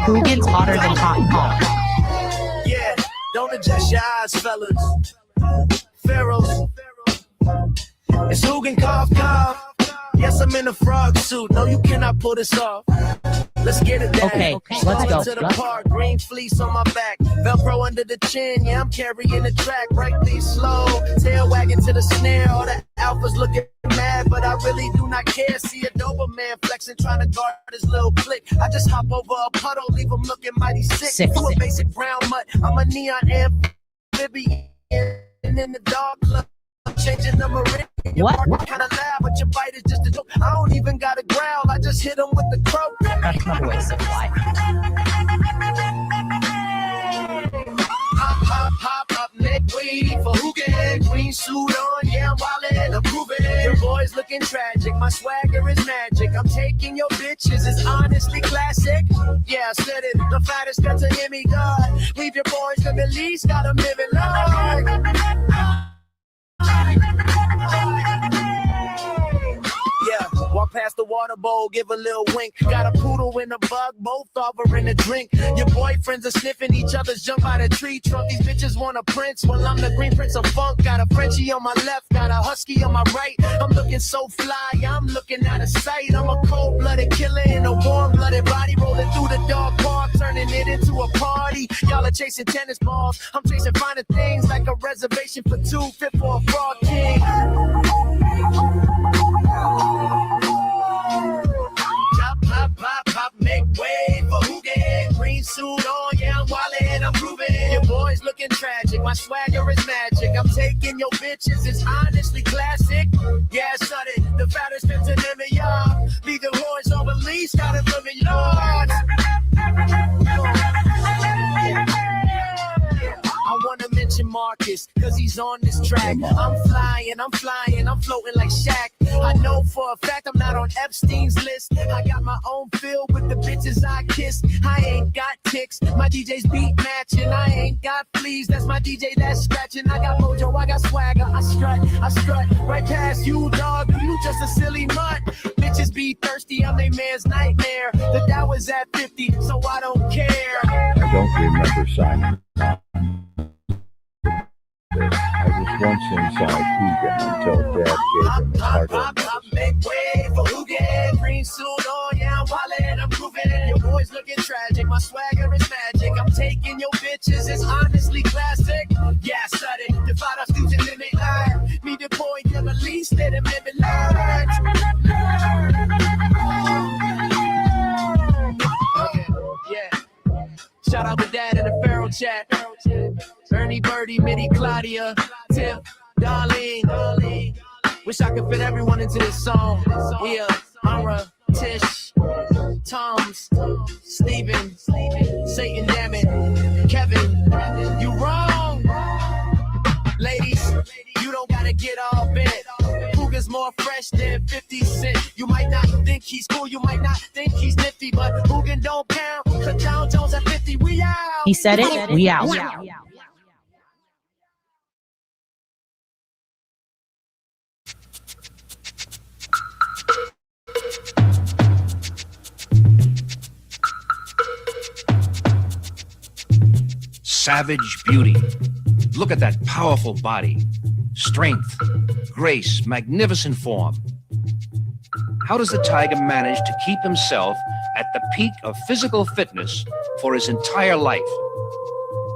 Who gets hotter than hot? Yeah, don't adjust your eyes, fellas. Pharaohs. It's Hugin cough cough. Yes, I'm in a frog suit. No, you cannot pull this off. Let's get it down. Okay, let's go. To the park, green fleece on my back, Velcro under the chin. Yeah, I'm carrying the track. Right these slow, tail wagging to the snare. All the alphas looking mad, but I really do not care. See a Doberman flexing, trying to guard his little click. I just hop over a puddle, leave him looking mighty sick. You a basic brown mutt. I'm a neon amphibian in the dog club. Changing the marine. What? Kind of loud, but your bite is just a joke. I don't even got a growl. I just hit him with the croak. That's my way supply. Hop up, neck wavy for Hugin. Green suit on, yeah, I'm wildin', I'm proving. Your boy's looking tragic, my swagger is magic. I'm taking your bitches, it's honestly classic. Yeah, I said it, the fattest got to hear me, God. Leave your boys to the least, got them living large. Yeah, walk past the water bowl, give a little wink. Got a poodle and a bug, both offering a drink. Your boyfriends are sniffing each other's jump out of tree trunk. These bitches want a prince, well I'm the green prince of funk. Got a Frenchie on my left, got a husky on my right. I'm looking so fly, I'm looking out of sight. I'm a cold-blooded killer in a warm-blooded body, rolling through the dog park, turning it into a party. Y'all are chasing tennis balls, I'm chasing finer things like a reservation for two, fit for a fraud king. Pop, make way for Hugin. Green suit on, yeah, I'm wildin', I'm proving. Your boy's looking tragic, my swagger is magic. I'm taking your bitches, it's honestly classic. Yeah, sudden, the fattest fits in the yard. Leave the boys on release, got it from the yards. I wanna mention Marcus, cause he's on this track. I'm flying, I'm floating like Shaq. I know for a fact I'm not on Epstein's list. I got my own feel with the bitches I kiss. I ain't got ticks, my DJ's beat matching. I ain't got fleas, that's my DJ that's scratching. I got mojo, I got swagger, I strut right past you, dog. You just a silly mutt. Bitches be thirsty, I'm they man's nightmare. The Dow was at 50, so I don't care. I don't remember signing on. I was once inside Hugin until Dad gave him his heart. Make way for Hugin. Green suit on, yeah, I'm wildin', I'm proving. Your boy's looking tragic, my swagger is magic. I'm taking your bitches, it's honestly classic. Yeah, sudden, the fight us to limit line. Me the boy, you're the least, let him live in line. Yeah. Shout out to Dad in the Pharaoh chat. Ernie, Birdie, Mitty, Claudia, Tip, Darlene. Wish I could fit everyone into this song. Yeah, Mara, Tish, Toms, Steven, Satan, damn it, Kevin, you wrong. Ladies, you don't gotta get all bent. Cougar's more fresh than 50 Cent. You might not think he's cool, you might not think he's nifty, but Hugin don't count. Cause Down Jones at 50, we out. He said it, we out. Savage beauty. Look at that powerful body. Strength, grace, magnificent form. How does the tiger manage to keep himself at the peak of physical fitness for his entire life?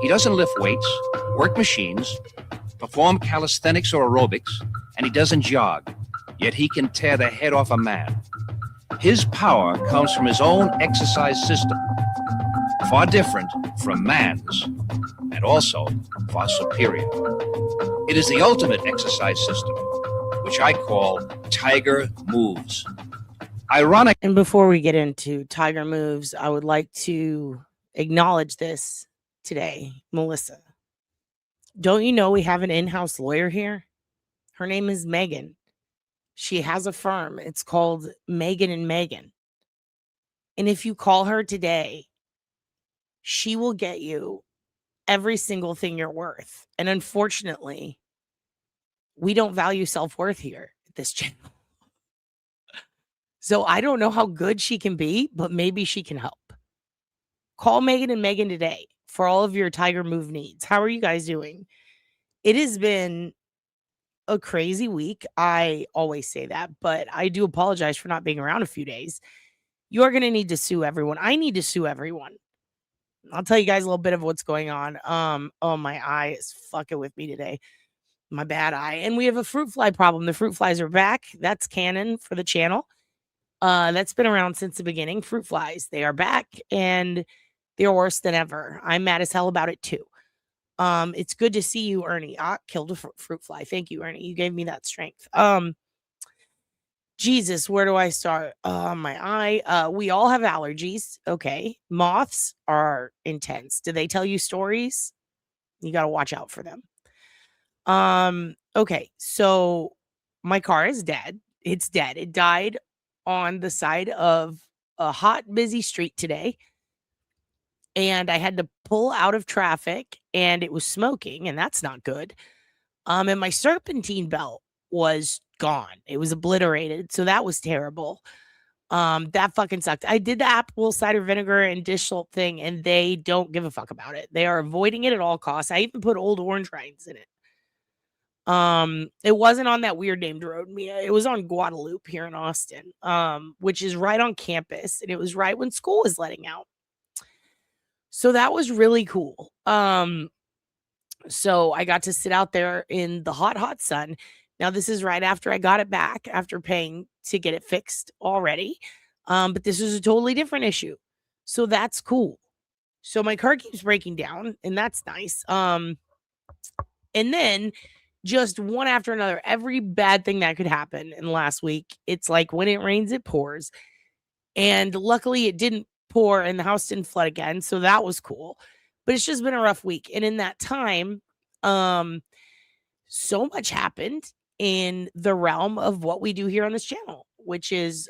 He doesn't lift weights, work machines, perform calisthenics or aerobics, and he doesn't jog, yet he can tear the head off a man. His power comes from his own exercise system, far different from man's, and also far superior. It is the ultimate exercise system, which I call Tiger Moves. Ironic. And before we get into Tiger Moves, I would like to acknowledge this today, Melissa. Don't you know we have an in-house lawyer here? Her name is Megan. She has a firm. It's called Megan and Megan. And if you call her today, she will get you every single thing you're worth. And unfortunately, we don't value self-worth here at this channel. So I don't know how good she can be, but maybe she can help. Call Megan and Megan today for all of your Tiger Move needs. How are you guys doing? It has been a crazy week. I always say that, but I do apologize for not being around a few days. You're going to need to sue everyone. I need to sue everyone. I'll tell you guys a little bit of what's going on. Oh, my eye is fucking with me today. My bad eye. And we have a fruit fly problem. The fruit flies are back. That's canon for the channel. That's been around since the beginning. Fruit flies, they are back and they're worse than ever. I'm mad as hell about it too. It's good to see you, Ernie. I killed a fruit fly. Thank you, Ernie. You gave me that strength. Jesus, where do I start? My eye. We all have allergies. Okay. Moths are intense. Do they tell you stories? You got to watch out for them. Okay. So my car is dead. It's dead. It died on the side of a hot, busy street today. And I had to pull out of traffic and it was smoking, and that's not good. And my serpentine belt was gone. It was obliterated. So that was terrible. That fucking sucked. I did the apple cider vinegar and dish salt thing, and they don't give a fuck about it. They are avoiding it at all costs. I even put old orange rinds in it. It wasn't on that weird named road, Mia. It was on Guadalupe here in Austin, which is right on campus, and it was right when school was letting out. So that was really cool. So I got to sit out there in the hot, hot sun. Now, this is right after I got it back after paying to get it fixed already. But this is a totally different issue. So that's cool. So my car keeps breaking down, and that's nice. And then just one after another, every bad thing that could happen in the last week. It's like when it rains, it pours. And luckily it didn't pour and the house didn't flood again. So that was cool. But it's just been a rough week. And in that time, so much happened in the realm of what we do here on this channel, which is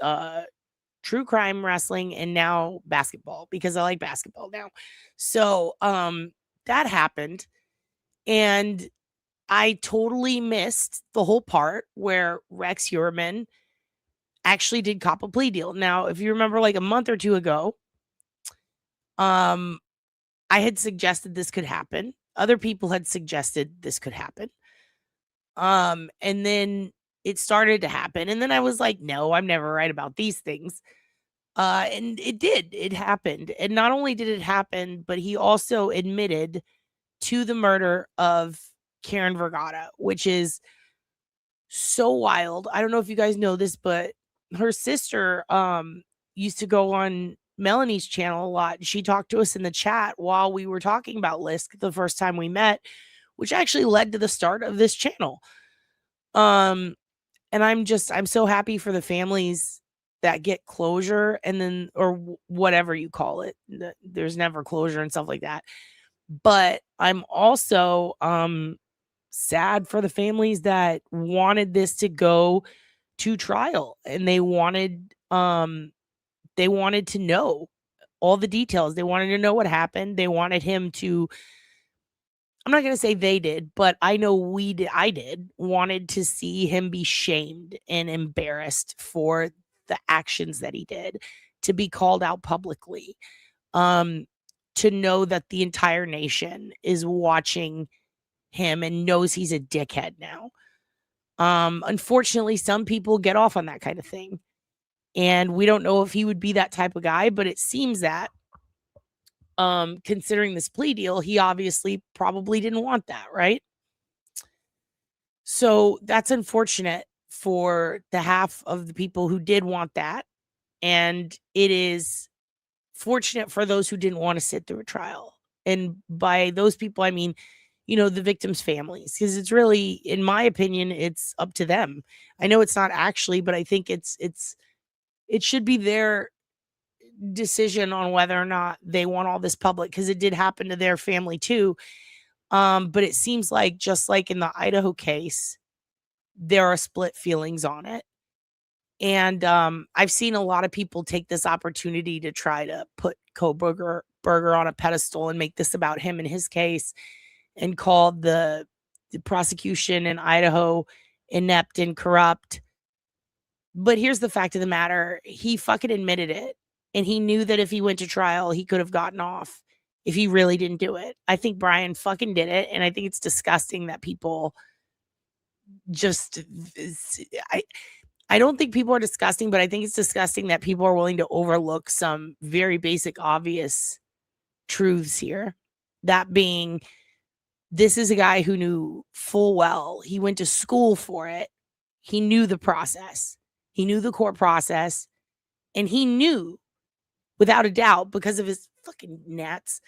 true crime wrestling and now basketball, because I like basketball now. So that happened. And I totally missed the whole part where Rex Heuermann actually did cop a plea deal. Now, if you remember, like a month or two ago, I had suggested this could happen. Other people had suggested this could happen. And then it started to happen. And then I was like, no, I'm never right about these things. And it did. It happened. And not only did it happen, but he also admitted to the murder of Karen Vergata, which is so wild. I don't know if you guys know this, but her sister used to go on Melanie's channel a lot. She talked to us in the chat while we were talking about Lisk the first time we met, which actually led to the start of this channel. And I'm so happy for the families that get closure, and then, or whatever you call it. There's never closure and stuff like that. But I'm also sad for the families that wanted this to go to trial, and they wanted to know all the details. They wanted to know what happened. They wanted him to, I'm not going to say they did, but I know I wanted to see him be shamed and embarrassed for the actions that he did, to be called out publicly, to know that the entire nation is watching him and knows he's a dickhead now. Unfortunately, some people get off on that kind of thing. And we don't know if he would be that type of guy, but it seems that, considering this plea deal, he obviously probably didn't want that, right? So that's unfortunate for the half of the people who did want that. And it is fortunate for those who didn't want to sit through a trial. And by those people, I mean, the victims' families, because it's really, in my opinion, it's up to them. I know it's not actually, but I think it should be their decision on whether or not they want all this public, because it did happen to their family too. But it seems like, just like in the Idaho case, there are split feelings on it. And I've seen a lot of people take this opportunity to try to put Kohberger on a pedestal and make this about him and his case, and call the prosecution in Idaho inept and corrupt. But here's the fact of the matter. He fucking admitted it. And he knew that if he went to trial, he could have gotten off if he really didn't do it. I think Brian fucking did it. And I think it's disgusting that people just, I don't think people are disgusting, but I think it's disgusting that people are willing to overlook some very basic, obvious truths here. That being, this is a guy who knew full well. He went to school for it. He knew the process. He knew the court process. And he knew, without a doubt, because of his fucking gnats,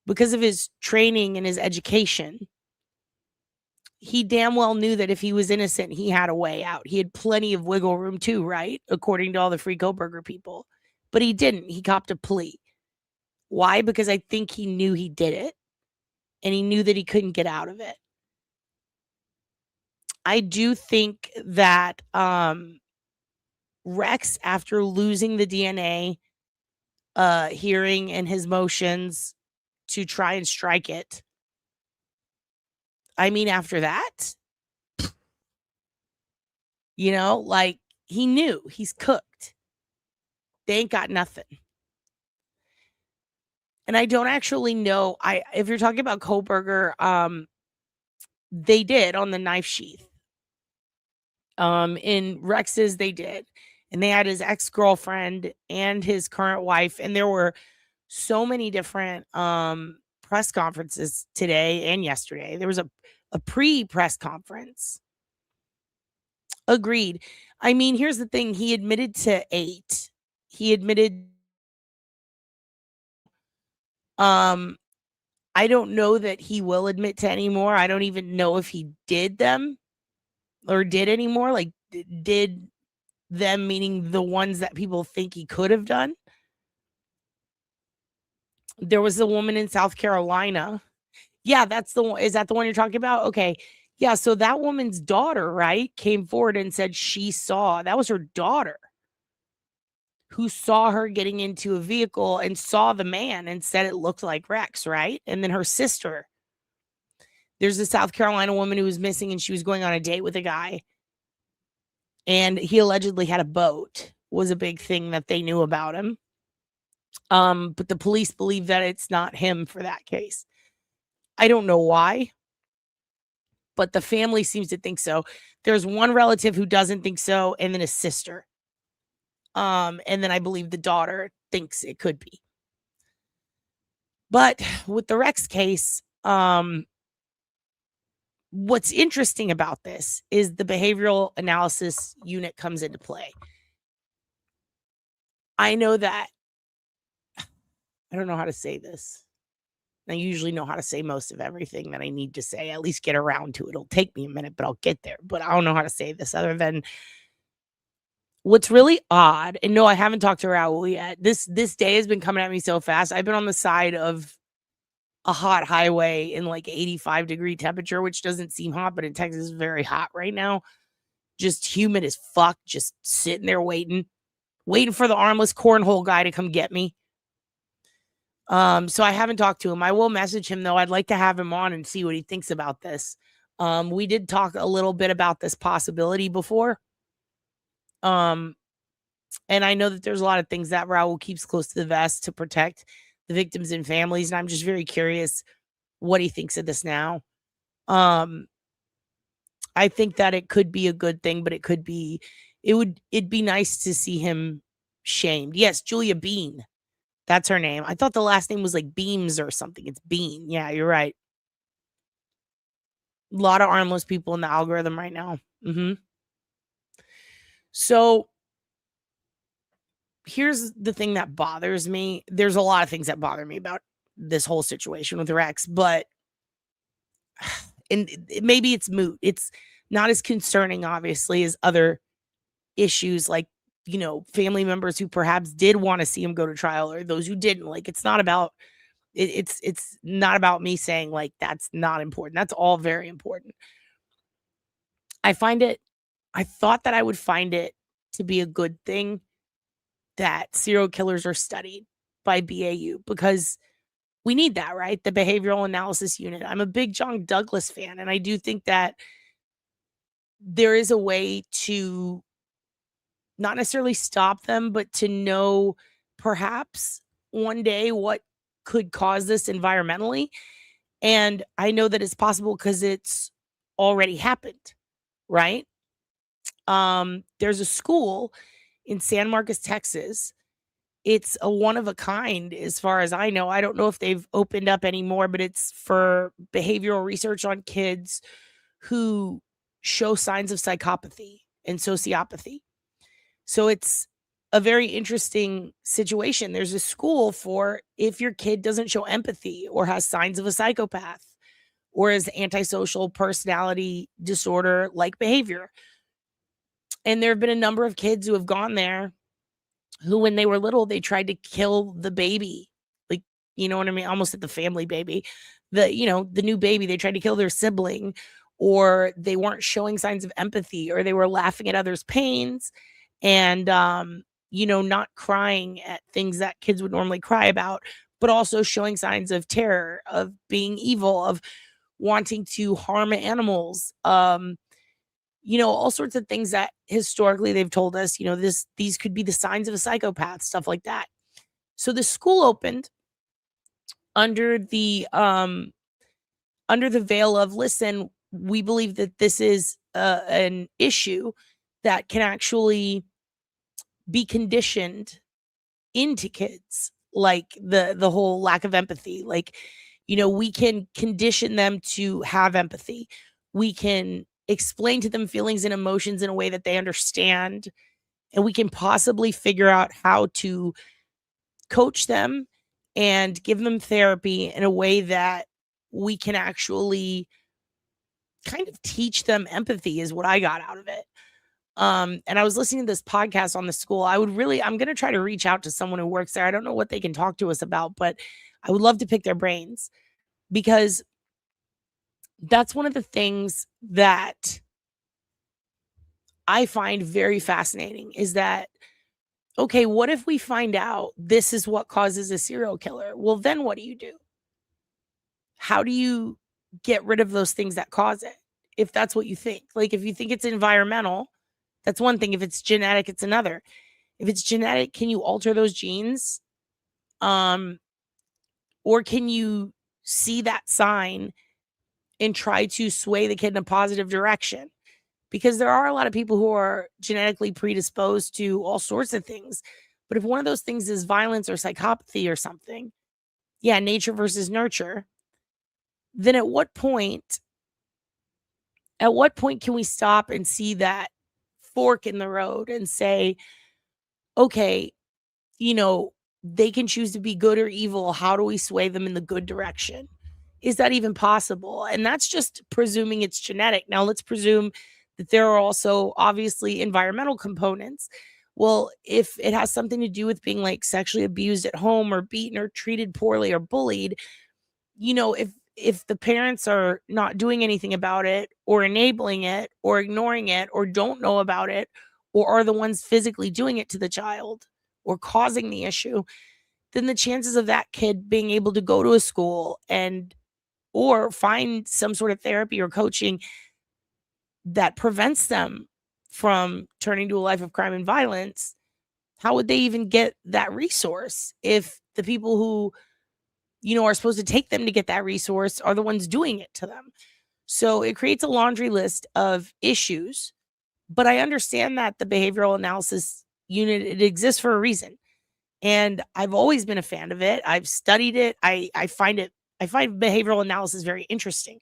because of his training and his education, he damn well knew that if he was innocent, he had a way out. He had plenty of wiggle room too, right? According to all the free Kohberger people. But he didn't. He copped a plea. Why? Because I think he knew he did it. And he knew that he couldn't get out of it. I do think that Rex, after losing the DNA hearing and his motions to try and strike it, I mean, after that, you know, like, he knew he's cooked. They ain't got nothing. And I don't actually know. If you're talking about Kohberger, they did on the knife sheath. In Rex's, they did. And they had his ex-girlfriend and his current wife. And there were so many different press conferences today and yesterday. There was a pre-press conference. Agreed. I mean, here's the thing. He admitted to 8. He admitted. I don't know that he will admit to any more. I don't even know if he did them or did any more. Like, did them meaning the ones that people think he could have done. There was a woman in South Carolina. Yeah, that's the one. Is that the one you're talking about? Okay. Yeah, so that woman's daughter, right, came forward and said she saw, that was her daughter, who saw her getting into a vehicle and saw the man and said it looked like Rex, right? And then her sister. There's a South Carolina woman who was missing and she was going on a date with a guy. And he allegedly had a boat, was a big thing that they knew about him. But the police believe that it's not him for that case. I don't know why, but the family seems to think so. There's one relative who doesn't think so, and then a sister. And then I believe the daughter thinks it could be. But with the Rex case, what's interesting about this is the behavioral analysis unit comes into play. I know that, I don't know how to say this. I usually know how to say most of everything that I need to say, at least get around to it. It'll take me a minute, but I'll get there. But I don't know how to say this other than what's really odd. And no, I haven't talked to Raul yet. This day has been coming at me so fast. I've been on the side of a hot highway in like 85-degree temperature, which doesn't seem hot, but in Texas is very hot right now. Just humid as fuck, just sitting there waiting for the armless cornhole guy to come get me. So I haven't talked to him. I will message him though. I'd like to have him on and see what he thinks about this. We did talk a little bit about this possibility before. And I know that there's a lot of things that Raul keeps close to the vest to protect the victims and families. And I'm just very curious what he thinks of this now. I think that it could be a good thing, but it'd be nice to see him shamed. Yes, Julia Bean. That's her name. I thought the last name was like Beams or something. It's Bean. Yeah, you're right. A lot of armless people in the algorithm right now. So here's the thing that bothers me. There's a lot of things that bother me about this whole situation with Rex, but maybe it's moot. It's not as concerning, obviously, as other issues like, you know, family members who perhaps did want to see him go to trial or those who didn't. Like, it's not about it's not about me saying like that's not important. That's all very important. I thought that I would find it to be a good thing that serial killers are studied by BAU, because we need that, right? The behavioral analysis unit. I'm a big John Douglas fan, and I do think that there is a way to not necessarily stop them, but to know perhaps one day what could cause this environmentally. And I know that it's possible because it's already happened, right? There's a school in San Marcos, Texas. It's a one of a kind as far as I know. I don't know if they've opened up anymore, but it's for behavioral research on kids who show signs of psychopathy and sociopathy. So it's a very interesting situation. There's a school for if your kid doesn't show empathy or has signs of a psychopath or is antisocial personality disorder like behavior. And there have been a number of kids who have gone there who, when they were little, they tried to kill the baby. Like, you know what I mean? Almost at the family baby. The new baby, they tried to kill their sibling, or they weren't showing signs of empathy, or they were laughing at others' pains and, not crying at things that kids would normally cry about, but also showing signs of terror, of being evil, of wanting to harm animals. All sorts of things that historically they've told us, these could be the signs of a psychopath, stuff like that. So the school opened under the veil of, listen, we believe that this is an issue that can actually be conditioned into kids, like the whole lack of empathy. Like, we can condition them to have empathy. We can explain to them feelings and emotions in a way that they understand, and we can possibly figure out how to coach them and give them therapy in a way that we can actually kind of teach them empathy, is what I got out of it. And I was listening to this podcast on the school. I'm going to try to reach out to someone who works there. I don't know what they can talk to us about, but I would love to pick their brains, because that's one of the things that I find very fascinating, is that, okay, what if we find out this is what causes a serial killer? Well, then what do you do? How do you get rid of those things that cause it? If that's what you think. Like, if you think it's environmental, that's one thing. If it's genetic, it's another. If it's genetic, can you alter those genes? Or can you see that sign and try to sway the kid in a positive direction? Because there are a lot of people who are genetically predisposed to all sorts of things. But if one of those things is violence or psychopathy or something, nature versus nurture, then at what point can we stop and see that fork in the road and say, okay, they can choose to be good or evil. How do we sway them in the good direction? Is that even possible? And that's just presuming it's genetic. Now let's presume that there are also obviously environmental components. Well, if it has something to do with being like sexually abused at home or beaten or treated poorly or bullied, if the parents are not doing anything about it or enabling it or ignoring it or don't know about it or are the ones physically doing it to the child or causing the issue, then the chances of that kid being able to go to a school or find some sort of therapy or coaching that prevents them from turning to a life of crime and violence, how would they even get that resource if the people who, are supposed to take them to get that resource are the ones doing it to them? So it creates a laundry list of issues, but I understand that the behavioral analysis unit, it exists for a reason. And I've always been a fan of it. I've studied it. I find behavioral analysis very interesting.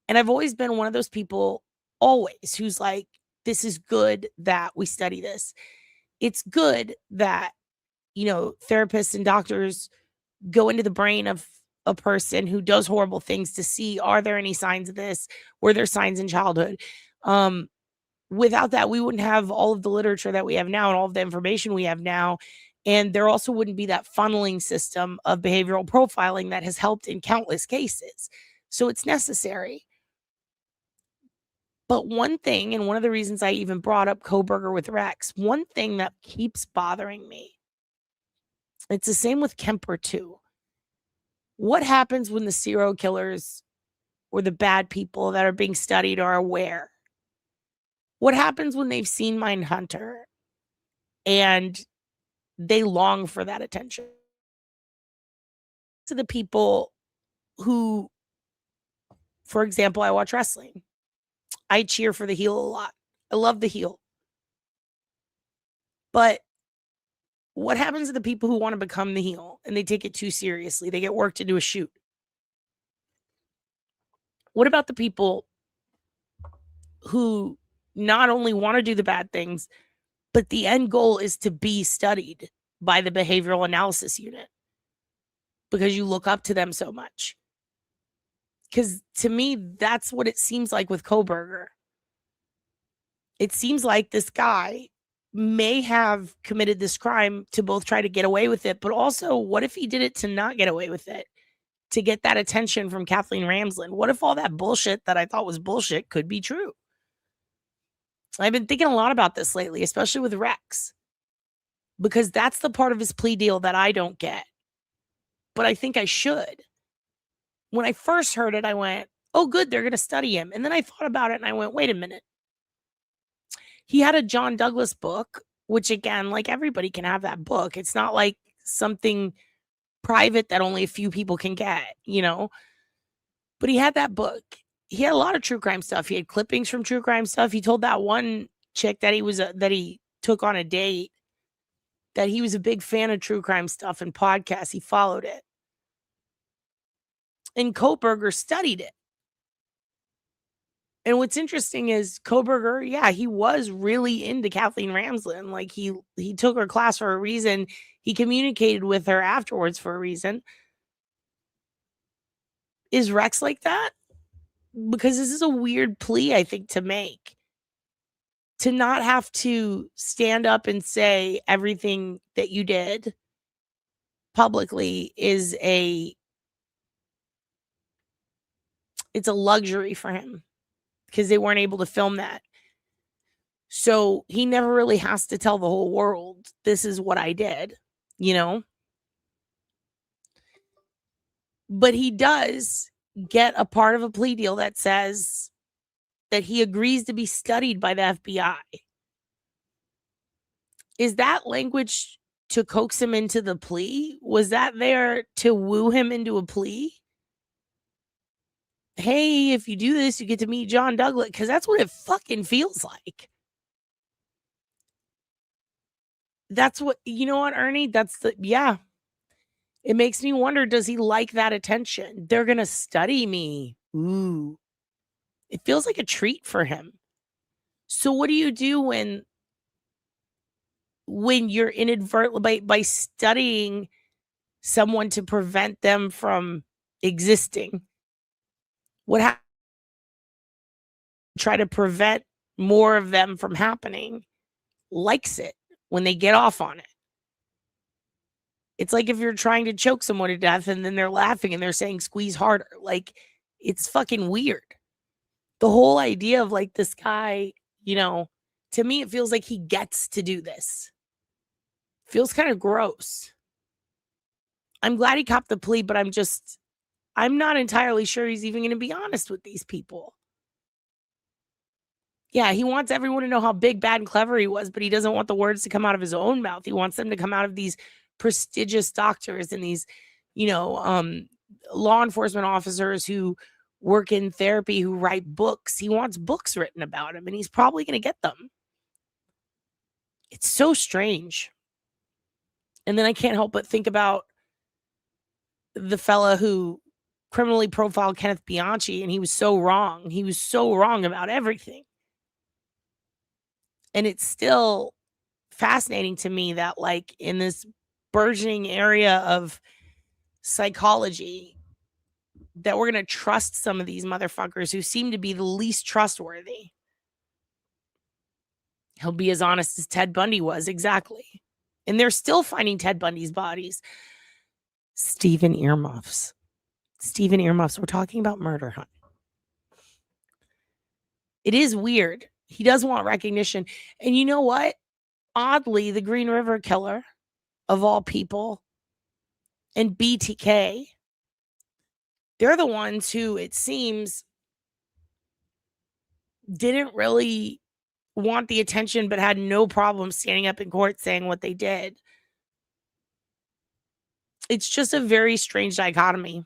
And I've always been one of those people, always, who's like, this is good that we study this. It's good that, therapists and doctors go into the brain of a person who does horrible things to see, are there any signs of this? Were there signs in childhood? Without that, we wouldn't have all of the literature that we have now and all of the information we have now. And there also wouldn't be that funneling system of behavioral profiling that has helped in countless cases. So it's necessary. But one thing, and one of the reasons I even brought up Kohberger with Rex, one thing that keeps bothering me, it's the same with Kemper too. What happens when the serial killers or the bad people that are being studied are aware? What happens when they've seen Mindhunter and they long for that attention? To the people who, for example, I watch wrestling. I cheer for the heel a lot. I love the heel. But what happens to the people who want to become the heel and they take it too seriously? They get worked into a shoot. What about the people who not only want to do the bad things, but the end goal is to be studied by the behavioral analysis unit because you look up to them so much? Because to me, that's what it seems like with Kohberger. It seems like this guy may have committed this crime to both try to get away with it, but also what if he did it to not get away with it, to get that attention from Kathleen Ramsland? What if all that bullshit that I thought was bullshit could be true? I've been thinking a lot about this lately, especially with Rex, because that's the part of his plea deal that I don't get, but I think I should. When I first heard it, I went, oh, good, they're going to study him. And then I thought about it and I went, wait a minute. He had a John Douglas book, which again, like everybody can have that book. It's not like something private that only a few people can get, you know? But he had that book. He had a lot of true crime stuff. He had clippings from true crime stuff. He told that one chick that he took on a date that he was a big fan of true crime stuff and podcasts. He followed it. And Kohberger studied it. And what's interesting is Kohberger, yeah, he was really into Kathleen Ramsland. Like he took her class for a reason. He communicated with her afterwards for a reason. Is Rex like that? Because this is a weird plea, I think, to make. To not have to stand up and say everything that you did publicly is it's a luxury for him because they weren't able to film that. So he never really has to tell the whole world, this is what I did, you know? But he does get a part of a plea deal that says that he agrees to be studied by the FBI. Is that language to coax him into the plea? Was that there to woo him into a plea? Hey, if you do this, you get to meet John Douglas, because that's what it fucking feels like. That's what, you know what, Ernie? Yeah. It makes me wonder, does he like that attention? They're going to study me. Ooh. It feels like a treat for him. So what do you do when you're inadvertently, by studying someone to prevent them from existing? What happens? Try to prevent more of them from happening. Likes it when they get off on it. It's like if you're trying to choke someone to death and then they're laughing and they're saying squeeze harder. Like, it's fucking weird. The whole idea of like this guy, you know, to me, it feels like he gets to do this. Feels kind of gross. I'm glad he copped the plea, but I'm not entirely sure he's even going to be honest with these people. Yeah, he wants everyone to know how big, bad, and clever he was, but he doesn't want the words to come out of his own mouth. He wants them to come out of these prestigious doctors and these, you know, law enforcement officers who work in therapy, who write books. He wants books written about him, and he's probably going to get them. It's so strange. And then I can't help but think about the fella who criminally profiled Kenneth Bianchi, and he was so wrong. He was so wrong about everything. And it's still fascinating to me that, like, in this burgeoning area of psychology, that we're going to trust some of these motherfuckers who seem to be the least trustworthy. He'll be as honest as Ted Bundy was, exactly. And they're still finding Ted Bundy's bodies. Stephen Earmuffs. We're talking about Murder Hunt. It is weird. He does want recognition. And you know what? Oddly, the Green River Killer, of all people, and BTK, they're the ones who, it seems, didn't really want the attention, but had no problem standing up in court saying what they did. It's just a very strange dichotomy.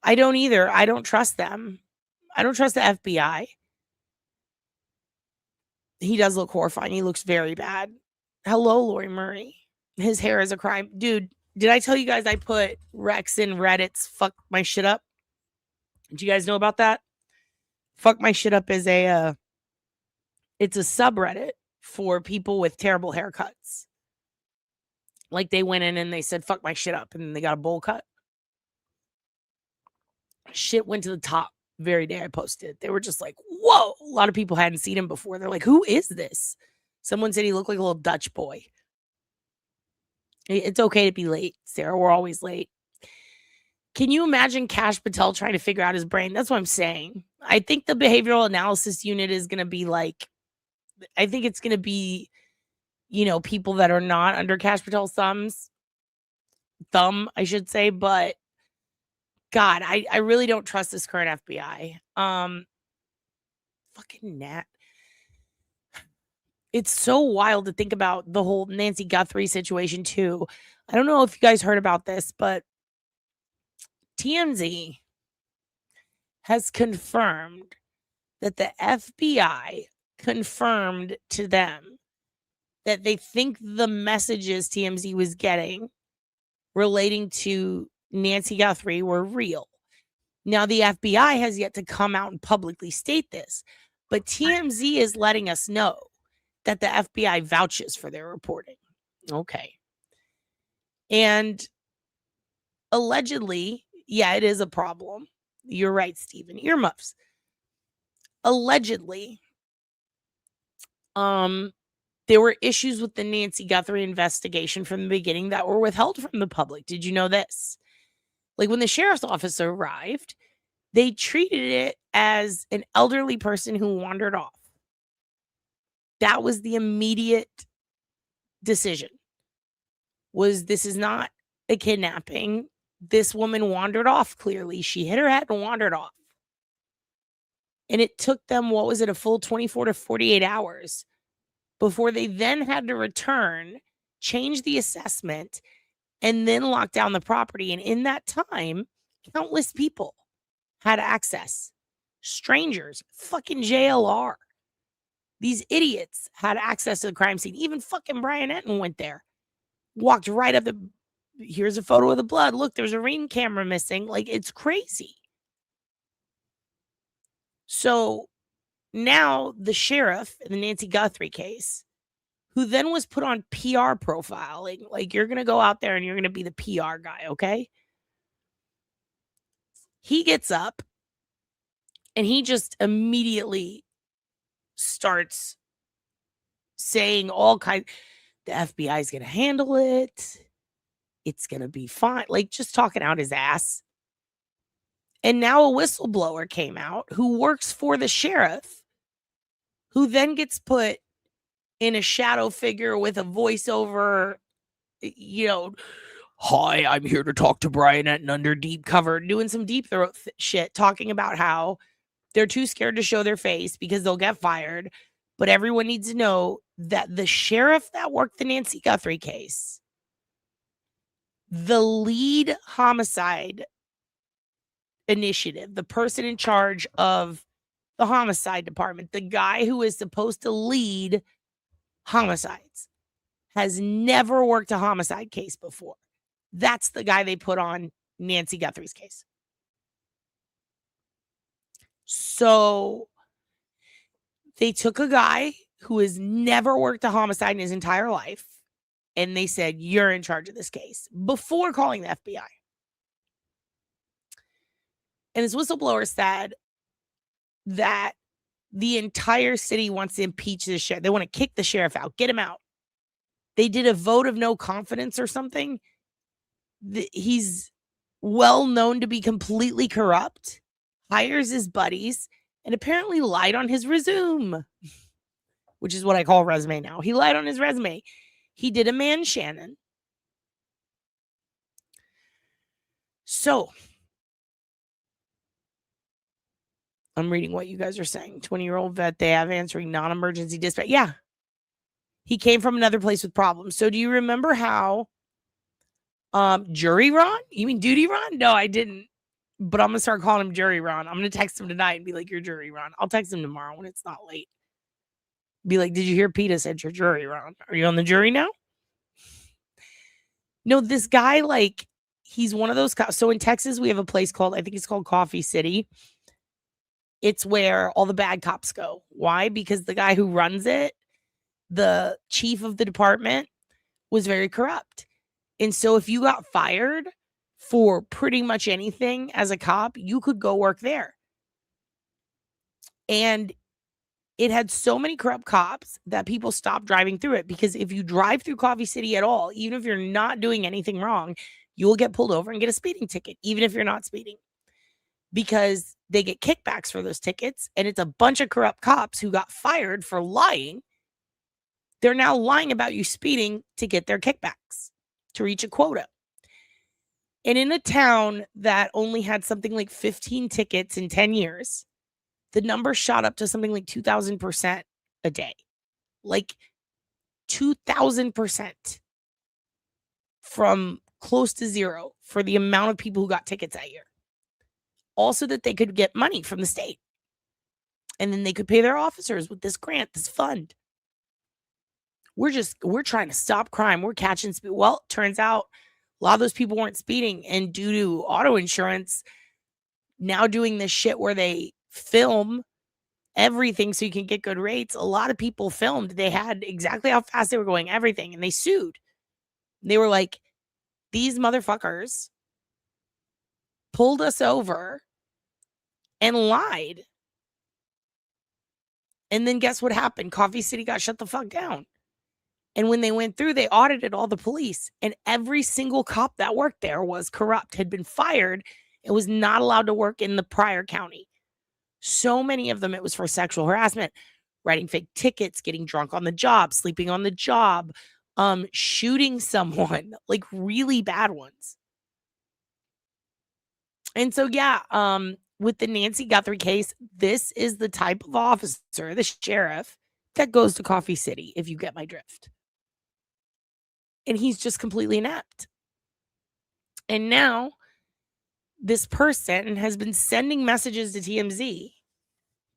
I don't either. I don't trust them. I don't trust the FBI. He does look horrifying. He looks very bad. Hello, Lori Murray. His hair is a crime. Dude, did I tell you guys I put Rex in Reddit's Fuck My Shit Up? Do you guys know about that? Fuck My Shit Up is it's a subreddit for people with terrible haircuts. Like they went in and they said, fuck my shit up, and then they got a bowl cut. Shit went to the top very day I posted. They were just like, whoa. A lot of people hadn't seen him before. They're like, who is this? Someone said he looked like a little Dutch boy. It's okay to be late, Sarah. We're always late. Can you imagine Cash Patel trying to figure out his brain? That's what I'm saying. I think the behavioral analysis unit is going to be like, I think it's going to be, you know, people that are not under Cash Patel's thumb, I should say. But God, I really don't trust this current FBI. Fucking Nat. It's so wild to think about the whole Nancy Guthrie situation too. I don't know if you guys heard about this, but TMZ has confirmed that the FBI confirmed to them that they think the messages TMZ was getting relating to Nancy Guthrie were real. Now, the FBI has yet to come out and publicly state this, but TMZ is letting us know that the FBI vouches for their reporting. Okay. And allegedly, yeah, it is a problem. You're right, Stephen. Earmuffs. Allegedly, there were issues with the Nancy Guthrie investigation from the beginning that were withheld from the public. Did you know this? Like when the sheriff's office arrived, they treated it as an elderly person who wandered off. That was the immediate decision. Was this is not a kidnapping. This woman wandered off, clearly. She hit her head and wandered off. And it took them, what was it, a full 24 to 48 hours before they then had to return, change the assessment, and then lock down the property. And in that time, countless people had access. Strangers, fucking JLR. These idiots had access to the crime scene. Even fucking Brian Etten went there. Walked right up the... Here's a photo of the blood. Look, there's a ring camera missing. Like, it's crazy. So now the sheriff in the Nancy Guthrie case, who then was put on PR profiling, like you're going to go out there and you're going to be the PR guy, okay? He gets up and he just immediately starts saying all kinds. The FBI is going to handle it. It's going to be fine. Like just talking out his ass. And now a whistleblower came out who works for the sheriff, who then gets put in a shadow figure with a voiceover, you know, hi, I'm here to talk to Brian Etten under deep cover, doing some deep throat shit, talking about how they're too scared to show their face because they'll get fired. But everyone needs to know that the sheriff that worked the Nancy Guthrie case, the lead homicide initiative, the person in charge of the homicide department, the guy who is supposed to lead homicides, has never worked a homicide case before. That's the guy they put on Nancy Guthrie's case. So they took a guy who has never worked a homicide in his entire life, and they said, you're in charge of this case, before calling the FBI. And this whistleblower said that the entire city wants to impeach the sheriff. They want to kick the sheriff out, get him out. They did a vote of no confidence or something. He's well known to be completely corrupt, hires his buddies, and apparently lied on his resume, which is what I call resume now. He lied on his resume. He did a man Shannon. So I'm reading what you guys are saying. 20-year-old vet they have answering non-emergency dispatch. Yeah. He came from another place with problems. So do you remember how Jury Ron? You mean Duty Ron? No, I didn't. But I'm going to start calling him Jury Ron. I'm going to text him tonight and be like, you're Jury Ron. I'll text him tomorrow when it's not late. Be like, did you hear PETA said you're Jury Ron? Are you on the jury now? No, this guy, like, he's one of those. So in Texas, we have a place called, I think it's called Coffee City. It's where all the bad cops go. Why? Because the guy who runs it, the chief of the department, was very corrupt. And so if you got fired for pretty much anything as a cop, you could go work there. And it had so many corrupt cops that people stopped driving through it, because if you drive through Coffee City at all, even if you're not doing anything wrong, you will get pulled over and get a speeding ticket, even if you're not speeding, because they get kickbacks for those tickets. And it's a bunch of corrupt cops who got fired for lying. They're now lying about you speeding to get their kickbacks, to reach a quota. And in a town that only had something like 15 tickets in 10 years, the number shot up to something like 2,000% a day. Like 2,000% from close to zero for the amount of people who got tickets that year. Also that they could get money from the state. And then they could pay their officers with this grant, this fund. We're trying to stop crime. We're catching speed. Well, turns out a lot of those people weren't speeding. And due to auto insurance now doing this shit where they film everything so you can get good rates, a lot of people filmed. They had exactly how fast they were going, everything. And they sued. They were like, these motherfuckers pulled us over and lied. And then guess what happened? Coffee City got shut the fuck down. And when they went through, they audited all the police, and every single cop that worked there was corrupt, had been fired, and was not allowed to work in the prior county. So many of them, it was for sexual harassment, writing fake tickets, getting drunk on the job, sleeping on the job, shooting someone, like really bad ones. And so, yeah, with the Nancy Guthrie case, this is the type of officer, the sheriff, that goes to Coffee City, if you get my drift. And he's just completely inept. And now this person has been sending messages to TMZ,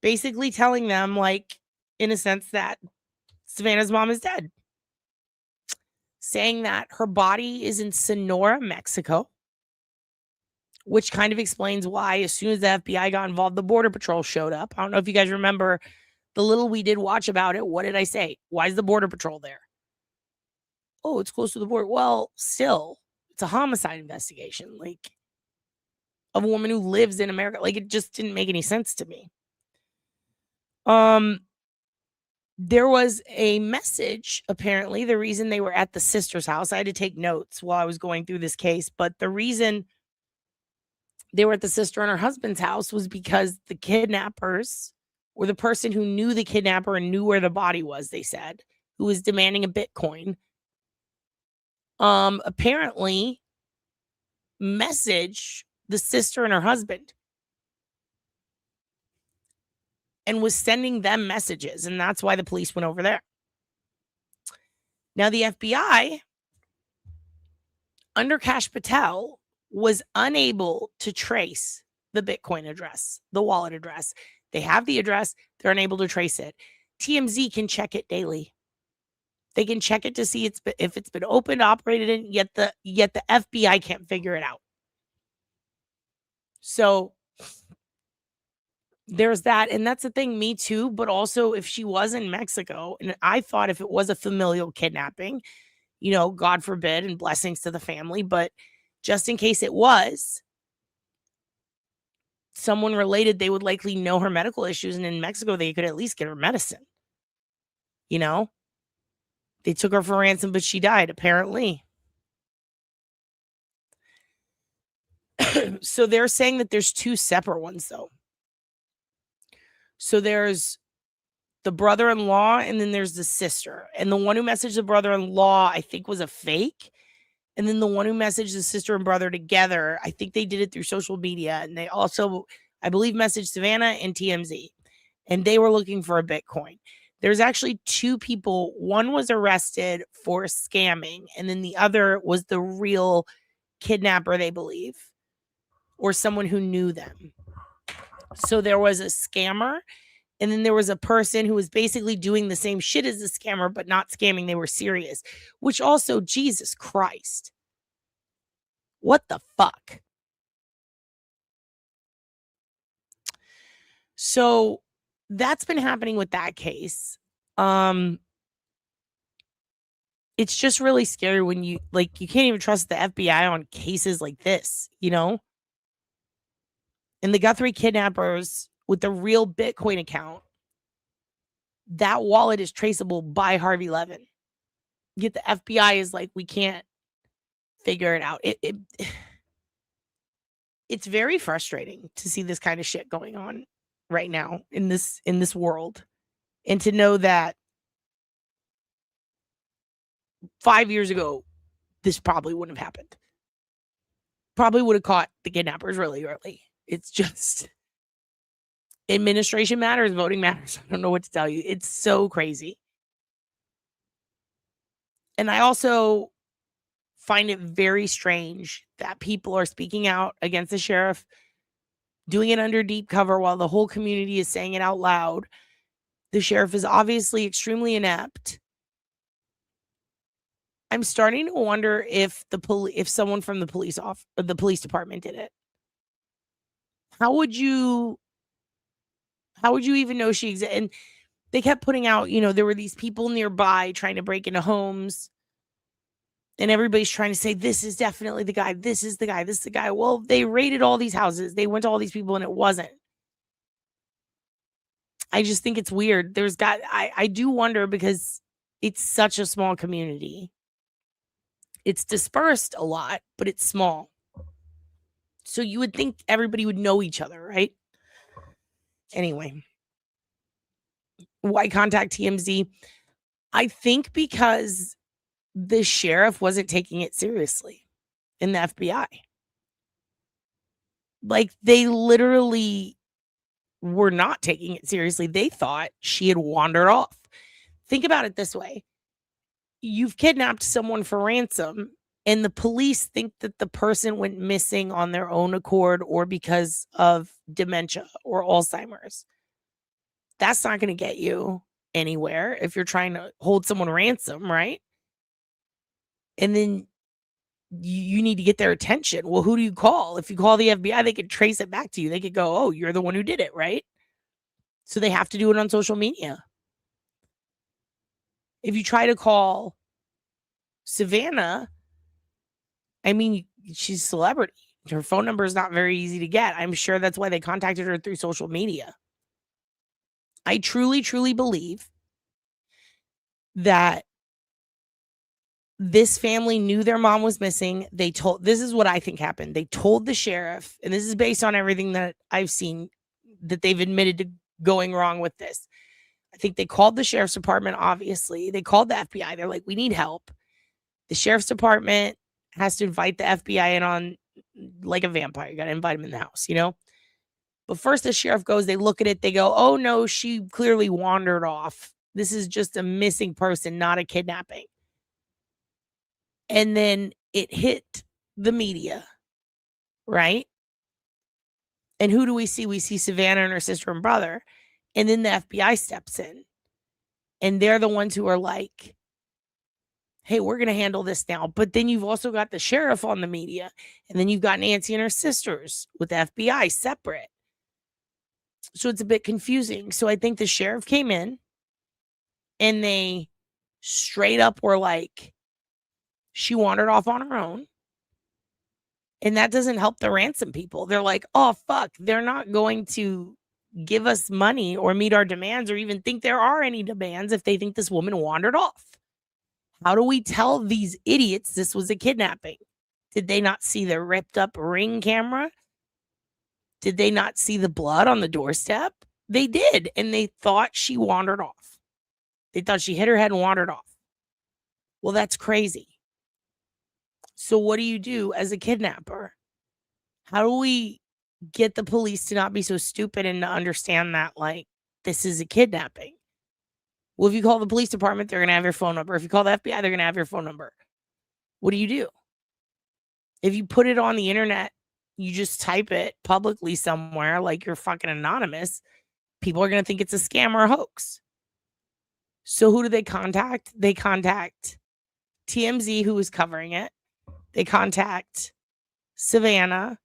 basically telling them, like, in a sense, that Savannah's mom is dead. Saying that her body is in Sonora, Mexico, which kind of explains why as soon as the FBI got involved, the Border Patrol showed up. I don't know if you guys remember the little we did watch about it. What did I say? Why is the Border Patrol there? Oh, it's close to the border. Well, still, it's a homicide investigation, like, of a woman who lives in America. Like, it just didn't make any sense to me. There was a message, apparently, the reason they were at the sister's house. I had to take notes while I was going through this case, but the reason they were at the sister and her husband's house was because the kidnappers, or the person who knew the kidnapper and knew where the body was, they said, who was demanding a Bitcoin, apparently messaged the sister and her husband and was sending them messages. And that's why the police went over there. Now, the FBI, under Cash Patel, was unable to trace the Bitcoin address, the wallet address. They have the address. They're unable to trace it. TMZ can check it daily. They can check it to see if it's been opened, operated in, yet the FBI can't figure it out. So there's that. And that's the thing, me too. But also, if she was in Mexico, and I thought if it was a familial kidnapping, you know, God forbid, and blessings to the family, but just in case it was someone related, they would likely know her medical issues. And in Mexico, they could at least get her medicine. You know, they took her for ransom, but she died, apparently. So they're saying that there's two separate ones, though. So there's the brother-in-law and then there's the sister. And the one who messaged the brother-in-law, I think, was a fake. And then the one who messaged the sister and brother together, I think they did it through social media. And they also, I believe, messaged Savannah and TMZ. And they were looking for a Bitcoin. There's actually 2 people. One was arrested for scamming. And then the other was the real kidnapper, they believe, or someone who knew them. So there was a scammer. And then there was a person who was basically doing the same shit as the scammer, but not scamming. They were serious, which also, Jesus Christ. What the fuck? So that's been happening with that case. It's just really scary when you can't even trust the FBI on cases like this, you know? And the Guthrie kidnappers with the real Bitcoin account, that wallet is traceable by Harvey Levin. Yet the FBI is like, we can't figure it out. It's very frustrating to see this kind of shit going on right now in this world. And to know that 5 years ago, this probably wouldn't have happened. Probably would have caught the kidnappers really early. It's just administration matters, voting matters. I don't know what to tell you. It's so crazy. And I also find it very strange that people are speaking out against the sheriff, doing it under deep cover while the whole community is saying it out loud. The sheriff is obviously extremely inept. I'm starting to wonder if someone from the police department did it. How would you even know she existed? And they kept putting out, there were these people nearby trying to break into homes. And everybody's trying to say, this is definitely the guy. This is the guy. This is the guy. Well, they raided all these houses. They went to all these people and it wasn't. I just think it's weird. I do wonder because it's such a small community. It's dispersed a lot, but it's small. So you would think everybody would know each other, right? Anyway, why contact TMZ? I think because the sheriff wasn't taking it seriously in the FBI. Like, they literally were not taking it seriously. They thought she had wandered off. Think about it this way. You've kidnapped someone for ransom, and the police think that the person went missing on their own accord or because of dementia or Alzheimer's. That's not going to get you anywhere if you're trying to hold someone ransom, right? And then you need to get their attention. Well, who do you call? If you call the FBI, they could trace it back to you. They could go, oh, you're the one who did it, right? So they have to do it on social media. If you try to call Savannah, I mean, she's a celebrity. Her phone number is not very easy to get. I'm sure that's why they contacted her through social media. I truly, truly believe that this family knew their mom was missing. This is what I think happened. They told the sheriff, and this is based on everything that I've seen, that they've admitted to going wrong with this. I think they called the sheriff's department, obviously. They called the FBI. They're like, we need help. The sheriff's department has to invite the FBI in on like a vampire. You got to invite him in the house, But first the sheriff goes, they look at it. They go, oh, no, she clearly wandered off. This is just a missing person, not a kidnapping. And then it hit the media, right? And who do we see? We see Savannah and her sister and brother. And then the FBI steps in. And they're the ones who are like, hey, we're going to handle this now. But then you've also got the sheriff on the media. And then you've got Nancy and her sisters with the FBI separate. So it's a bit confusing. So I think the sheriff came in and they straight up were like, she wandered off on her own. And that doesn't help the ransom people. They're like, oh, fuck, they're not going to give us money or meet our demands or even think there are any demands if they think this woman wandered off. How do we tell these idiots this was a kidnapping? Did they not see the ripped up Ring camera? Did they not see the blood on the doorstep? They did, and they thought she wandered off. They thought she hit her head and wandered off. Well, that's crazy. So what do you do as a kidnapper? How do we get the police to not be so stupid and to understand that, like, this is a kidnapping? Well, if you call the police department, they're going to have your phone number. If you call the FBI, they're going to have your phone number. What do? If you put it on the internet, you just type it publicly somewhere like you're fucking anonymous, people are going to think it's a scam or a hoax. So who do they contact? They contact TMZ, who is covering it. They contact Savannah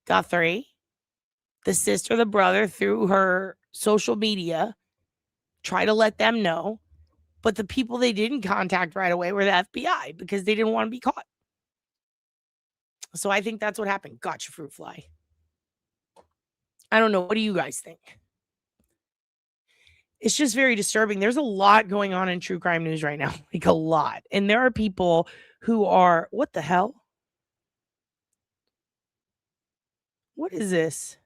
Guthrie, the sister, the brother, through her social media, try to let them know. But the people they didn't contact right away were the FBI because they didn't want to be caught. So I think that's what happened. Gotcha, fruit fly. I don't know. What do you guys think? It's just very disturbing. There's a lot going on in true crime news right now, like a lot. And there are people who are, what the hell? What is this?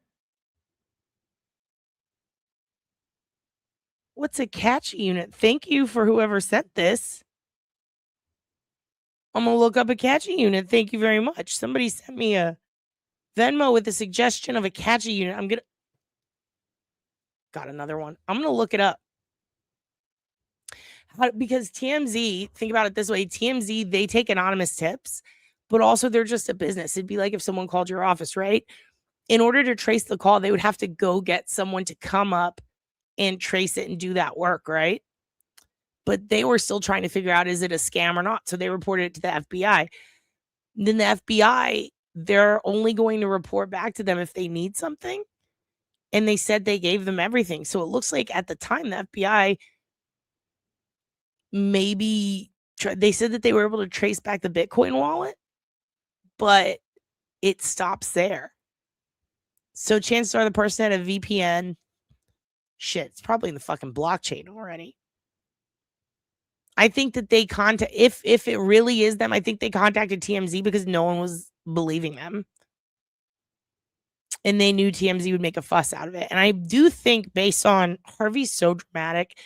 What's a catch unit? Thank you for whoever sent this. I'm going to look up a catch unit. Thank you very much. Somebody sent me a Venmo with a suggestion of a catch unit. Got another one. I'm going to look it up. Because TMZ, think about it this way, TMZ, they take anonymous tips, but also they're just a business. It'd be like if someone called your office, right? In order to trace the call, they would have to go get someone to come up and trace it and do that work, right? But they were still trying to figure out, is it a scam or not? So they reported it to the FBI. Then the FBI, they're only going to report back to them if they need something. And they said they gave them everything. So it looks like at the time, the FBI maybe, they said that they were able to trace back the Bitcoin wallet, but it stops there. So chances are the person had a VPN. Shit, it's probably in the fucking blockchain already. I think that they if it really is them, I think they contacted TMZ because no one was believing them. And they knew TMZ would make a fuss out of it. And I do think, based on Harvey's so dramatic,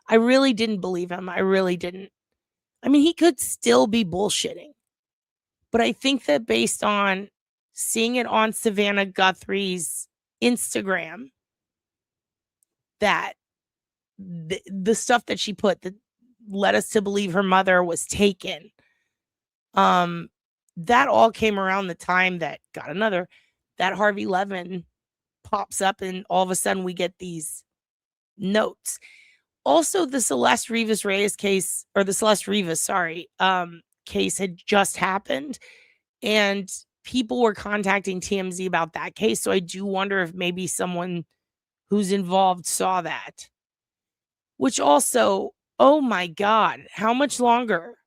I really didn't believe him. I really didn't. I mean, he could still be bullshitting. But I think that based on seeing it on Savannah Guthrie's Instagram, that the stuff that she put that led us to believe her mother was taken, that all came around the time that that Harvey Levin pops up, and all of a sudden we get these notes. Also, the Celeste Rivas case, or the Celeste Rivas, case had just happened, and people were contacting TMZ about that case. So I do wonder if maybe someone who's involved saw that. Which also, oh my God, how much longer?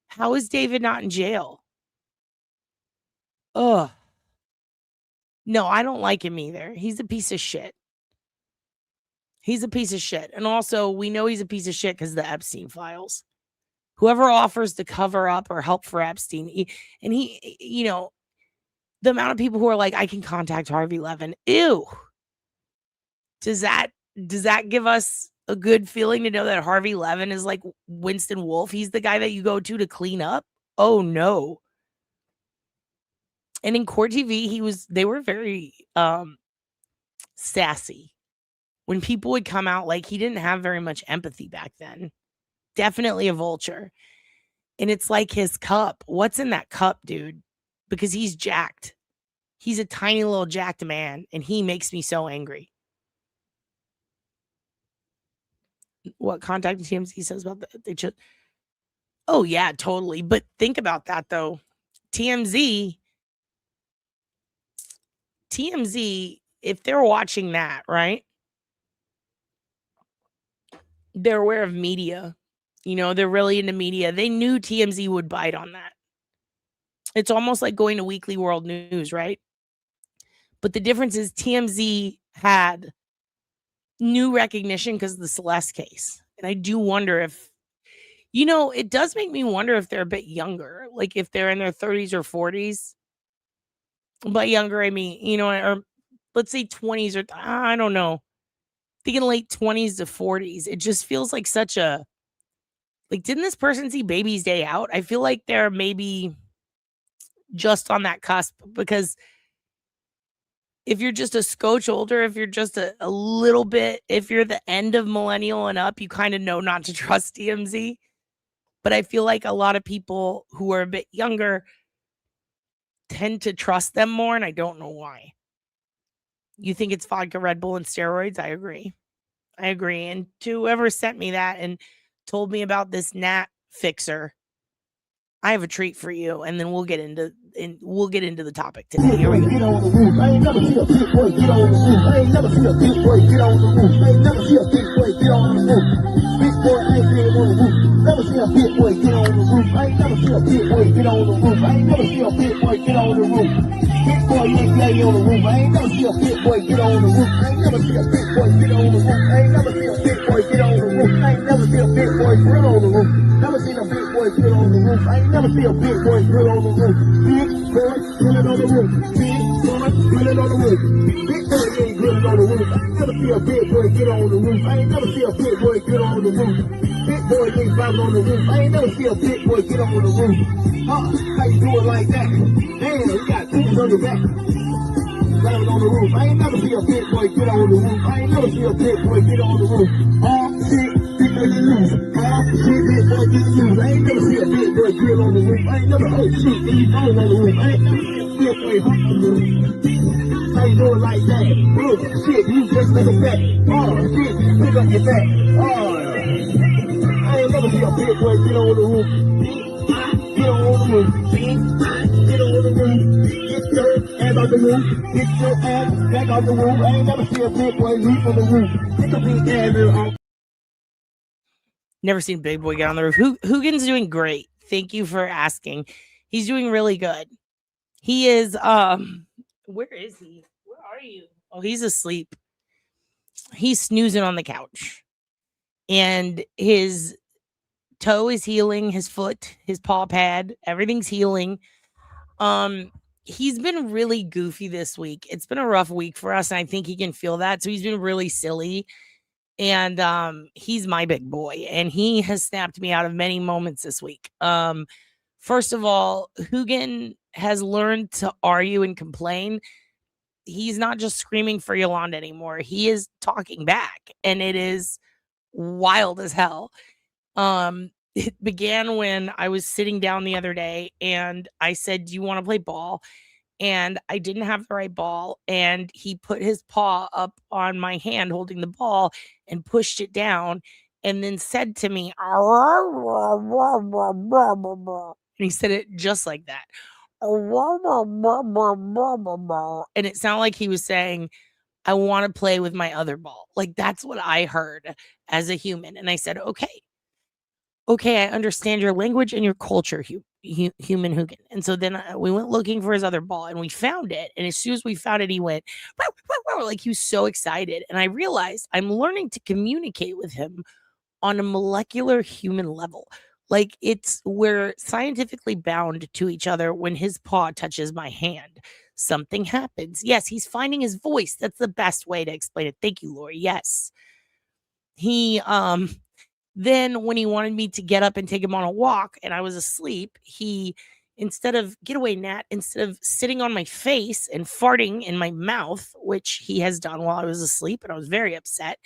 How is David not in jail? Ugh. No, I don't like him either. He's a piece of shit. He's a piece of shit. And also, we know he's a piece of shit because of the Epstein files. Whoever offers to cover up or help for Epstein, the amount of people who are like, I can contact Harvey Levin. Ew. Does that give us a good feeling to know that Harvey Levin is like Winston Wolfe? He's the guy that you go to clean up? Oh no. And in Court TV, they were very sassy. When people would come out, like, he didn't have very much empathy back then. Definitely a vulture. And it's like his cup. What's in that cup, dude? Because he's jacked. He's a tiny little jacked man, and he makes me so angry. What contacting TMZ says about that? Oh, yeah, totally. But think about that, though. TMZ, if they're watching that, right? They're aware of media. They're really into media. They knew TMZ would bite on that. It's almost like going to Weekly World News, right? But the difference is TMZ had new recognition because of the Celeste case. And I do wonder if, it does make me wonder if they're a bit younger, like if they're in their 30s or 40s. By younger, I mean, or let's say 20s, or I don't know. thinking late 20s to 40s. It just feels like such a, like, didn't this person see Baby's Day Out? I feel like they're maybe just on that cusp, because if you're just a scotch older, if you're just a little bit, if you're the end of millennial and up, you kind of know not to trust DMZ. But I feel like a lot of people who are a bit younger tend to trust them more, and I don't know why. You think it's vodka, Red Bull, and steroids? I agree. And to whoever sent me that and told me about this gnat fixer, I have a treat for you, and then we'll get into the topic today. Here we go. Get on the roof. I ain't never see a big boy get on the roof. I ain't never see a big boy get on the roof. I ain't never see a big boy get on the roof. Big boy ain't getting on the roof. Never see a big boy get on the roof. I ain't never see a big boy get on the roof. I ain't never see a big boy get on the roof. Big boy ain't getting on the roof. I ain't never see a big boy get on the roof. I ain't never see a big boy get on the roof. I ain't never see a big boy get on the roof. I ain't never see a big boy get on the roof. Never seen a big boy get on the roof. I ain't never see a big boy get on the roof. Big boy grilling on the roof. Big boy grilling on the roof. Big boy ain't grilling on the roof. I ain't never see a big boy get on the roof. I ain't never see a big boy get on the roof. Big boy ain't driving on the roof. I ain't never see a big boy get on the roof. How you do it like that? Damn, you got tools on your back. Driving on the roof. I ain't never see a big boy get on the roof. I ain't never see a big boy get on the roof. Shit, big boy get loose. Shit, big boy get loose. I ain't never see a big boy get on the roof. I ain't never, oh shit, he's on the roof. I ain't never see a big boy hop on the roof. How you do it like that? Look, shit, you just make a back. Shit, pick up your back. I ain't never see a big boy get on the roof. Get on the roof. Get on the roof. Get your ass out the roof. Get your ass back out the roof. I ain't never see a big boy leap on the roof. Get the big ass out. Never seen Big Boy get on the roof. Huggin's doing great. Thank you for asking. He's doing really good. He is, where is he? Where are you? Oh, he's asleep. He's snoozing on the couch. And his toe is healing, his foot, his paw pad, everything's healing. He's been really goofy this week. It's been a rough week for us, and I think he can feel that. So he's been really silly. And he's my big boy, and he has snapped me out of many moments this week. First of all, Hugin has learned to argue and complain. He's not just screaming for Yolanda anymore. He is talking back, and it is wild as hell. It began when I was sitting down the other day, and I said, "Do you want to play ball?" And I didn't have the right ball, and he put his paw up on my hand holding the ball and pushed it down, and then said to me, and he said it just like that. And it sounded like he was saying, "I want to play with my other ball." Like, that's what I heard as a human. And I said, okay, I understand your language and your culture, human Hugin. And so then we went looking for his other ball, and we found it. And as soon as we found it, he went, "Wow, wow, wow," like he was so excited. And I realized I'm learning to communicate with him on a molecular human level. Like, we're scientifically bound to each other. When his paw touches my hand, something happens. Yes, he's finding his voice. That's the best way to explain it. Thank you, Lori. Yes. He, then when he wanted me to get up and take him on a walk and I was asleep, he, instead of sitting on my face and farting in my mouth, which he has done while I was asleep, and I was very upset,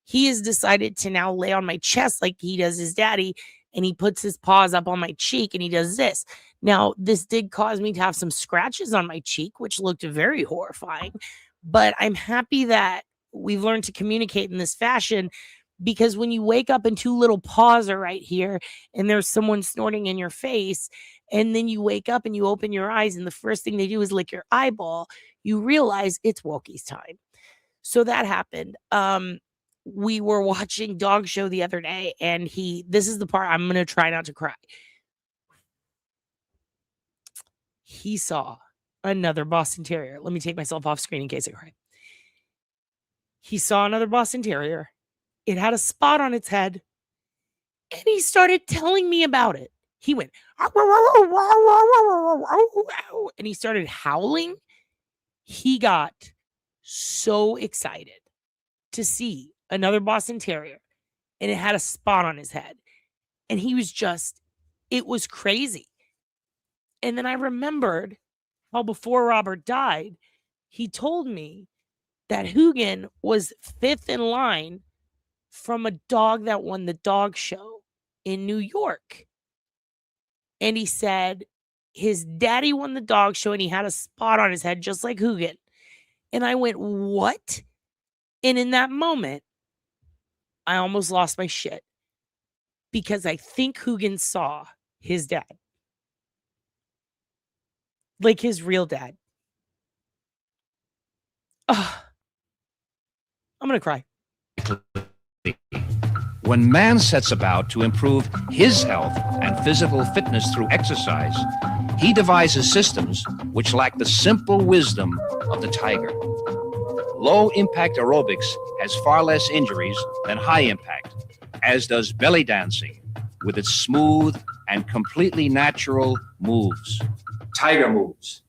he has decided to now lay on my chest like he does his daddy, and he puts his paws up on my cheek and he does this. Now, this did cause me to have some scratches on my cheek, which looked very horrifying, but I'm happy that we've learned to communicate in this fashion, because when you wake up and two little paws are right here and there's someone snorting in your face, and then you wake up and you open your eyes and the first thing they do is lick your eyeball, you realize it's Wokie's time. So that happened. We were watching Dog Show the other day, and this is the part I'm going to try not to cry. He saw another Boston Terrier. Let me take myself off screen in case I cry. He saw another Boston Terrier. It had a spot on its head, and he started telling me about it. He went, and he started howling. He got so excited. to see another Boston Terrier, and it had a spot on his head. And he was just, it was crazy. And then I remembered how before Robert died, he told me that Hugin was 5th in line from a dog that won the dog show in New York. And he said his daddy won the dog show and he had a spot on his head just like Hugin. And I went, what? And in that moment, I almost lost my shit because I think Hugin saw his dad. Like his real dad. Ugh. I'm going to cry. When man sets about to improve his health and physical fitness through exercise, he devises systems which lack the simple wisdom of the tiger. Low-impact aerobics has far less injuries than high-impact, as does belly dancing with its smooth and completely natural moves. Tiger moves,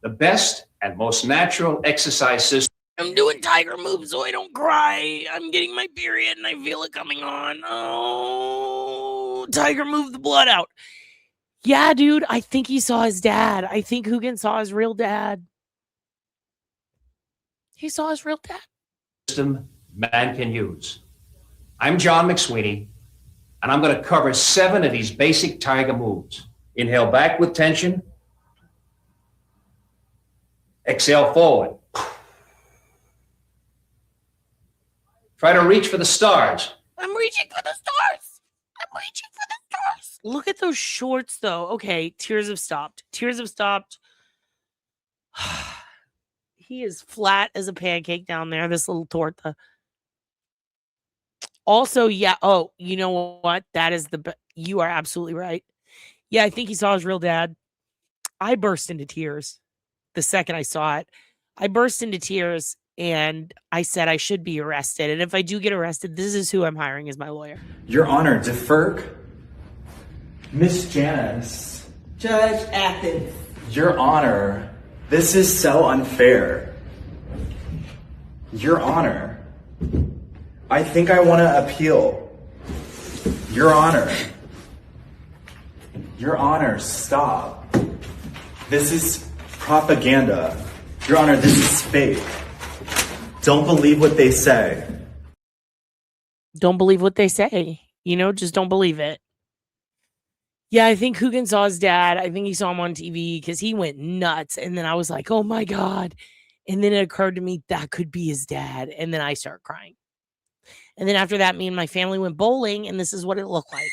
the best and most natural exercise system. I'm doing tiger moves so I don't cry. I'm getting my period and I feel it coming on. Oh, tiger move the blood out. Yeah, dude, I think he saw his dad. I think Hugin saw his real dad. He saw his real dad. System man can use. I'm John McSweeney, and I'm going to cover 7 of these basic tiger moves. Inhale back with tension. Exhale forward. Try to reach for the stars. I'm reaching for the stars. I'm reaching for the stars. Look at those shorts, though. Okay, tears have stopped. Tears have stopped. He is flat as a pancake down there, this little torta. Also, yeah. Oh, you know what? That is you are absolutely right. Yeah, I think he saw his real dad. I burst into tears the second I saw it. I burst into tears and I said I should be arrested. And if I do get arrested, this is who I'm hiring as my lawyer. Your Honor, DeFerk. Miss Janice. Judge Athens. Your Honor, this is so unfair. Your Honor, I think I want to appeal. Your Honor. Your Honor, stop. This is propaganda. Your Honor, this is fake. Don't believe what they say. Don't believe what they say. You know, just don't believe it. Yeah, I think Hugin saw his dad. I think he saw him on TV because he went nuts. And then I was like, oh my God. And then it occurred to me that could be his dad. And then I started crying. And then after that, me and my family went bowling, and this is what it looked like.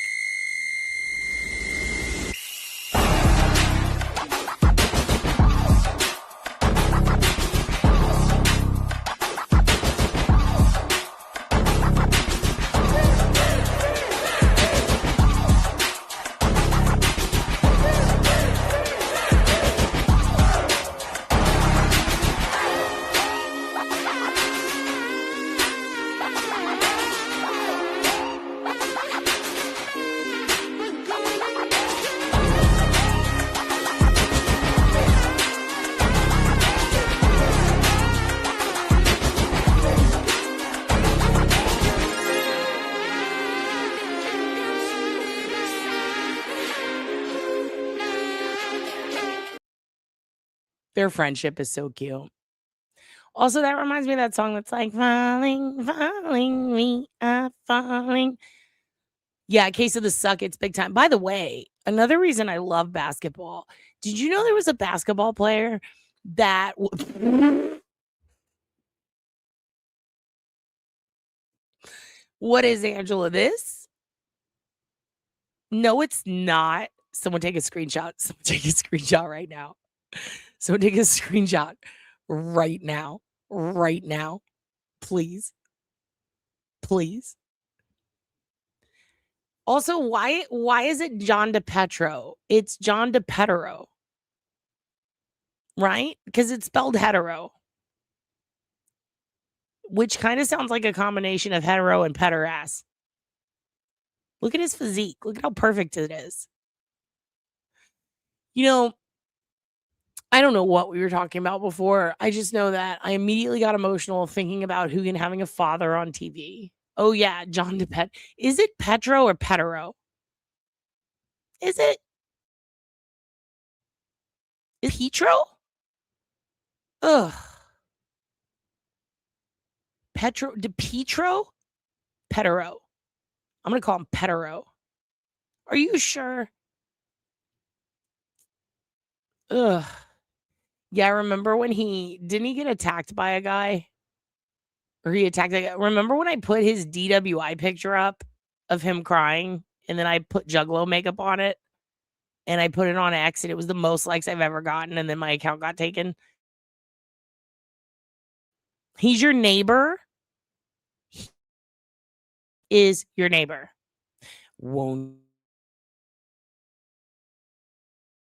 Their friendship is so cute. Also, that reminds me of that song that's like, falling, falling, we are falling. Yeah, Case of the Suck, it's big time. By the way, another reason I love basketball. Did you know there was a basketball player that... What is, Angela, this? No, it's not. Someone take a screenshot. Someone take a screenshot right now. So take a screenshot right now. Right now. Please. Please. Also, why is it John DePetro? It's John DePetro. Right? Because it's spelled hetero. Which kind of sounds like a combination of hetero and pederast. Look at his physique. Look at how perfect it is. You know, I don't know what we were talking about before. I just know that I immediately got emotional thinking about Hugin having a father on TV. Oh yeah, John DePet. Is it Petro or Petero? Is it? Is Petro? Ugh. Petro? Petero. I'm gonna call him Petero. Are you sure? Ugh. Yeah, remember when didn't he get attacked by a guy? Or he attacked a guy? Remember when I put his DWI picture up of him crying and then I put Juggalo makeup on it and I put it on X and it was the most likes I've ever gotten and then my account got taken? He's your neighbor. He is your neighbor. Won't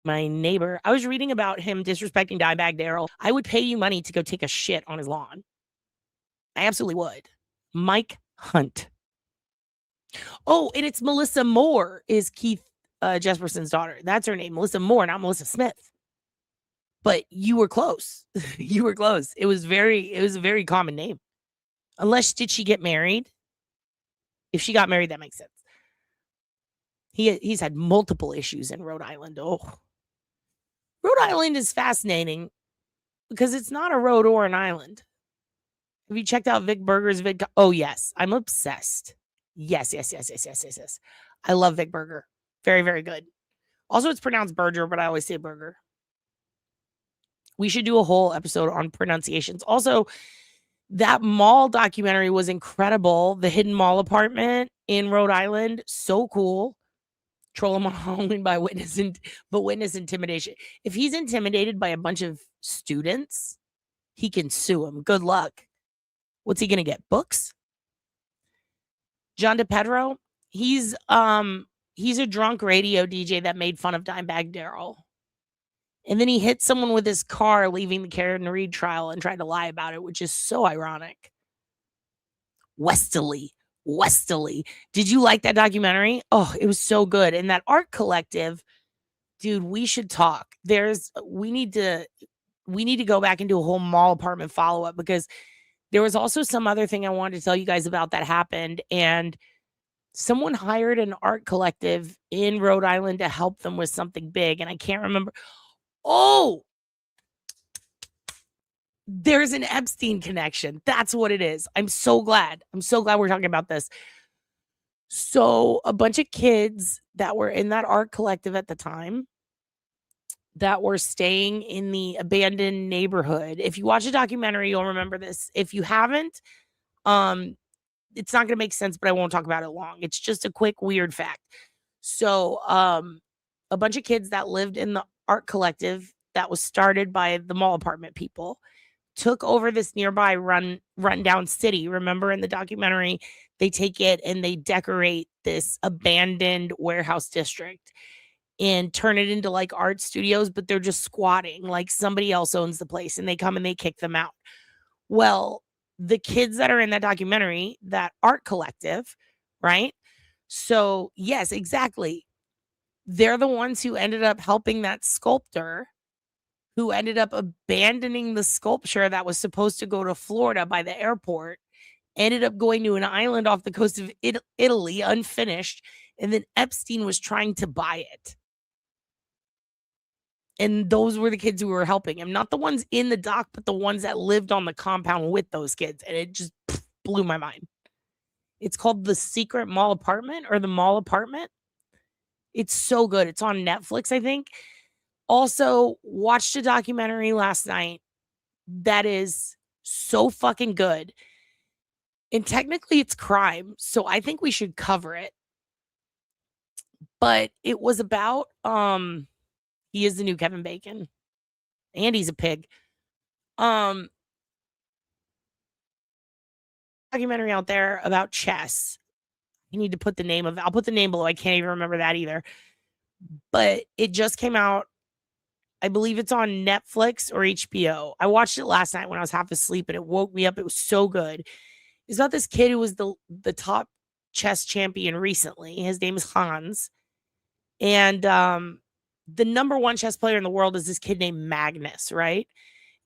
my neighbor. I was reading about him disrespecting Dimebag Daryl. I would pay you money to go take a shit on his lawn. I absolutely would. Mike Hunt. Oh, and it's Melissa Moore is Keith Jesperson's daughter. That's her name, Melissa Moore, not Melissa Smith. But you were close. You were close. It was a very common name. Unless, did she get married? If she got married, that makes sense. He's had multiple issues in Rhode Island. Oh. Rhode Island is fascinating because it's not a road or an island. Have you checked out Vic Berger's vid? Oh, yes. I'm obsessed. Yes. I love Vic Berger. Very, very good. Also, it's pronounced Berger, but I always say Burger. We should do a whole episode on pronunciations. Also, that mall documentary was incredible. The Hidden Mall Apartment in Rhode Island. So cool. Troll him on Halloween by witness intimidation. If he's intimidated by a bunch of students, he can sue him. Good luck. What's he gonna get? Books? John DePedro, he's a drunk radio DJ that made fun of Dimebag Daryl. And then he hit someone with his car leaving the Karen Reed trial and tried to lie about it, which is so ironic. Westerly. Did you like that documentary? Oh, it was so good. And that art collective, dude, we should talk. We need to go back and do a whole mall apartment follow-up because there was also some other thing I wanted to tell you guys about that happened. And someone hired an art collective in Rhode Island to help them with something big. And I can't remember. Oh, there's an Epstein connection. That's what it is. I'm so glad we're talking about this. So a bunch of kids that were in that art collective at the time that were staying in the abandoned neighborhood. If you watch a documentary, you'll remember this. If you haven't, it's not going to make sense, but I won't talk about it long. It's just a quick weird fact. So a bunch of kids that lived in the art collective that was started by the mall apartment people took over this nearby rundown city. Remember in the documentary, they take it and they decorate this abandoned warehouse district and turn it into like art studios, but they're just squatting. Like somebody else owns the place and they come and they kick them out. Well, the kids that are in that documentary, that art collective, right? So yes, exactly. They're the ones who ended up helping that sculptor who ended up abandoning the sculpture that was supposed to go to Florida by the airport, ended up going to an island off the coast of Italy, unfinished, and then Epstein was trying to buy it. And those were the kids who were helping him. Not the ones in the dock, but the ones that lived on the compound with those kids. And it just blew my mind. It's called The Secret Mall Apartment or The Mall Apartment. It's so good. It's on Netflix, I think. Also, watched a documentary last night that is so fucking good. And technically it's crime, so I think we should cover it. But it was about he is the new Kevin Bacon. And he's a pig. Documentary out there about chess. You need to put the name of it. I'll put the name below. I can't even remember that either. But it just came out. I believe it's on Netflix or HBO. I watched it last night when I was half asleep and it woke me up. It was so good. It's about this kid who was the top chess champion recently. His name is Hans. And the number one chess player in the world is this kid named Magnus, right?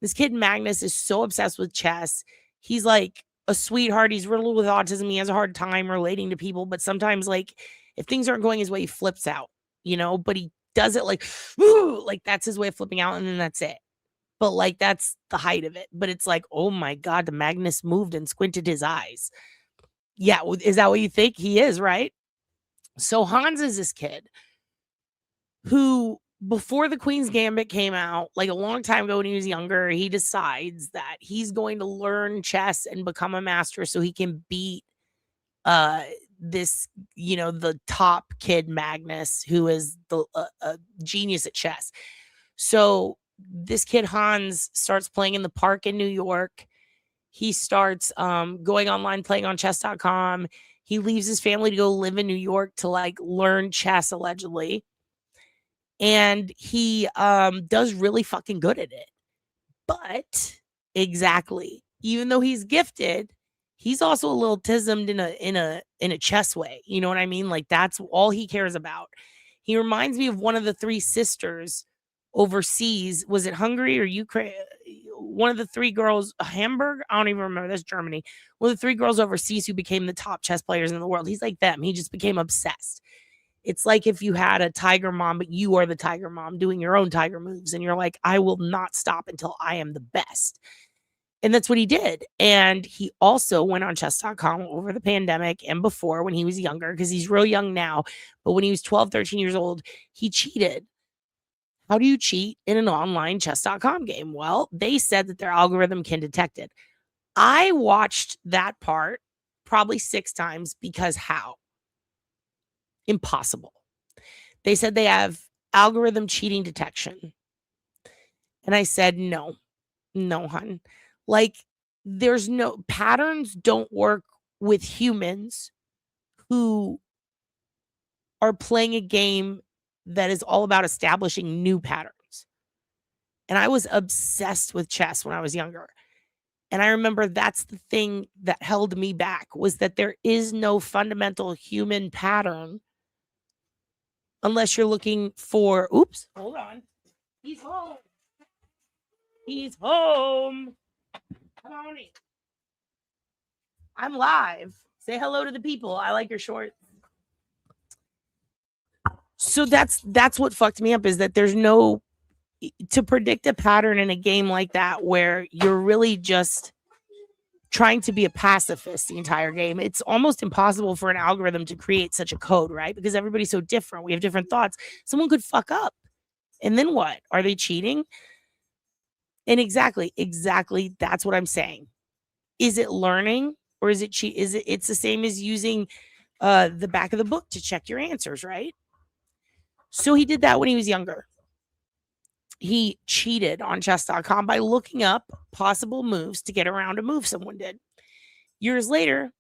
This kid Magnus is so obsessed with chess. He's like a sweetheart. He's riddled with autism. He has a hard time relating to people, but sometimes, like, if things aren't going his way, he flips out, you know, but he does it like, woo, like that's his way of flipping out, and then that's it. But like that's the height of it. But it's like, oh my God, the Magnus moved and squinted his eyes. Yeah, is that what you think? He is, right? So Hans is this kid who, before the Queen's Gambit came out, like a long time ago when he was younger, he decides that he's going to learn chess and become a master so he can beat this, you know, the top kid Magnus, who is the genius at chess. So this kid Hans starts playing in the park in New York. He starts going online, playing on chess.com. He leaves his family to go live in New York to like learn chess, allegedly. And he does really fucking good at it. But exactly, even though he's gifted, he's also a little tismed in a chess way. You know what I mean? Like that's all he cares about. He reminds me of one of the three sisters overseas. Was it Hungary or Ukraine? One of the three girls, Hamburg? I don't even remember. That's Germany. One of the three girls overseas who became the top chess players in the world. He's like them. He just became obsessed. It's like if you had a tiger mom, but you are the tiger mom doing your own tiger moves. And you're like, I will not stop until I am the best. And that's what he did. And he also went on chess.com over the pandemic and before when he was younger, because he's real young now. But when he was 12, 13 years old, he cheated. How do you cheat in an online chess.com game? Well, they said that their algorithm can detect it. I watched that part probably 6 times because how? Impossible. They said they have algorithm cheating detection. And I said, no, hun. Like, there's no patterns don't work with humans who are playing a game that is all about establishing new patterns. And I was obsessed with chess when I was younger. And I remember that's the thing that held me back, was that there is no fundamental human pattern unless you're looking for, oops, hold on. He's home. He's home. Come on in. I'm live. Say hello to the people. I like your shorts. So that's what fucked me up, is that there's no, to predict a pattern in a game like that where you're really just trying to be a pacifist the entire game. It's almost impossible for an algorithm to create such a code, right? Because everybody's so different. We have different thoughts. Someone could fuck up. And then what? Are they cheating? And exactly, that's what I'm saying. Is it learning or is it cheat? It's the same as using the back of the book to check your answers, right? So he did that when he was younger. He cheated on chess.com by looking up possible moves to get around a move someone did. Years later,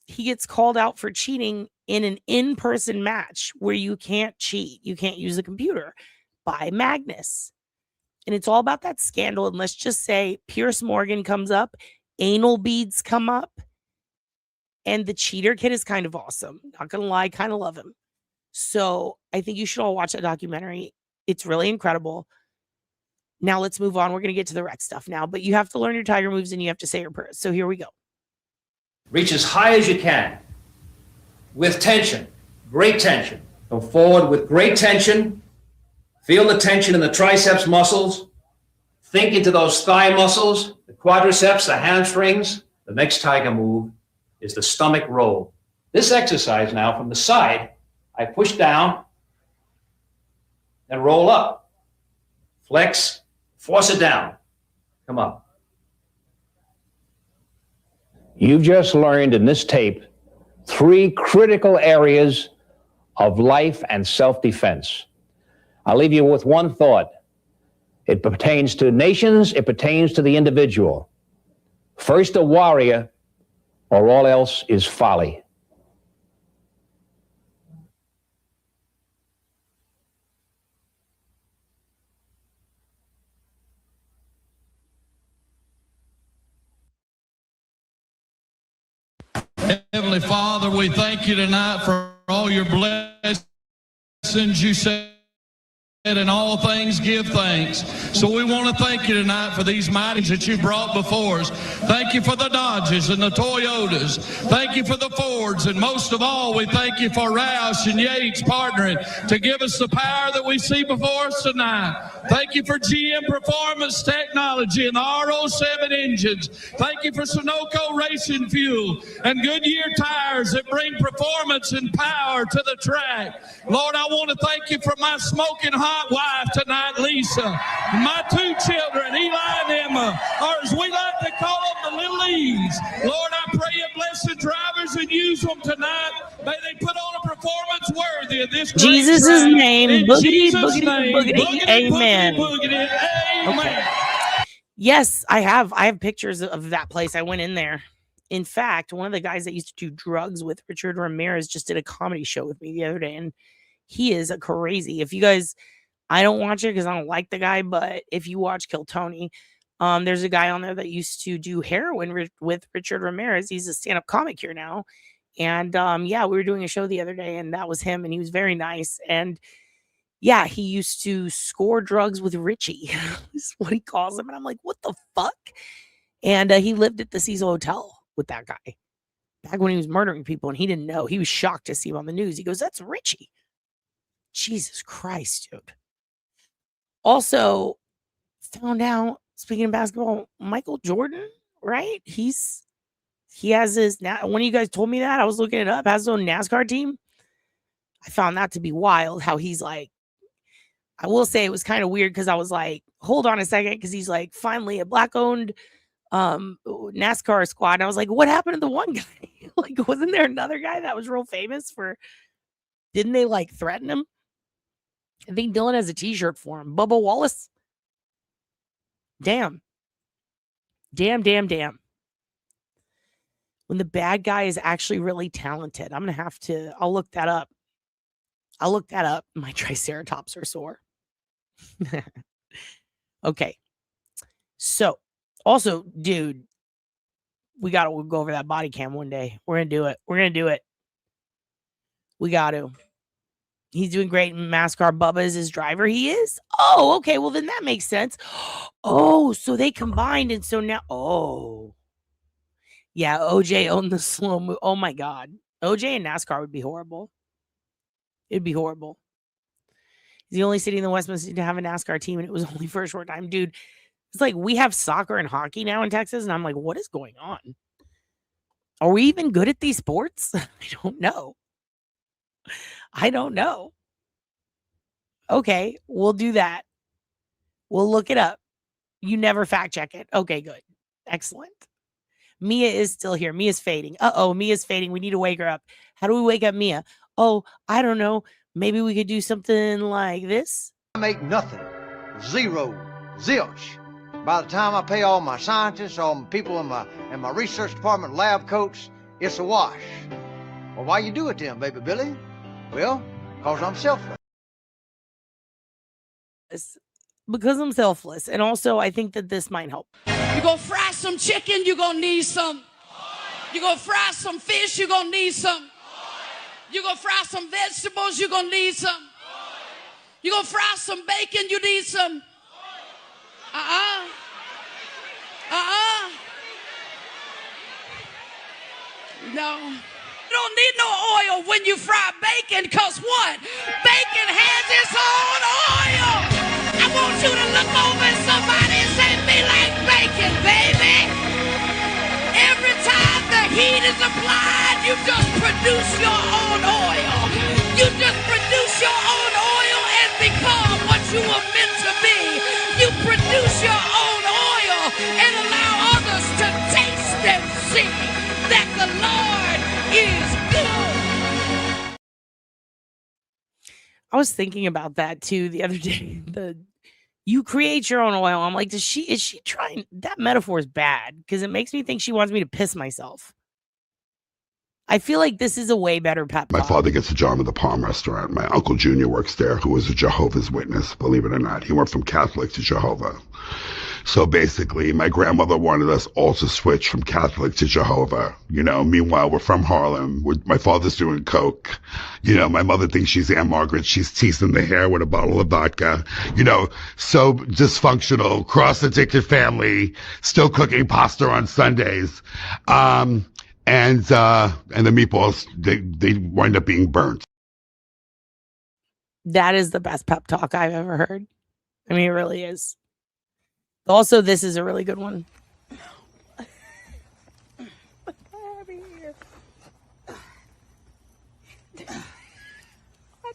he gets called out for cheating in an in-person match where you can't cheat. You can't use the computer, by Magnus. And it's all about that scandal. And let's just say Pierce Morgan comes up, anal beads come up, and the cheater kid is kind of awesome. Not going to lie, kind of love him. So I think you should all watch that documentary. It's really incredible. Now let's move on. We're going to get to the wreck stuff now, but you have to learn your tiger moves and you have to say your prayers. So here we go. Reach as high as you can with tension, great tension. Go forward with great tension. Feel the tension in the triceps muscles. Think into those thigh muscles, the quadriceps, the hamstrings. The next tiger move is the stomach roll. This exercise now from the side, I push down and roll up. Flex, force it down. Come up. You've just learned in this tape 3 critical areas of life and self-defense. I'll leave you with one thought. It pertains to nations, it pertains to the individual. First a warrior, or all else is folly. Heavenly Father, we thank you tonight for all your blessings. You said In all things give thanks. So we want to thank you tonight for these mighties that you brought before us. Thank you for the Dodges and the Toyotas. Thank you for the Fords. And most of all, we thank you for Roush and Yates partnering to give us the power that we see before us tonight. Thank you for GM Performance Technology and the R07 engines. Thank you for Sunoco Racing Fuel and Goodyear tires that bring performance and power to the track. Lord, I want to thank you for my smoking hot wife tonight, Lisa. My two children, Eli and Emma, or as we like to call them, the little E's. Lord, I pray you bless the drivers and use them tonight. May they put on a performance worthy of this great Jesus' track. name, In boogity, Jesus' boogity, name, boogity, amen. boogity, amen. Okay. Yes, I have pictures of that place. I went in there. In fact, one of the guys that used to do drugs with Richard Ramirez just did a comedy show with me the other day, and he is a crazy. If you guys, I don't watch it because I don't like the guy, but if you watch Kill Tony, there's a guy on there that used to do heroin with Richard Ramirez. He's a stand-up comic here now. And yeah, we were doing a show the other day, and that was him, and he was very nice. And yeah, he used to score drugs with Richie, is what he calls him. And I'm like, what the fuck? And he lived at the Cecil Hotel with that guy back when he was murdering people, and he didn't know. He was shocked to see him on the news. He goes, that's Richie. Jesus Christ, dude. Also, found out, speaking of basketball, Michael Jordan, right? He has his, one of you guys told me that, I was looking it up, has his own NASCAR team. I found that to be wild, how he's like, I will say it was kind of weird because I was like, hold on a second, because he's like, finally a black-owned NASCAR squad. And I was like, what happened to the one guy? Like, wasn't there another guy that was real famous for, didn't they like threaten him? I think Dylan has a t-shirt for him. Bubba Wallace. Damn. Damn. When the bad guy is actually really talented. I'm going to have to, I'll look that up. My triceratops are sore. Okay. So, also, dude, we got to go over that body cam one day. We're going to do it. We got to. He's doing great in NASCAR. Bubba is his driver. He is? Oh, okay. Well, then that makes sense. Oh, so they combined. And so now, oh. Yeah, OJ owned the slow move. Oh, my God. OJ and NASCAR would be horrible. It'd be horrible. He's the only city in the West to have a NASCAR team, and it was only for a short time. Dude, it's like we have soccer and hockey now in Texas, and I'm like, what is going on? Are we even good at these sports? I don't know. Okay, we'll do that. We'll look it up. You never fact check it. Okay, good. Excellent. Mia is still here. Mia's fading. Uh-oh, Mia's fading. We need to wake her up. How do we wake up Mia? Oh, I don't know. Maybe we could do something like this. I make nothing. Zero. Zilch. By the time I pay all my scientists, all my people in my research department, lab coats, it's a wash. Well, why you do it then, baby Billy? Well, because I'm selfless. Because I'm selfless. And also, I think that this might help. You're going to fry some chicken, you're going to need some. You're going to fry some fish, you're going to need some. You're going to fry some vegetables, you're going to need some. You're going to fry some bacon, you need some. No. You don't need no oil when you fry bacon, because what? Bacon has its own oil. I want you to look over at somebody and say, me like bacon, baby. Every time the heat is applied, you just produce your own oil. You just produce your own oil and become what you were meant to be. You produce your own oil and allow others to taste and see that the Lord is good. I was thinking about that too the other day. You create your own oil. I'm like, is she trying? That metaphor is bad because it makes me think she wants me to piss myself. I feel like this is a way better pep talk. My father gets a job at the Palm restaurant. My Uncle Junior works there, who was a Jehovah's Witness, believe it or not. He went from Catholic to Jehovah. So basically, my grandmother wanted us all to switch from Catholic to Jehovah. You know, meanwhile, we're from Harlem. My father's doing coke. You know, my mother thinks she's Aunt Margaret. She's teasing the hair with a bottle of vodka. You know, so dysfunctional, cross-addicted family, still cooking pasta on Sundays. And the meatballs, they wind up being burnt. That is the best pep talk I've ever heard. I mean, it really is. Also, this is a really good one. I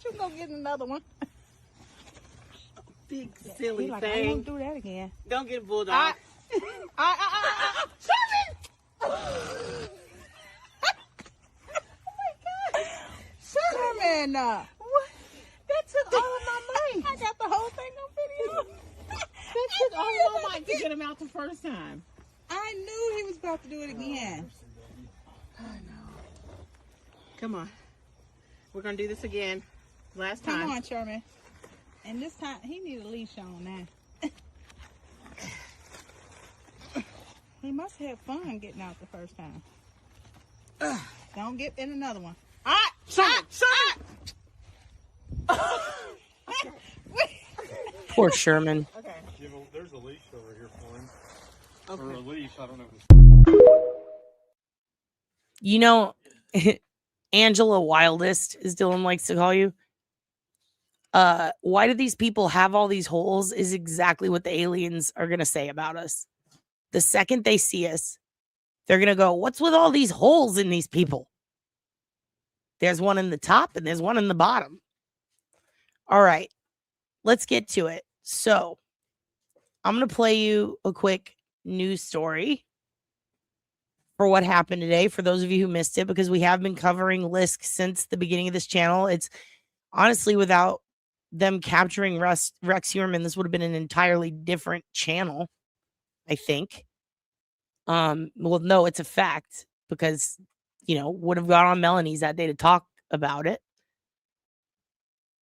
just go get another one. Big silly like, thing. I won't do that again. Don't get bulldog. Sherman, what? That took all of my mind. I got the whole thing on video. That took all of my mind to get him out the first time. I knew he was about to do it again. I know. Come on. We're going to do this again. Last time. Come on, Sherman. And this time, he needs a leash on now. He must have fun getting out the first time. Don't get in another one. All right, Sherman. Poor Sherman. Okay. There's a leash over here for him. Okay. Or a leash, I don't know if it's... You know, Angela Wildest, as Dylan likes to call you. Why do these people have all these holes is exactly what the aliens are going to say about us. The second they see us, they're going to go, what's with all these holes in these people? There's one in the top and there's one in the bottom. All right, let's get to it. So I'm going to play you a quick news story for what happened today, for those of you who missed it, because we have been covering Lisk since the beginning of this channel. It's honestly, without them capturing Rex Heuermann, this would have been an entirely different channel, I think. Well, no, it's a fact, because, you know, would have gone on Melanie's that day to talk about it.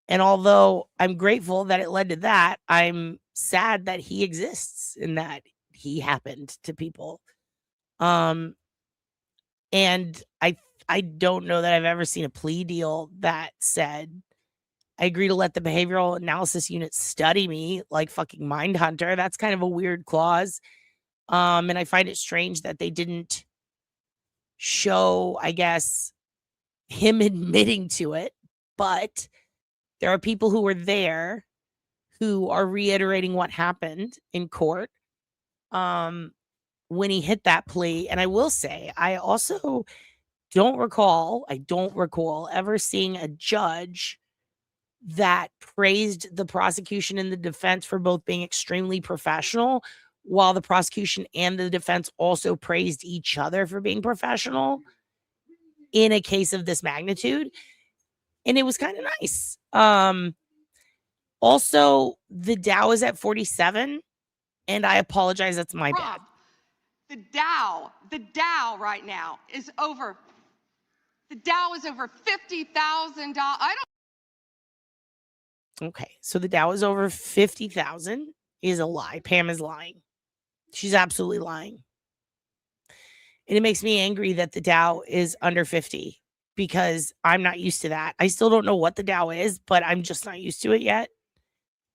And although I'm grateful that it led to that, I'm sad that he exists and that he happened to people. And I don't know that I've ever seen a plea deal that said, I agree to let the behavioral analysis unit study me like fucking Mindhunter. That's kind of a weird clause. And I find it strange that they didn't show, I guess, him admitting to it. But there are people who were there who are reiterating what happened in court when he hit that plea. And I will say, I also don't recall ever seeing a judge that praised the prosecution and the defense for both being extremely professional, while the prosecution and the defense also praised each other for being professional in a case of this magnitude. And it was kind of nice. Also, the Dow is at 47, and I apologize, that's my bad. The Dow right now is over. The Dow is over $50,000. Okay, so the Dow is over 50,000 is a lie. Pam is lying. She's absolutely lying. And it makes me angry that the Dow is under 50 because I'm not used to that. I still don't know what the Dow is, but I'm just not used to it yet.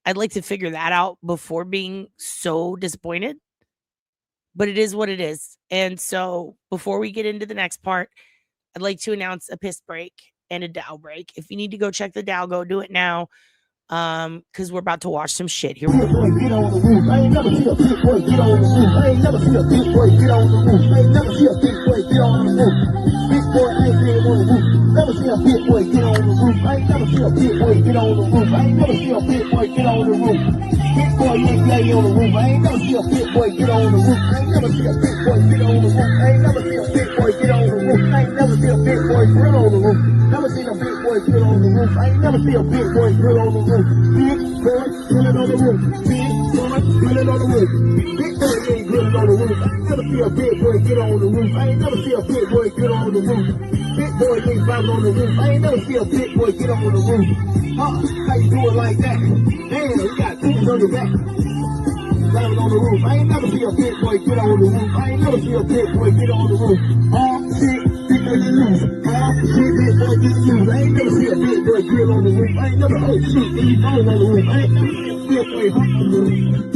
I'd like to figure that out before being so disappointed. But it is what it is. And so before we get into the next part, I'd like to announce a piss break and a Dow break. If you need to go check the Dow, go do it now. Because we're about to watch some shit. Here we go. Get on the roof. I ain't never see a big boy get on the roof. I ain't never see a big boy get on the roof. I ain't never see a big boy get on the roof. Big boy ain't getting on the roof. Never see a big boy get on the roof. I ain't never see a big boy get on the roof. I ain't never see a big boy get on the roof. Big boy ain't lay on the roof. I ain't never see a big boy get on the roof. I ain't never see a big boy get on the roof. I ain't never see a big boy get on the roof. I ain't never see a big boy grill on the roof. Never seen a big boy grill on the roof. I ain't never see a big boy grill on the roof. Big boy grilling on the roof. Big boy grilling on the roof. Big boy ain't grilling on the roof. I ain't never see a big boy get on the roof. I ain't never see a big boy get on the roof. Big boy ain't driving on the roof. I ain't never see a big boy get on the roof. How you do it like that? Damn, you got tools on your back. Driving on on the roof. I ain't never see a big boy get on the roof. I ain't never see a big boy get on the roof. Shit, big boy get loose. Shit, big boy get loose. I ain't never see a big boy get on the roof. I ain't never, oh shit, any phone on the roof. I ain't never see a big boy hop on the roof.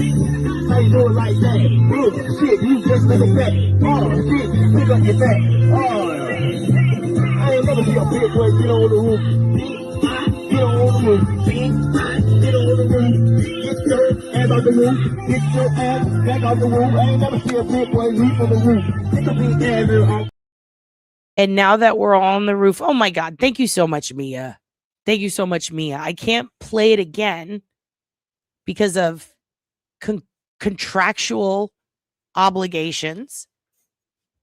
How you doing like that? Look, shit, you just like a fat. Oh, shit, pick up your back. Oh, I ain't never see a big boy get on the roof. Get on the roof. Get on the roof. Get your ass out the roof. Get your ass back out the roof. I ain't never see a big boy leap on the roof. Get the big ass out. And now that we're all on the roof, oh my God, thank you so much, Mia. Thank you so much, Mia. I can't play it again because of contractual obligations.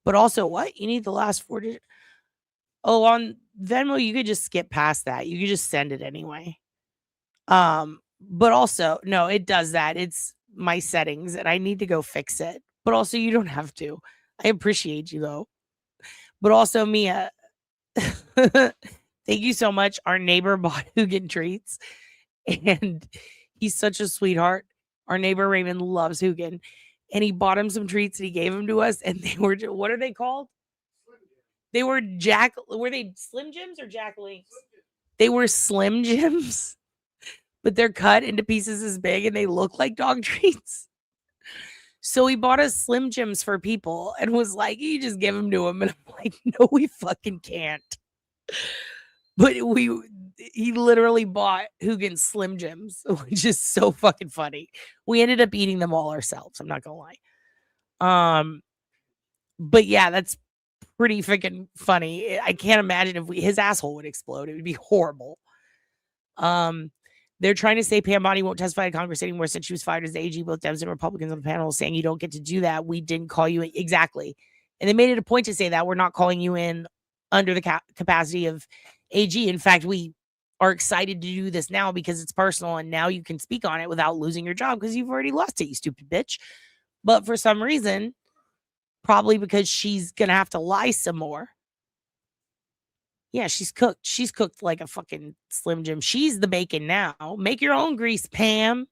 But also, what? You need the last 4 digits? Oh, on Venmo, you could just skip past that. You could just send it anyway. But also, no, it does that. It's my settings, and I need to go fix it. But also, you don't have to. I appreciate you, though. But also, Mia, thank you so much. Our neighbor bought Hugin treats, and he's such a sweetheart. Our neighbor Raymond loves Hugin, and he bought him some treats, and he gave them to us, and they were, what are they called? They were were they Slim Jims or Jack Links? They were Slim Jims, but they're cut into pieces as big, and they look like dog treats. So he bought us Slim Jims for people and was like, you just give them to him. And I'm like, no, we fucking can't. But he literally bought Hugin Slim Jims, which is so fucking funny. We ended up eating them all ourselves. I'm not going to lie. But yeah, that's pretty freaking funny. I can't imagine if his asshole would explode. It would be horrible. They're trying to say Pam Bondi won't testify to Congress anymore since she was fired as the AG. Both Dems and Republicans on the panel saying you don't get to do that. We didn't call you in. Exactly. And they made it a point to say that we're not calling you in under the capacity of AG. In fact, we are excited to do this now because it's personal and now you can speak on it without losing your job because you've already lost it, you stupid bitch. But for some reason, probably because she's going to have to lie some more. Yeah, she's cooked. She's cooked like a fucking Slim Jim. She's the bacon now. Make your own grease, Pam.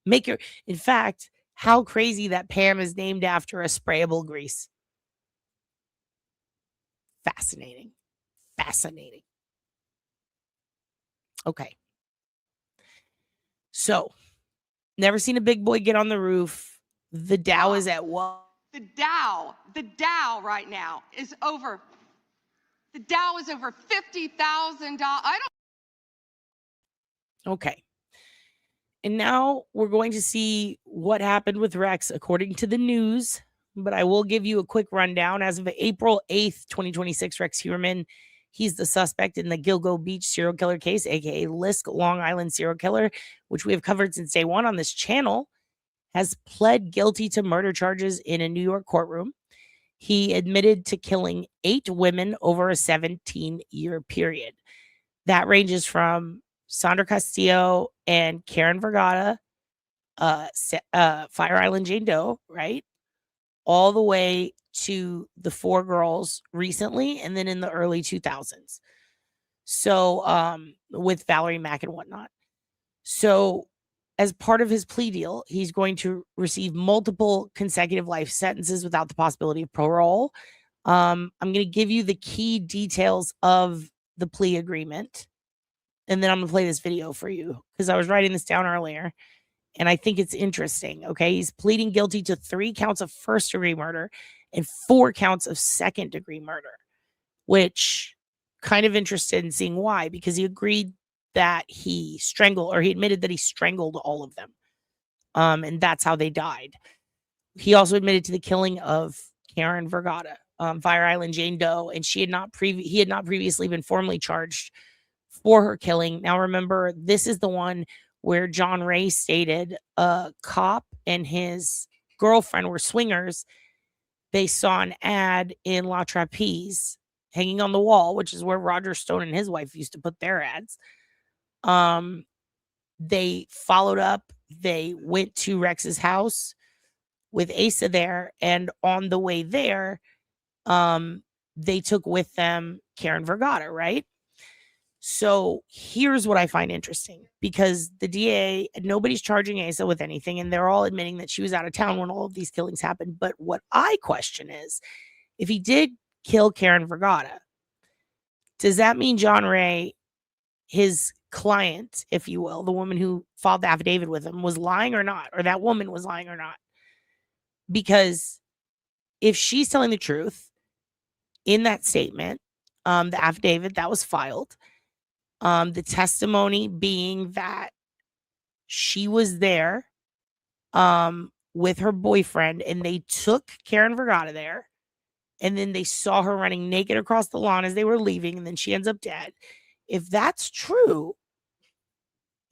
In fact, how crazy that Pam is named after a sprayable grease. Fascinating. Okay. So, never seen a big boy get on the roof. The Dow is at what? The Dow right now is over. The Dow is over $50,000. Okay. And now we're going to see what happened with Rex according to the news. But I will give you a quick rundown. As of April 8th, 2026, Rex Heuermann, he's the suspect in the Gilgo Beach serial killer case, aka Lisk Long Island serial killer, which we have covered since day one on this channel, has pled guilty to murder charges in a New York courtroom. He admitted to killing 8 women over a 17-year period. That ranges from Sandra Castillo and Karen Vergata, Fire Island Jane Doe, right? All the way to the 4 girls recently and then in the early 2000s. So with Valerie Mack and whatnot. So as part of his plea deal, he's going to receive multiple consecutive life sentences without the possibility of parole. I'm going to give you the key details of the plea agreement. And then I'm going to play this video for you because I was writing this down earlier. And I think it's interesting. Okay. He's pleading guilty to 3 counts of first-degree murder and 4 counts of second-degree murder, which kind of interested in seeing why, because he agreed that he admitted that he strangled all of them. And that's how they died. He also admitted to the killing of Karen Vergata, Fire Island Jane Doe, and he had not previously been formally charged for her killing. Now, remember, this is the one where John Ray stated a cop and his girlfriend were swingers. They saw an ad in La Trapeze hanging on the wall, which is where Roger Stone and his wife used to put their ads. They followed up. They went to Rex's house with Asa there, and on the way there, they took with them Karen Vergata, right? So here's what I find interesting, because the DA, nobody's charging Asa with anything, and they're all admitting that she was out of town when all of these killings happened. But what I question is, if he did kill Karen Vergata, does that mean John Ray, his client, if you will, the woman who filed the affidavit with him, was lying or not? Or that woman was lying or not? Because if she's telling the truth in that statement, the affidavit that was filed, the testimony being that she was there with her boyfriend, and they took Karen Vergata there, and then they saw her running naked across the lawn as they were leaving, and then she ends up dead. If that's true,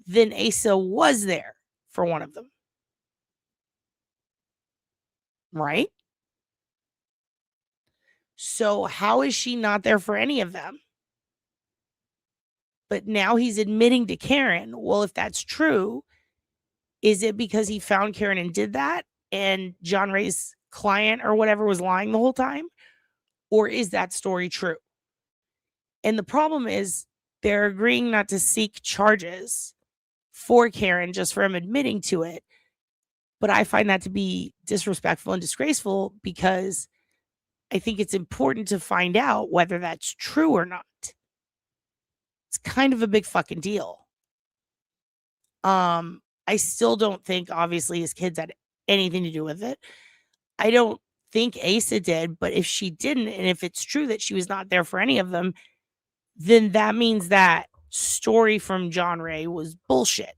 then Asa was there for one of them. Right? So how is she not there for any of them? But now he's admitting to Karen. Well, if that's true, is it because he found Karen and did that, and John Ray's client or whatever was lying the whole time? Or is that story true? And the problem is they're agreeing not to seek charges for Karen just for him admitting to it. But I find that to be disrespectful and disgraceful, because I think it's important to find out whether that's true or not. It's kind of a big fucking deal. I still don't think, obviously, his kids had anything to do with it. I don't think Asa did, but if she didn't, and if it's true that she was not there for any of them, then that means that story from John Ray was bullshit.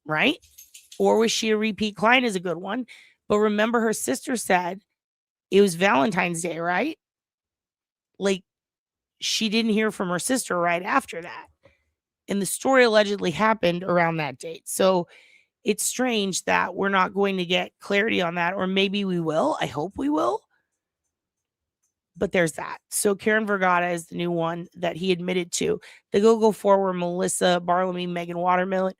Right? Or was she a repeat client is a good one. But remember, her sister said it was Valentine's Day, right? Like, she didn't hear from her sister right after that. And the story allegedly happened around that date. So it's strange that we're not going to get clarity on that, or maybe we will. I hope we will. But there's that. So Karen Vergata is the new one that he admitted to. The go-4 were Melissa Bartholomew, Megan Waterman,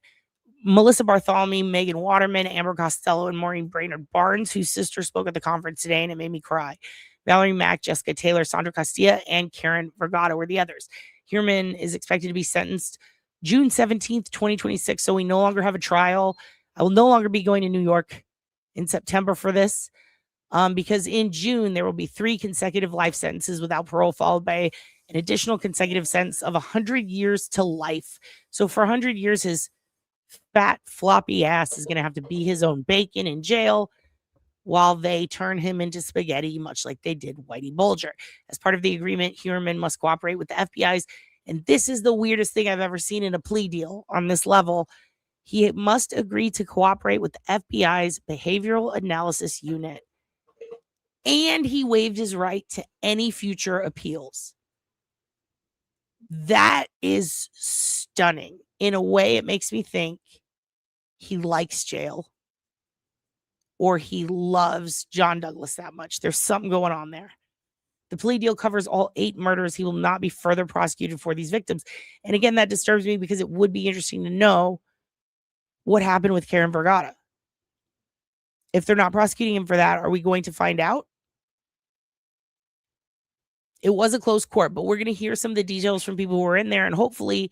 Amber Costello, and Maureen Brainerd Barnes, whose sister spoke at the conference today, and it made me cry. Valerie Mack, Jessica Taylor, Sandra Castilla, and Karen Vergata were the others. Heuermann is expected to be sentenced June 17th, 2026. So we no longer have a trial. I will no longer be going to New York in September for this, because in June, there will be 3 consecutive life sentences without parole, followed by an additional consecutive sentence of 100 years to life. So for 100 years, his fat, floppy ass is going to have to be his own bacon in jail while they turn him into spaghetti, much like they did Whitey Bulger. As part of the agreement, Heuermann must cooperate with the FBI's, and this is the weirdest thing I've ever seen in a plea deal on this level. He must agree to cooperate with the FBI's Behavioral Analysis Unit, and he waived his right to any future appeals. That is stunning. In a way, it makes me think he likes jail, or he loves John Douglas that much. There's something going on there. The plea deal covers all 8 murders. He will not be further prosecuted for these victims. And again, that disturbs me, because it would be interesting to know what happened with Karen Vergata. If they're not prosecuting him for that, are we going to find out? It was a close court, but we're going to hear some of the details from people who were in there, and hopefully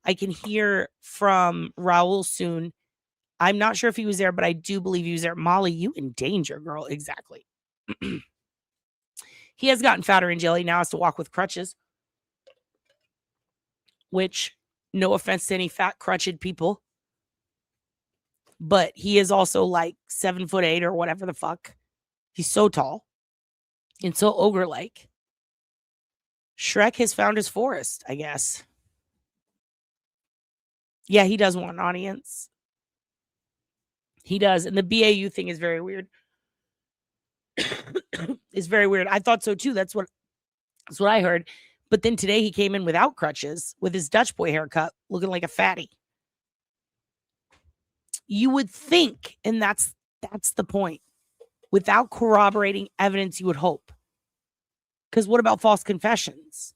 I can hear from Raul soon. I'm not sure if he was there, but I do believe he was there. Molly, you in danger, girl. Exactly. He has gotten fatter in jail. He now has to walk with crutches, which, no offense to any fat, crutched people, but he is also like 7'8" or whatever the fuck. He's so tall and so ogre-like. Shrek has found his forest, I guess. Yeah, he does want an audience. He does. And the BAU thing is very weird. It's very weird. I thought so too. That's what I heard. But then today he came in without crutches, with his Dutch boy haircut, looking like a fatty. You would think, and that's the point. Without corroborating evidence, you would hope. Because what about false confessions?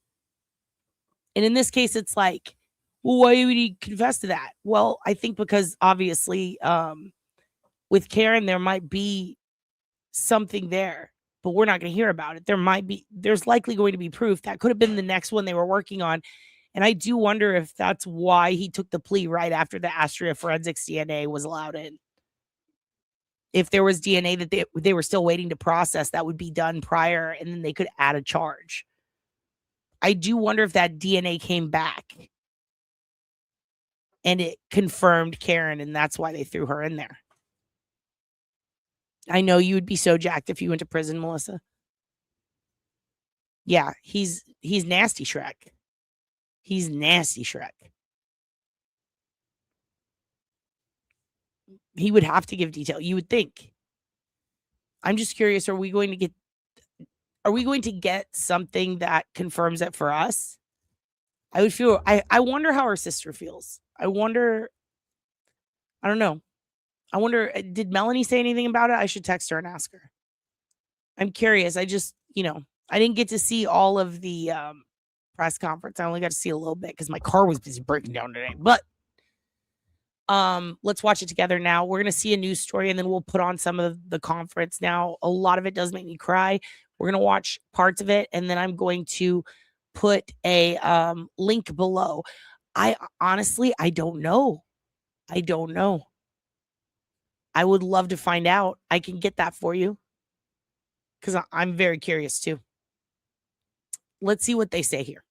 And in this case, it's like, well, why would he confess to that? Well, I think because obviously with Karen, there might be something there. but we're not going to hear about it. There's likely going to be proof. That could have been the next one they were working on. And I do wonder if that's why he took the plea right after the Astria forensics DNA was allowed in. If there was DNA that they were still waiting to process, that would be done prior, and then they could add a charge. I do wonder if that DNA came back and it confirmed Karen, and that's why they threw her in there. I know you would be so jacked if you went to prison, Melissa. Yeah, he's nasty Shrek. He's nasty Shrek. He would have to give detail, you would think. I'm just curious, are we going to get something that confirms it for us? I wonder how her sister feels. I don't know. I wonder, did Melanie say anything about it? I should text her and ask her. I'm curious. I just, I didn't get to see all of the press conference. I only got to see a little bit because my car was busy breaking down today. But let's watch it together now. We're going to see a news story and then we'll put on some of the conference. Now, a lot of it does make me cry. We're going to watch parts of it and then I'm going to put a link below. I don't know. I don't know. I would love to find out. I can get that for you because I'm very curious too. Let's see what they say here.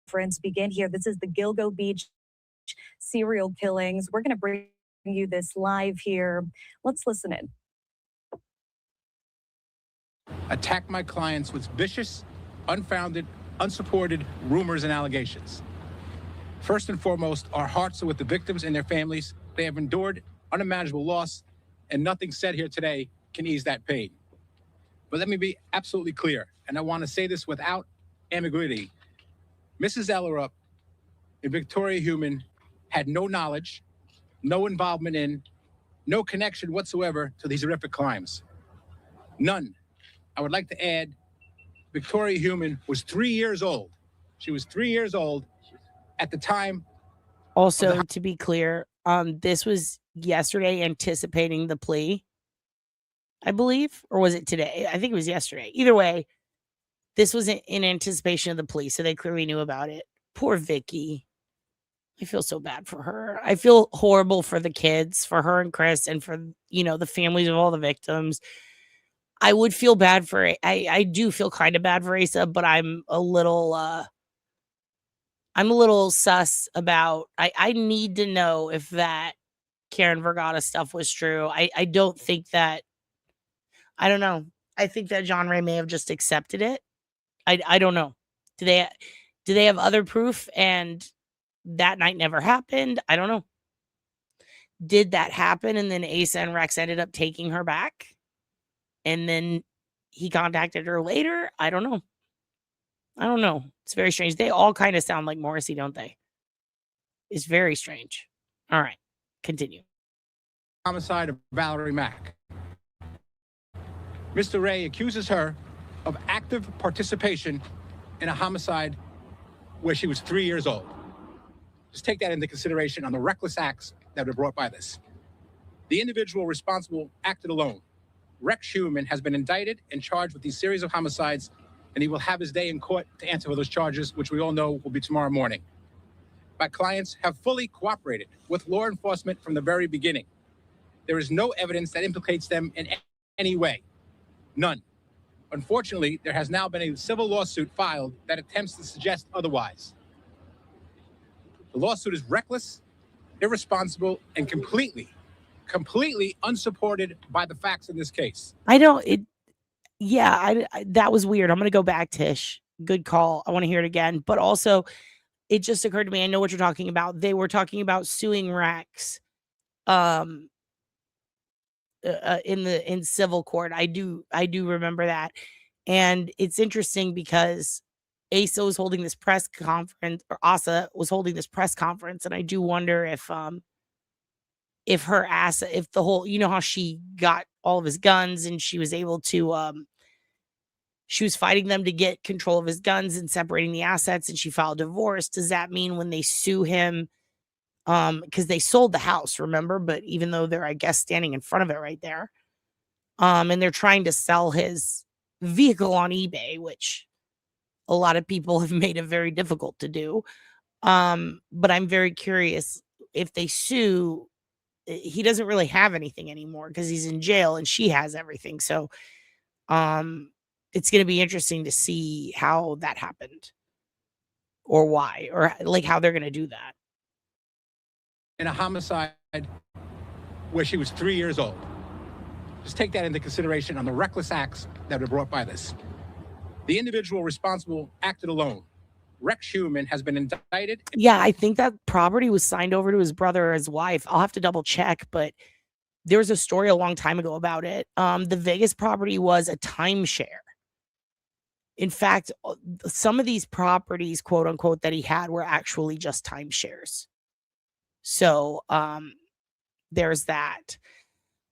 Friends, begin here. This is the Gilgo Beach serial killings. We're going to bring you this live here. Let's listen in. Attack my clients with vicious, unfounded, unsupported rumors and allegations. First and foremost, our hearts are with the victims and their families. They have endured unimaginable loss, and nothing said here today can ease that pain. But let me be absolutely clear, and I want to say this without ambiguity. Mrs. Ellerup and Victoria Heuermann had no knowledge, no involvement in, no connection whatsoever to these horrific crimes. None. I would like to add, Victoria Heuermann was 3 years old. She was 3 years old at the time. Also, to be clear, this was yesterday anticipating the plea, I believe, or was it today? I think it was yesterday. Either way, this was in anticipation of the plea, so they clearly knew about it. Poor Vicky. I feel so bad for her. I feel horrible for the kids, for her and Chris, and for, the families of all the victims. I would feel bad for it. I do feel kind of bad for Asa, but I'm a little sus about, I need to know if that Karen Vergata stuff was true. I don't think that, I don't know. I think that John Ray may have just accepted it. I don't know. Do they have other proof and that night never happened? I don't know. Did that happen and then Asa and Rex ended up taking her back? And then he contacted her later? I don't know. It's very strange. They all kind of sound like Morrissey, don't they? It's very strange. All right. Continue. Homicide of Valerie Mack. Mr. Ray accuses her of active participation in a homicide where she was 3 years old. Just take that into consideration on the reckless acts that were brought by this. The individual responsible acted alone. Rex Heuermann has been indicted and charged with these series of homicides, and he will have his day in court to answer for those charges, which we all know will be tomorrow morning. My clients have fully cooperated with law enforcement from the very beginning. There is no evidence that implicates them in any way. None. Unfortunately, there has now been a civil lawsuit filed that attempts to suggest otherwise. The lawsuit is reckless, irresponsible, and completely unsupported by the facts in this case. That was weird. I'm going to go back, Tish. Good call. I want to hear it again. But also, it just occurred to me, I know what you're talking about. They were talking about suing Rex in civil court. I do remember that. And it's interesting because Asa was holding this press conference, or Asa was holding this press conference, and I do wonder if the whole, how she got all of his guns and she was able to she was fighting them to get control of his guns and separating the assets, and she filed divorce. Does that mean when they sue him because they sold the house, remember? But even though they're, I guess, standing in front of it right there, and they're trying to sell his vehicle on eBay, which a lot of people have made it very difficult to do. But I'm very curious if they sue, he doesn't really have anything anymore because he's in jail and she has everything. So, it's going to be interesting to see how that happened or why, or like how they're going to do that. In a homicide where she was 3 years old. Just take that into consideration on the reckless acts that were brought by this. The individual responsible acted alone. Rex Heuermann has been indicted. Yeah, I think that property was signed over to his brother or his wife. I'll have to double check, but there was a story a long time ago about it. The Vegas property was a timeshare. In fact, some of these properties, quote unquote, that he had were actually just timeshares. So, there's that.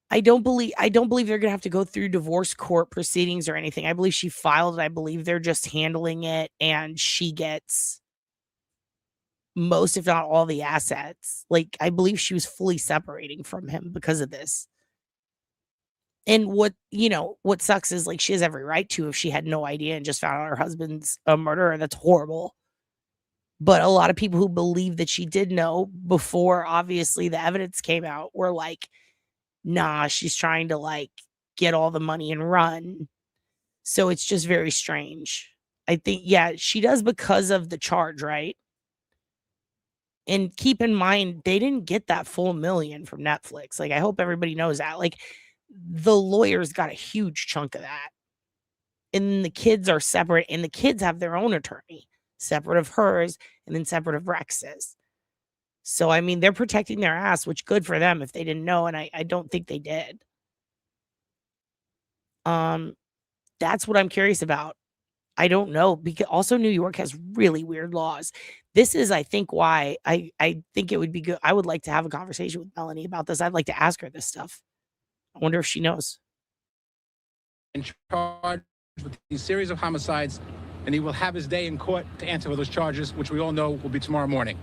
I don't believe they're gonna have to go through divorce court proceedings or anything. I believe she filed it. I believe they're just handling it, and she gets most, if not all, the assets. Like, I believe she was fully separating from him because of this. And what sucks is, like, she has every right to if she had no idea and just found out her husband's a murderer. That's horrible. But a lot of people who believe that she did know before, obviously, the evidence came out were like, nah, she's trying to, like, get all the money and run. So it's just very strange. I think, yeah, she does because of the charge, right? And keep in mind, they didn't get that full $1 million from Netflix. Like, I hope everybody knows that. Like, the lawyers got a huge chunk of that. And the kids are separate, and the kids have their own attorney, separate of hers, and then separate of Rex's. So, I mean, they're protecting their ass, which good for them if they didn't know, and I don't think they did. That's what I'm curious about. I don't know, because also New York has really weird laws. This is, I think, why I think it would be good. I would like to have a conversation with Melanie about this. I'd like to ask her this stuff. I wonder if she knows. In charge with these series of homicides, and he will have his day in court to answer for those charges, which we all know will be tomorrow morning.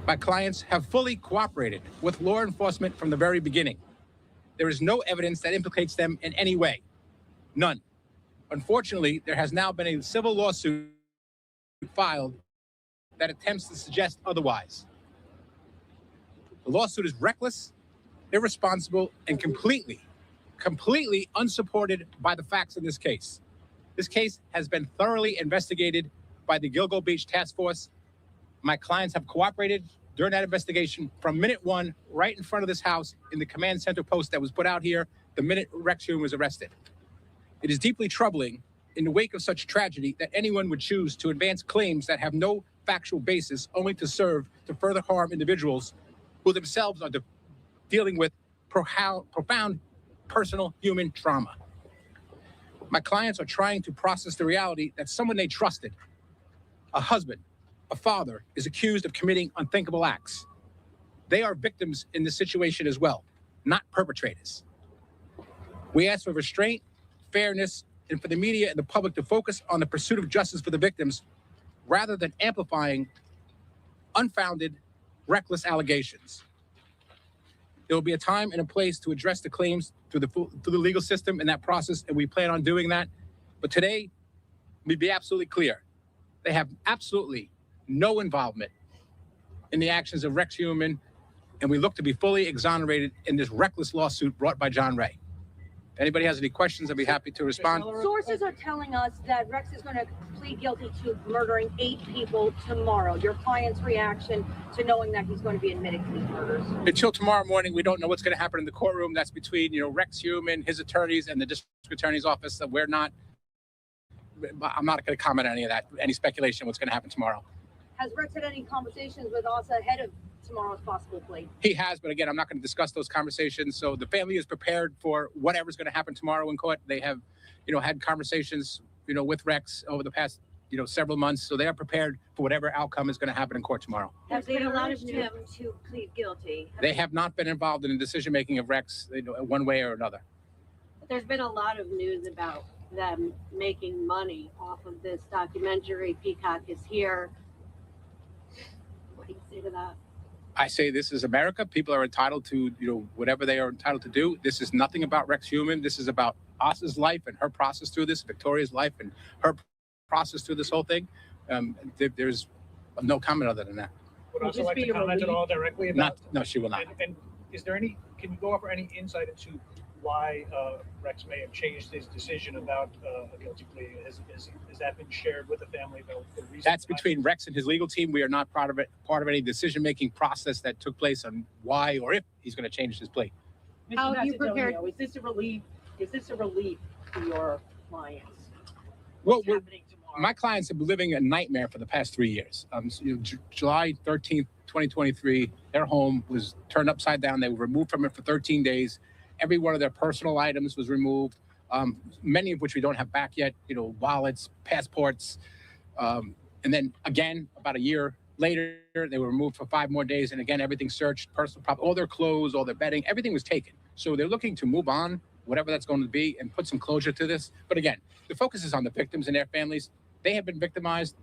My clients have fully cooperated with law enforcement from the very beginning. There is no evidence that implicates them in any way. None. Unfortunately, there has now been a civil lawsuit filed that attempts to suggest otherwise. The lawsuit is reckless, irresponsible, and completely unsupported by the facts in this case. This case has been thoroughly investigated by the Gilgo Beach Task Force. My clients have cooperated during that investigation from minute one, right in front of this house in the command center post that was put out here the minute Rex Heuermann was arrested. It is deeply troubling in the wake of such tragedy that anyone would choose to advance claims that have no factual basis only to serve to further harm individuals who themselves are dealing with profound personal human trauma. My clients are trying to process the reality that someone they trusted, a husband, a father, is accused of committing unthinkable acts. They are victims in this situation as well, not perpetrators. We ask for restraint, fairness, and for the media and the public to focus on the pursuit of justice for the victims rather than amplifying unfounded, reckless allegations. There will be a time and a place to address the claims through the legal system in that process, and we plan on doing that. But today, let me be absolutely clear. They have absolutely no involvement in the actions of Rex Heuermann, and we look to be fully exonerated in this reckless lawsuit brought by John Ray. If anybody has any questions, I'd be happy to respond. Sources are telling us that Rex is going to plead guilty to murdering 8 people tomorrow. Your client's reaction to knowing that he's going to be admitted to these murders? Until tomorrow morning, we don't know what's going to happen in the courtroom. That's between, Rex Heuermann, his attorneys, and the district attorney's office. I'm not going to comment on any of that, any speculation on what's going to happen tomorrow. Has Rex had any conversations with us ahead of tomorrow's possible plea? He has, but again, I'm not going to discuss those conversations. So the family is prepared for whatever's going to happen tomorrow in court. They have, had conversations, with Rex over the past, several months. So they are prepared for whatever outcome is going to happen in court tomorrow. Have they allowed him to plead guilty? They have not been involved in the decision-making of Rex, one way or another. There's been a lot of news about them making money off of this documentary. Peacock is here. What do you say to that? I say this is America. People are entitled to, whatever they are entitled to do. This is nothing about Rex Heuermann. This is about Assa's life and her process through this, Victoria's life and her process through this whole thing. There's no comment other than that. Would also like to comment at all directly about? No, she will not. And is there any? Can you go over any insight into why Rex may have changed his decision about a guilty plea? Has that been shared with the family? The reason That's between Rex and his legal team. We are not part of any decision-making process that took place on why or if he's going to change his plea. How have you prepared? Is this a relief? Is this a relief to your clients? Well, my clients have been living a nightmare for the past 3 years. July 13th, 2023, their home was turned upside down. They were removed from it for 13 days. Every one of their personal items was removed, many of which we don't have back yet, wallets, passports. And then again, about a year later, they were removed for 5 more days. And again, everything searched, personal property, all their clothes, all their bedding, everything was taken. So they're looking to move on, whatever that's going to be, and put some closure to this. But again, the focus is on the victims and their families. They have been victimized.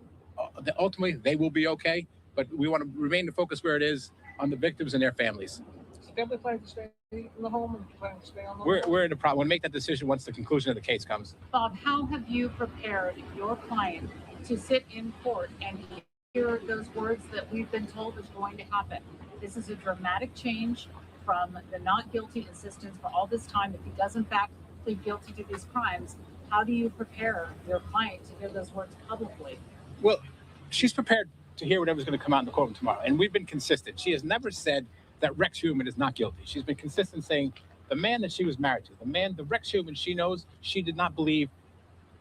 Ultimately, they will be okay. But we want to remain the focus where it is on the victims and their families. Is the family planning to stay in the home and planning to stay on the home? We're in a problem. We'll make that decision once the conclusion of the case comes. Bob, how have you prepared your client to sit in court and hear those words that we've been told is going to happen? This is a dramatic change from the not guilty insistence for all this time. If he does in fact plead guilty to these crimes, how do you prepare your client to hear those words publicly? Well, she's prepared to hear whatever's going to come out in the courtroom tomorrow. And we've been consistent. She has never said that Rex Heuermann is not guilty. She's been consistent saying the man that she was married to, the Rex Heuermann she knows, she did not believe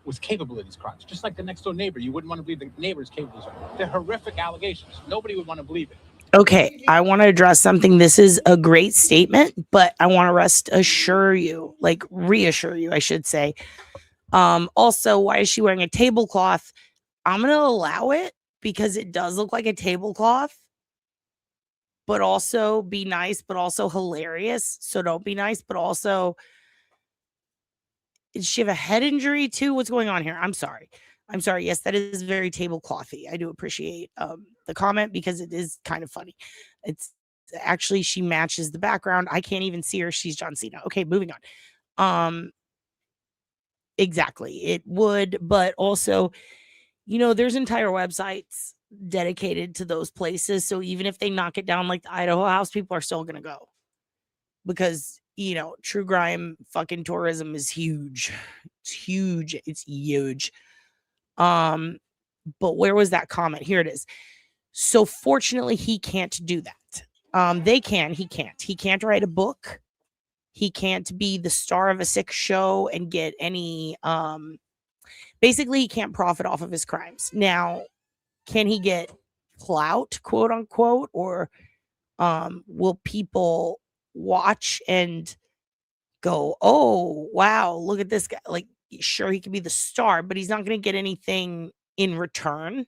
was capable of these crimes. Just like the next door neighbor, you wouldn't want to believe the neighbor is capable of them. They're horrific allegations. Nobody would want to believe it. Okay, I want to address something. This is a great statement, but I want to reassure you, I should say. Also, why is she wearing a tablecloth? I'm going to allow it because it does look like a tablecloth, but also be nice, but also hilarious. So don't be nice, but also, did she have a head injury too? What's going on here? I'm sorry. Yes, that is very tableclothy. I do appreciate the comment because it is kind of funny. It's actually, she matches the background. I can't even see her. She's John Cena. Okay, moving on. Exactly. It would, but also, there's entire websites dedicated to those places. So even if they knock it down like the Idaho House, people are still going to go because, true crime fucking tourism is huge. It's huge. It's huge. But where was that comment? Here it is. So fortunately, he can't do that. They can, he can't. He can't write a book. He can't be the star of a sick show and get any, basically he can't profit off of his crimes. Now, can he get clout, quote unquote, or will people watch and go, oh, wow, look at this guy. Like, sure, he could be the star, but he's not going to get anything in return.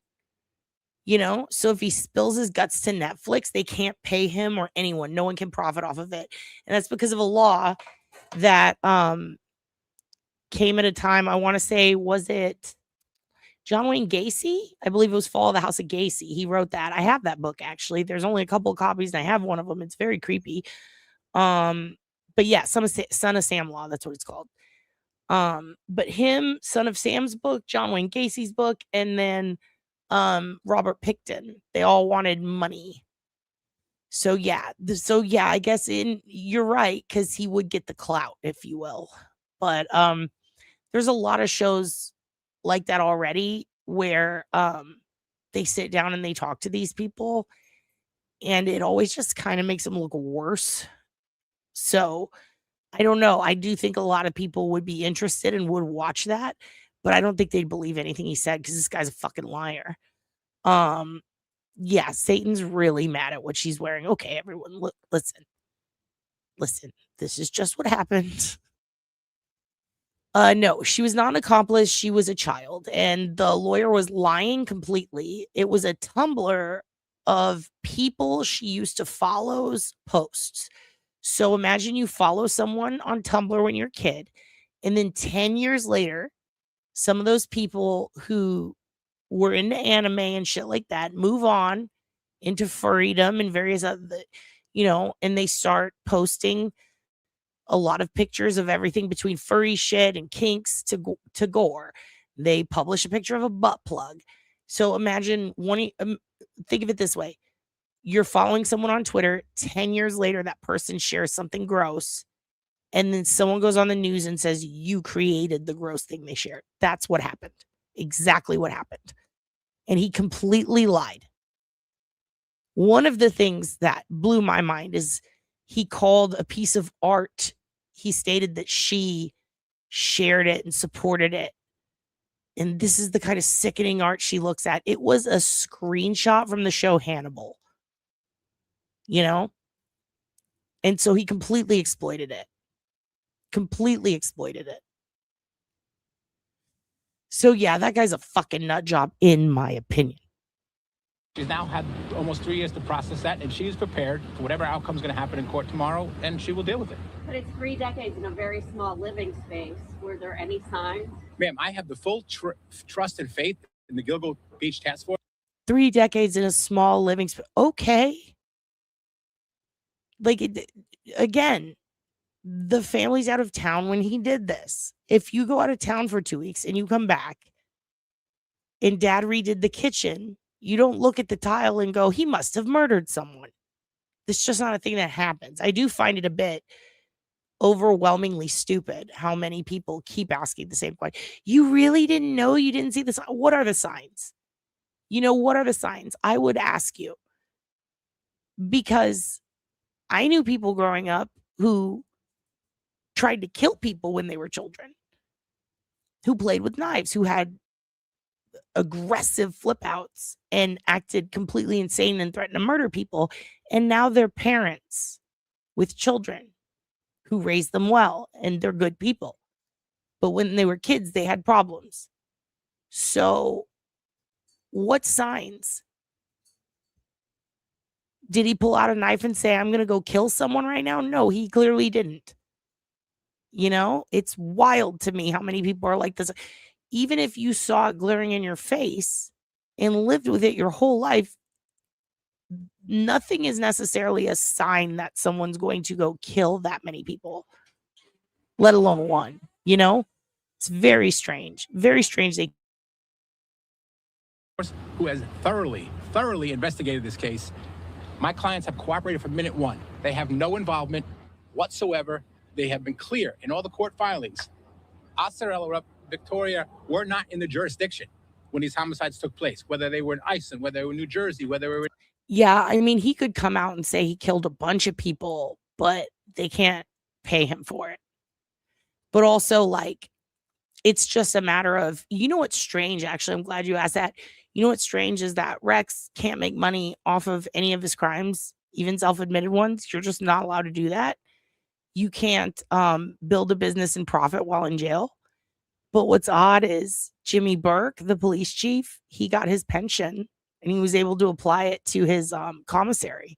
So if he spills his guts to Netflix, they can't pay him or anyone. No one can profit off of it. And that's because of a law that came at a time, I want to say, was it John Wayne Gacy? I believe it was Fall of the House of Gacy. He wrote that. I have that book, actually. There's only a couple of copies, and I have one of them. It's very creepy. But yeah, Son of Sam Law, that's what it's called. But him, Son of Sam's book, John Wayne Gacy's book, and then Robert Pickton, they all wanted money. So yeah, I guess you're right, because he would get the clout, if you will. But there's a lot of shows like that already where they sit down and they talk to these people, and it always just kind of makes them look worse. So I don't know. I do think a lot of people would be interested and would watch that, but I don't think they'd believe anything he said because this guy's a fucking liar. Yeah, Satan's really mad at what she's wearing. Okay, everyone, look, listen. This is just what happened. No, she was not an accomplice. She was a child, and the lawyer was lying completely. It was a Tumblr of people she used to follow's posts. So imagine you follow someone on Tumblr when you're a kid, and then 10 years later, some of those people who were into anime and shit like that move on into furrydom and various other, and they start posting a lot of pictures of everything between furry shit and kinks to gore. They publish a picture of a butt plug. So imagine think of it this way. You're following someone on Twitter, 10 years later, that person shares something gross, and then someone goes on the news and says, you created the gross thing they shared. That's what happened. Exactly what happened. And he completely lied. One of the things that blew my mind is he called a piece of art. He stated that she shared it and supported it. And this is the kind of sickening art she looks at. It was a screenshot from the show Hannibal. And so he completely exploited it. So yeah, that guy's a fucking nut job, in my opinion. She's now had almost 3 years to process that, and she's prepared for whatever outcome is going to happen in court tomorrow, and she will deal with it. But it's 3 decades in a very small living space. Were there any signs? Ma'am, I have the full trust and faith in the Gilgo Beach Task Force. 3 decades in a small living space. Okay. Again, the family's out of town when he did this. If you go out of town for 2 weeks and you come back and dad redid the kitchen, you don't look at the tile and go, he must have murdered someone. It's just not a thing that happens. I do find it a bit overwhelmingly stupid how many people keep asking the same question. You really didn't know? You didn't see this? What are the signs? What are the signs? I would ask you. Because I knew people growing up who tried to kill people when they were children, who played with knives, who had aggressive flip outs and acted completely insane and threatened to murder people. And now they're parents with children who raised them well and they're good people. But when they were kids, they had problems. So what signs? Did he pull out a knife and say, I'm going to go kill someone right now? No, he clearly didn't. It's wild to me how many people are like this. Even if you saw it glaring in your face and lived with it your whole life, nothing is necessarily a sign that someone's going to go kill that many people, let alone one. It's very strange. Very strange. Who has thoroughly investigated this case. My clients have cooperated from minute one. They have no involvement whatsoever. They have been clear in all the court filings. Asarella, Victoria were not in the jurisdiction when these homicides took place, whether they were in Iceland, whether they were in New Jersey, whether they were in... Yeah, I mean, he could come out and say he killed a bunch of people, but they can't pay him for it. But also, it's just a matter of, what's strange, actually, I'm glad you asked that. What's strange is that Rex can't make money off of any of his crimes, even self-admitted ones. You're just not allowed to do that. You can't build a business and profit while in jail. But what's odd is Jimmy Burke, the police chief, he got his pension and he was able to apply it to his commissary.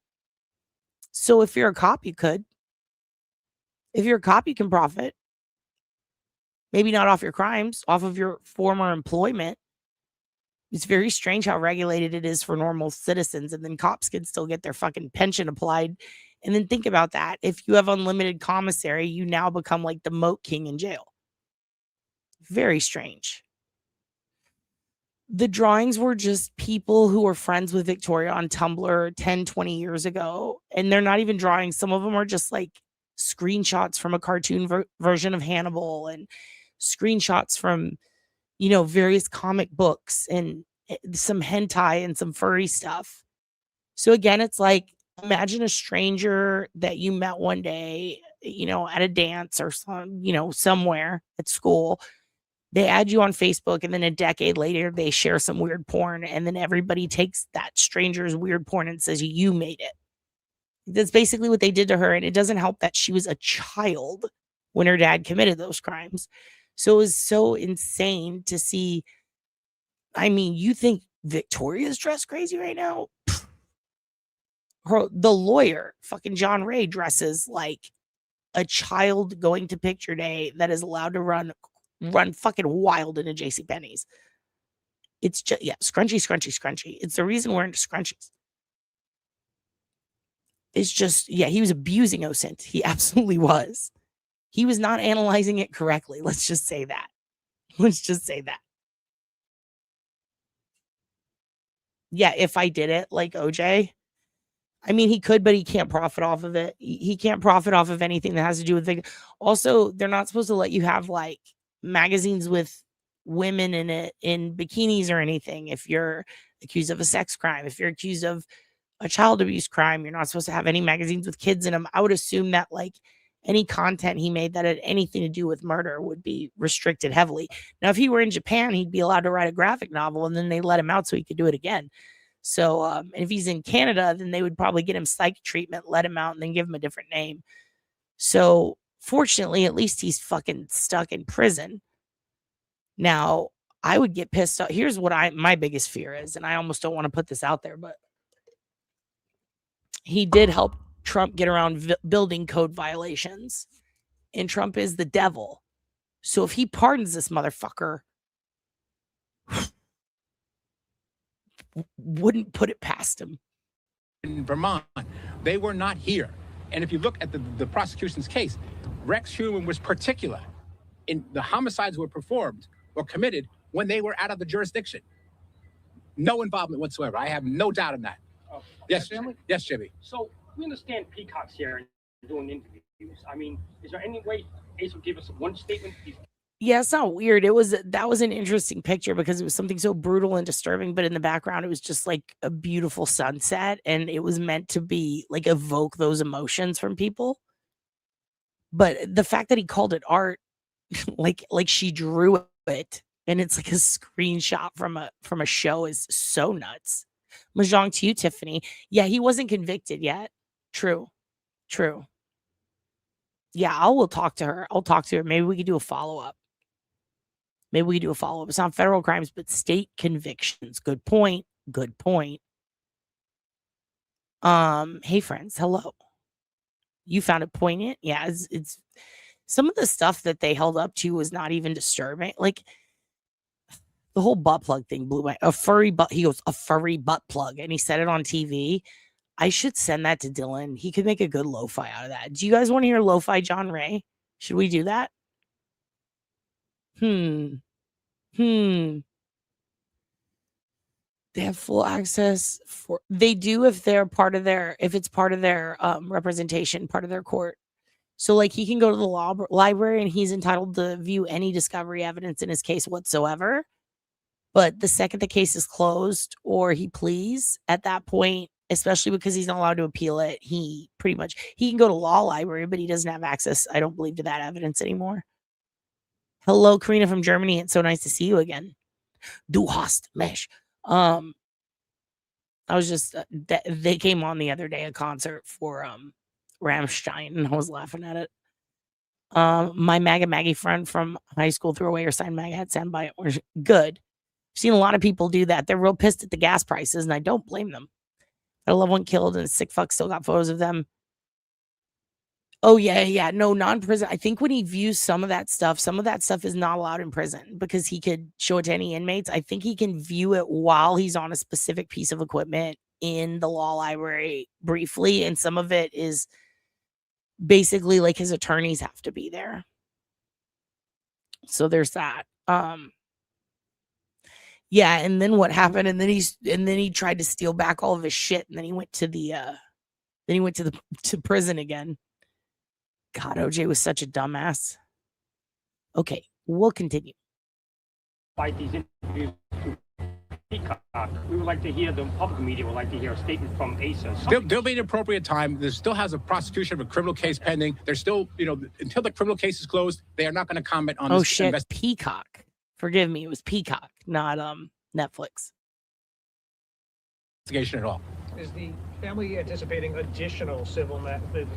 So if you're a cop, you could. If you're a cop, you can profit. Maybe not off your crimes, off of your former employment. It's very strange how regulated it is for normal citizens, and then cops can still get their fucking pension applied. And then think about that. If you have unlimited commissary, you now become like the moat king in jail. Very strange. The drawings were just people who were friends with Victoria on Tumblr 10, 20 years ago. And they're not even drawings. Some of them are just like screenshots from a cartoon version of Hannibal and screenshots from, various comic books and some hentai and some furry stuff. So again, it's like, imagine a stranger that you met one day, at a dance or somewhere at school. They add you on Facebook, and then a decade later, they share some weird porn, and then everybody takes that stranger's weird porn and says, you made it. That's basically what they did to her, and it doesn't help that she was a child when her dad committed those crimes. So it was so insane to see. I mean, you think Victoria's dressed crazy right now? The lawyer, fucking John Ray, dresses like a child going to picture day that is allowed to run fucking wild in a JCPenney's. It's just, scrunchy. It's the reason we're into scrunchies. It's just, yeah, he was abusing OSINT. He absolutely was. He was not analyzing it correctly. Let's just say that. Let's just say that. Yeah, if I did it like OJ, I mean, he could, but he can't profit off of it. He can't profit off of anything that has to do with the. Also, they're not supposed to let you have like magazines with women in it in bikinis or anything. If you're accused of a sex crime, if you're accused of a child abuse crime, you're not supposed to have any magazines with kids in them. I would assume that like any content he made that had anything to do with murder would be restricted heavily. Now, if he were in Japan, he'd be allowed to write a graphic novel, and then they let him out so he could do it again. So, and if he's in Canada, then they would probably get him psych treatment, let him out, and then give him a different name. So, fortunately, at least he's fucking stuck in prison. Now, I would get pissed off. Here's what my biggest fear is, and I almost don't want to put this out there, but he did help Trump get around building code violations, and Trump is the devil. So if he pardons this motherfucker, wouldn't put it past him. In Vermont, they were not here. And if you look at the prosecution's case, Rex Heuermann was particular in the homicides were performed or committed when they were out of the jurisdiction. No involvement whatsoever. I have no doubt in that. Yes, family? Yes, Jimmy. So we understand Peacock's here and doing interviews. I mean, is there any way Ace would give us one statement? Yeah, it's not weird. That was an interesting picture because it was something so brutal and disturbing, but in the background it was just like a beautiful sunset, and it was meant to be like evoke those emotions from people. But the fact that he called it art, like she drew it, and it's like a screenshot from a show is so nuts. Mahjong to you, Tiffany. Yeah, he wasn't convicted yet. True. Yeah, I will talk to her. I'll talk to her. Maybe we could do a follow-up. It's not federal crimes, but state convictions. Good point. Hey friends, hello. You found it poignant? Yeah, it's some of the stuff that they held up to was not even disturbing. Like the whole butt plug thing blew my he goes, a furry butt plug, and he said it on TV. I should send that to Dylan. He could make a good lo-fi out of that. Do you guys want to hear lo-fi John Ray? Should we do that? They have full access they do if it's part of their representation, part of their court. So like he can go to the law library and he's entitled to view any discovery evidence in his case whatsoever. But the second the case is closed or he pleads at that point, especially because he's not allowed to appeal it, he can go to law library, but he doesn't have access, I don't believe, to that evidence anymore. Hello, Karina from Germany. It's so nice to see you again. Du hast mich. I was just they came on the other day, a concert for Rammstein, and I was laughing at it. My Maggie friend from high school threw away her signed MAGA hat, stand by it. Good. I've seen a lot of people do that. They're real pissed at the gas prices, and I don't blame them. A loved one killed, and a sick fuck still got photos of them. Oh, yeah. No, non-prison. I think when he views some of that stuff is not allowed in prison because he could show it to any inmates. I think he can view it while he's on a specific piece of equipment in the law library briefly. And some of it is basically like his attorneys have to be there. So there's that. Yeah. And then what happened? And then he tried to steal back all of his shit. And then he went to to prison again. God, OJ was such a dumbass. Okay, we'll continue. Like these interviews to Peacock, we would like to hear, the public media would like to hear a statement from Asa. There'll be an appropriate time. There still has a prosecution of a criminal case pending. There's still, until the criminal case is closed, they are not going to comment on this. Oh, shit, Peacock. Forgive me, it was Peacock, not Netflix. Investigation at all. Is the family anticipating additional civil,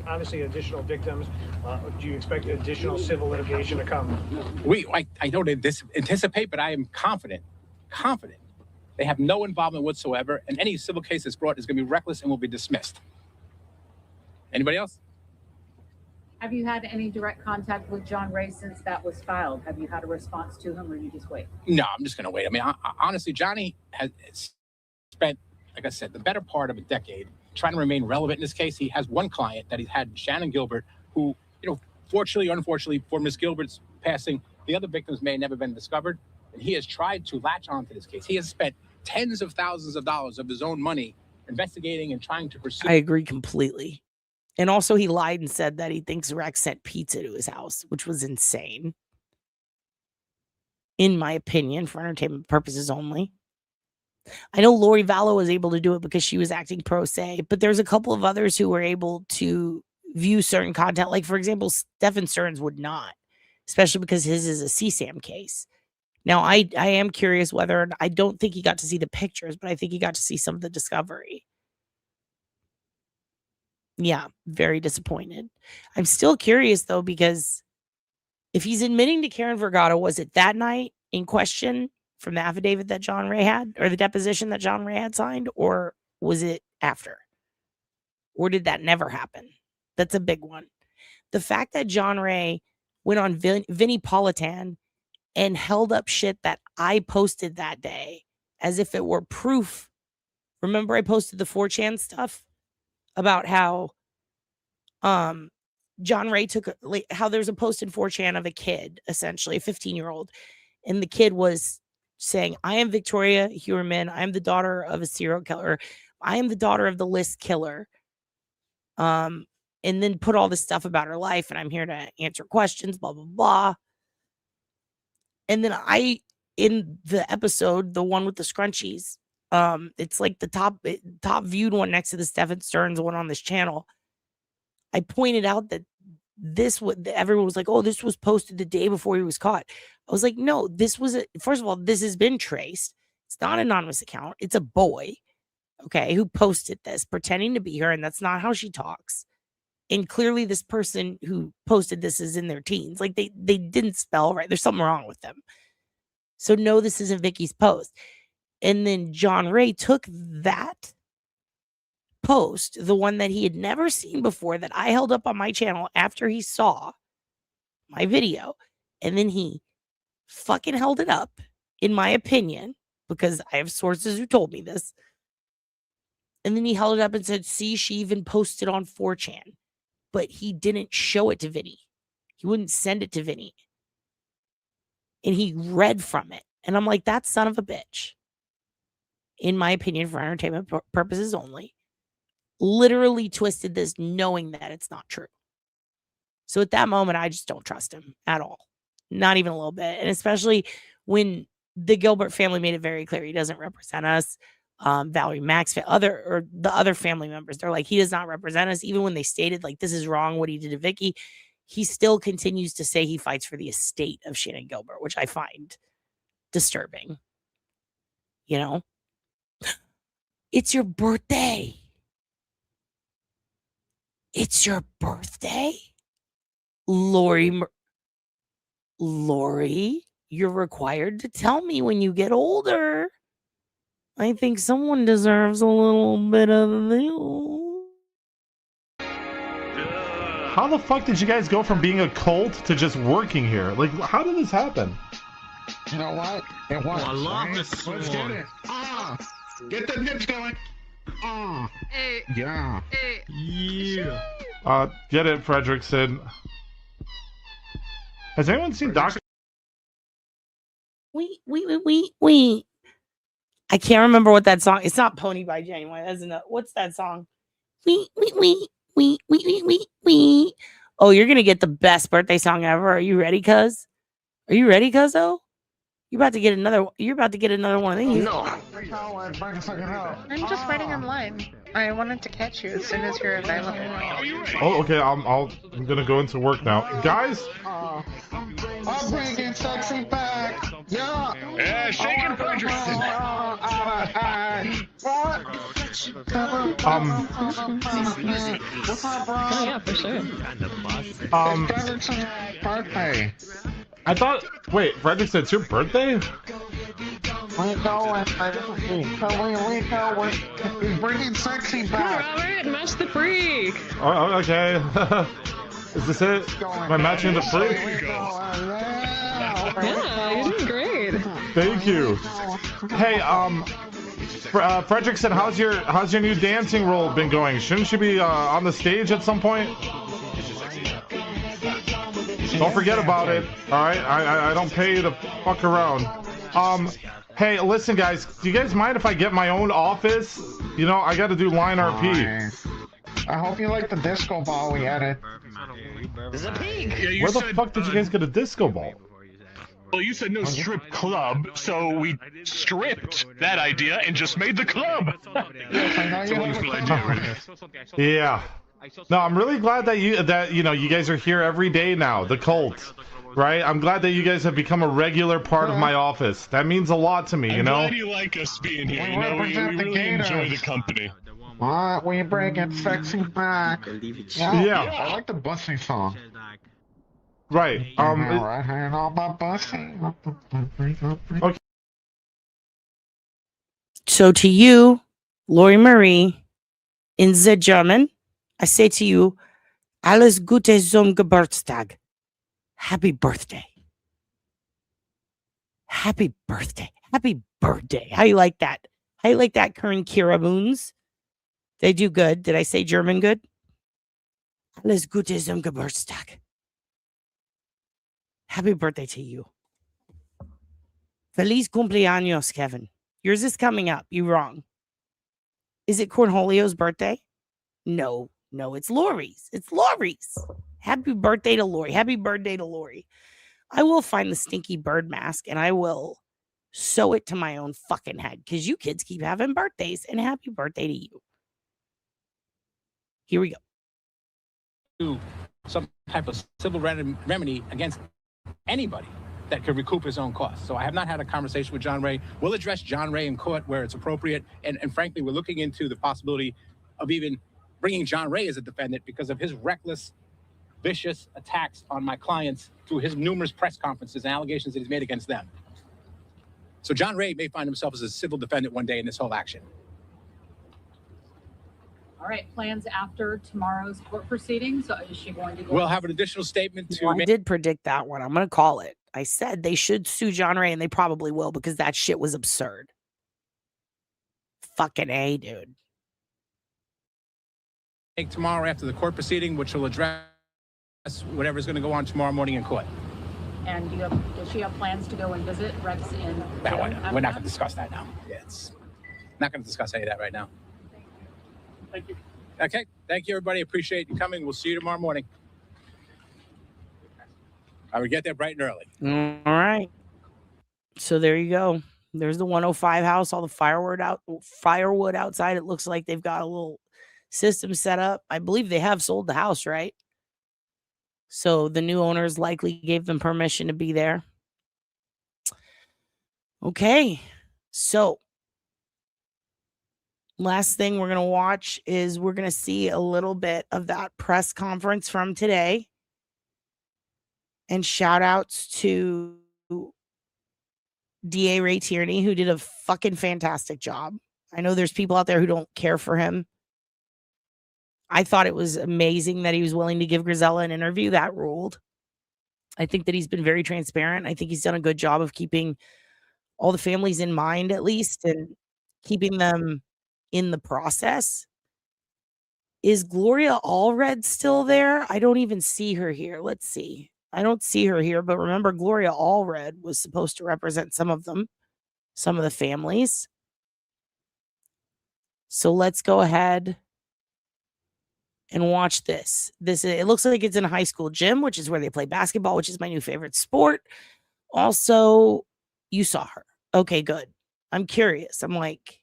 obviously additional victims? Do you expect additional civil litigation to come? I don't anticipate, but I am confident they have no involvement whatsoever, and any civil case that's brought is going to be reckless and will be dismissed. Anybody else? Have you had any direct contact with John Ray since that was filed? Have you had a response to him, or you just wait? No, I'm just going to wait. I mean, honestly, Johnny has spent, like I said, the better part of a decade trying to remain relevant in this case. He has one client that he's had, Shannon Gilbert, who, fortunately or unfortunately for Miss Gilbert's passing, the other victims may have never been discovered. And he has tried to latch onto this case. He has spent tens of thousands of dollars of his own money investigating and trying to pursue. I agree completely. And also he lied and said that he thinks Rex sent pizza to his house, which was insane. In my opinion, for entertainment purposes only. I know Lori Vallow was able to do it because she was acting pro se, but there's a couple of others who were able to view certain content. Like, for example, Stephen Stearns would not, especially because his is a CSAM case. Now, I am curious whether, I don't think he got to see the pictures, but I think he got to see some of the discovery. Yeah, very disappointed. I'm still curious, though, because if he's admitting to Karen Vergata, was it that night in question from the affidavit that John Ray had, or the deposition that John Ray had signed, or was it after? Or did that never happen? That's a big one. The fact that John Ray went on Vinnie Politan and held up shit that I posted that day as if it were proof. Remember I posted the 4chan stuff about how John Ray took, how there's a post in 4chan of a kid, essentially a 15-year-old, and the kid was saying, I am Victoria Heuermann. I am the daughter of a serial killer. I am the daughter of the Lisk killer. And then put all this stuff about her life, and I'm here to answer questions, blah, blah, blah. And then in the episode, the one with the scrunchies, it's like the top viewed one next to the Stephen Stearns one on this channel. I pointed out that everyone was like, oh, this was posted the day before he was caught. I was like, no, first of all, this has been traced. It's not an anonymous account. It's a boy, okay, who posted this, pretending to be her, and that's not how she talks. And clearly this person who posted this is in their teens. Like, they didn't spell right. There's something wrong with them. So no, this isn't Vicky's post. And then John Ray took that post, the one that he had never seen before, that I held up on my channel after he saw my video, and then he fucking held it up, in my opinion, because I have sources who told me this. And then he held it up and said, see, she even posted on 4chan. But he didn't show it to Vinny. He wouldn't send it to Vinny. And he read from it. And I'm like, that son of a bitch, in my opinion, for entertainment purposes only, literally twisted this knowing that it's not true. So at that moment, I just don't trust him at all. Not even a little bit. And especially when the Gilbert family made it very clear he doesn't represent us. Valerie Max, the other family members, they're like, he does not represent us. Even when they stated like, this is wrong what he did to Vicky, he still continues to say he fights for the estate of Shannon Gilbert, which I find disturbing. You know, it's your birthday. It's your birthday, Lori, you're required to tell me when you get older. I think someone deserves a little bit of the. How the fuck did you guys go from being a cult to just working here? Like, how did this happen? You know what? It was. I love right? this Let's song. get it. Get the hips going. Yeah. Yeah. Get it, Fredrickson. Has anyone seen Doctor? We. I can't remember what that song. It's not Pony by Genuine. What's that song? We. Oh, you're gonna get the best birthday song ever. Are you ready, cuz? Are you ready, cuzzo? You're about to get another one of these. No. I'm just waiting in line. I wanted to catch you as soon as you're available. Oh, okay. I'm gonna go into work now, guys. I'm bringing sexy back. Yeah. Yeah, shaking Fredrickson. What's up, bro? Oh, yeah, for sure. It's Fredrickson's birthday. I thought. Wait, Fredrickson, it's your birthday? We're bringing sexy back. Robert, match the freak. Oh, okay. Is this it? Am I matching the freak? Yeah, you're doing great. Thank you. Hey, Fredrickson, how's your new dancing role been going? Shouldn't you be on the stage at some point? Don't forget about it. All right, I don't pay you to fuck around. Hey, listen, guys. Do you guys mind if I get my own office? You know, I got to do line RP. I hope you like the disco ball we added. There's a pig. Yeah, where the fuck did you guys get a disco ball? Well, you said no strip club, so we stripped that idea and just made the club. It's a wonderful idea, right? Yeah. No, I'm really glad that you guys are here every day now. The cult, right? I'm glad that you guys have become a regular part of my office. That means a lot to me, I'm you know. glad you like us being here. You know, we really enjoy the company. What? We bring it sexy back. Yeah. I like the busing song. Right. Right hand on my busing. Okay. So to you, Lori Marie, in the German, I say to you, alles Gute zum Geburtstag. Happy birthday. Happy birthday. Happy birthday. How you like that? How you like that, Kern Kira Moons? They do good. Did I say German good? Alles Gute zum Geburtstag. Happy birthday to you. Feliz cumpleaños, Kevin. Yours is coming up. You wrong. Is it Cornholio's birthday? No, it's Lori's. It's Lori's. Happy birthday to Lori. Happy birthday to Lori. I will find the stinky bird mask and I will sew it to my own fucking head because you kids keep having birthdays, and happy birthday to you. Here we go. Do some type of civil remedy against anybody that could recoup his own costs. So I have not had a conversation with John Ray. We'll address John Ray in court where it's appropriate. And frankly, we're looking into the possibility of even bringing John Ray as a defendant because of his reckless, vicious attacks on my clients through his numerous press conferences and allegations that he's made against them. So John Ray may find himself as a civil defendant one day in this whole action. All right, plans after tomorrow's court proceedings. So is she going to go? We'll have an additional statement to I did predict that one. I'm going to call it. I said they should sue John Ray, and they probably will because that shit was absurd. Fucking A, dude. Take tomorrow after the court proceeding, which will address whatever's going to go on tomorrow morning in court. And does she have plans to go and visit Rex in? No, we're not going to discuss that now. Yeah, it's not going to discuss any of that right now. Thank you. Okay. Thank you, everybody. Appreciate you coming. We'll see you tomorrow morning. I would get there bright and early. All right. So there you go. There's the 105 house, all the firewood outside. It looks like they've got a little system set up. I believe they have sold the house, right? So the new owners likely gave them permission to be there. Okay. So last thing we're going to watch is we're going to see a little bit of that press conference from today. And shout outs to DA Ray Tierney, who did a fucking fantastic job. I know there's people out there who don't care for him. I thought it was amazing that he was willing to give Grisella an interview. That ruled. I think that he's been very transparent. I think he's done a good job of keeping all the families in mind, at least, and keeping them in the process. Is Gloria Allred still there? I don't even see her here. Let's see. I don't see her here, but remember, Gloria Allred was supposed to represent some of them, some of the families. So let's go ahead and watch this. It looks like it's in a high school gym, which is where they play basketball, which is my new favorite sport. Also, you saw her. Okay, good. I'm curious. I'm like,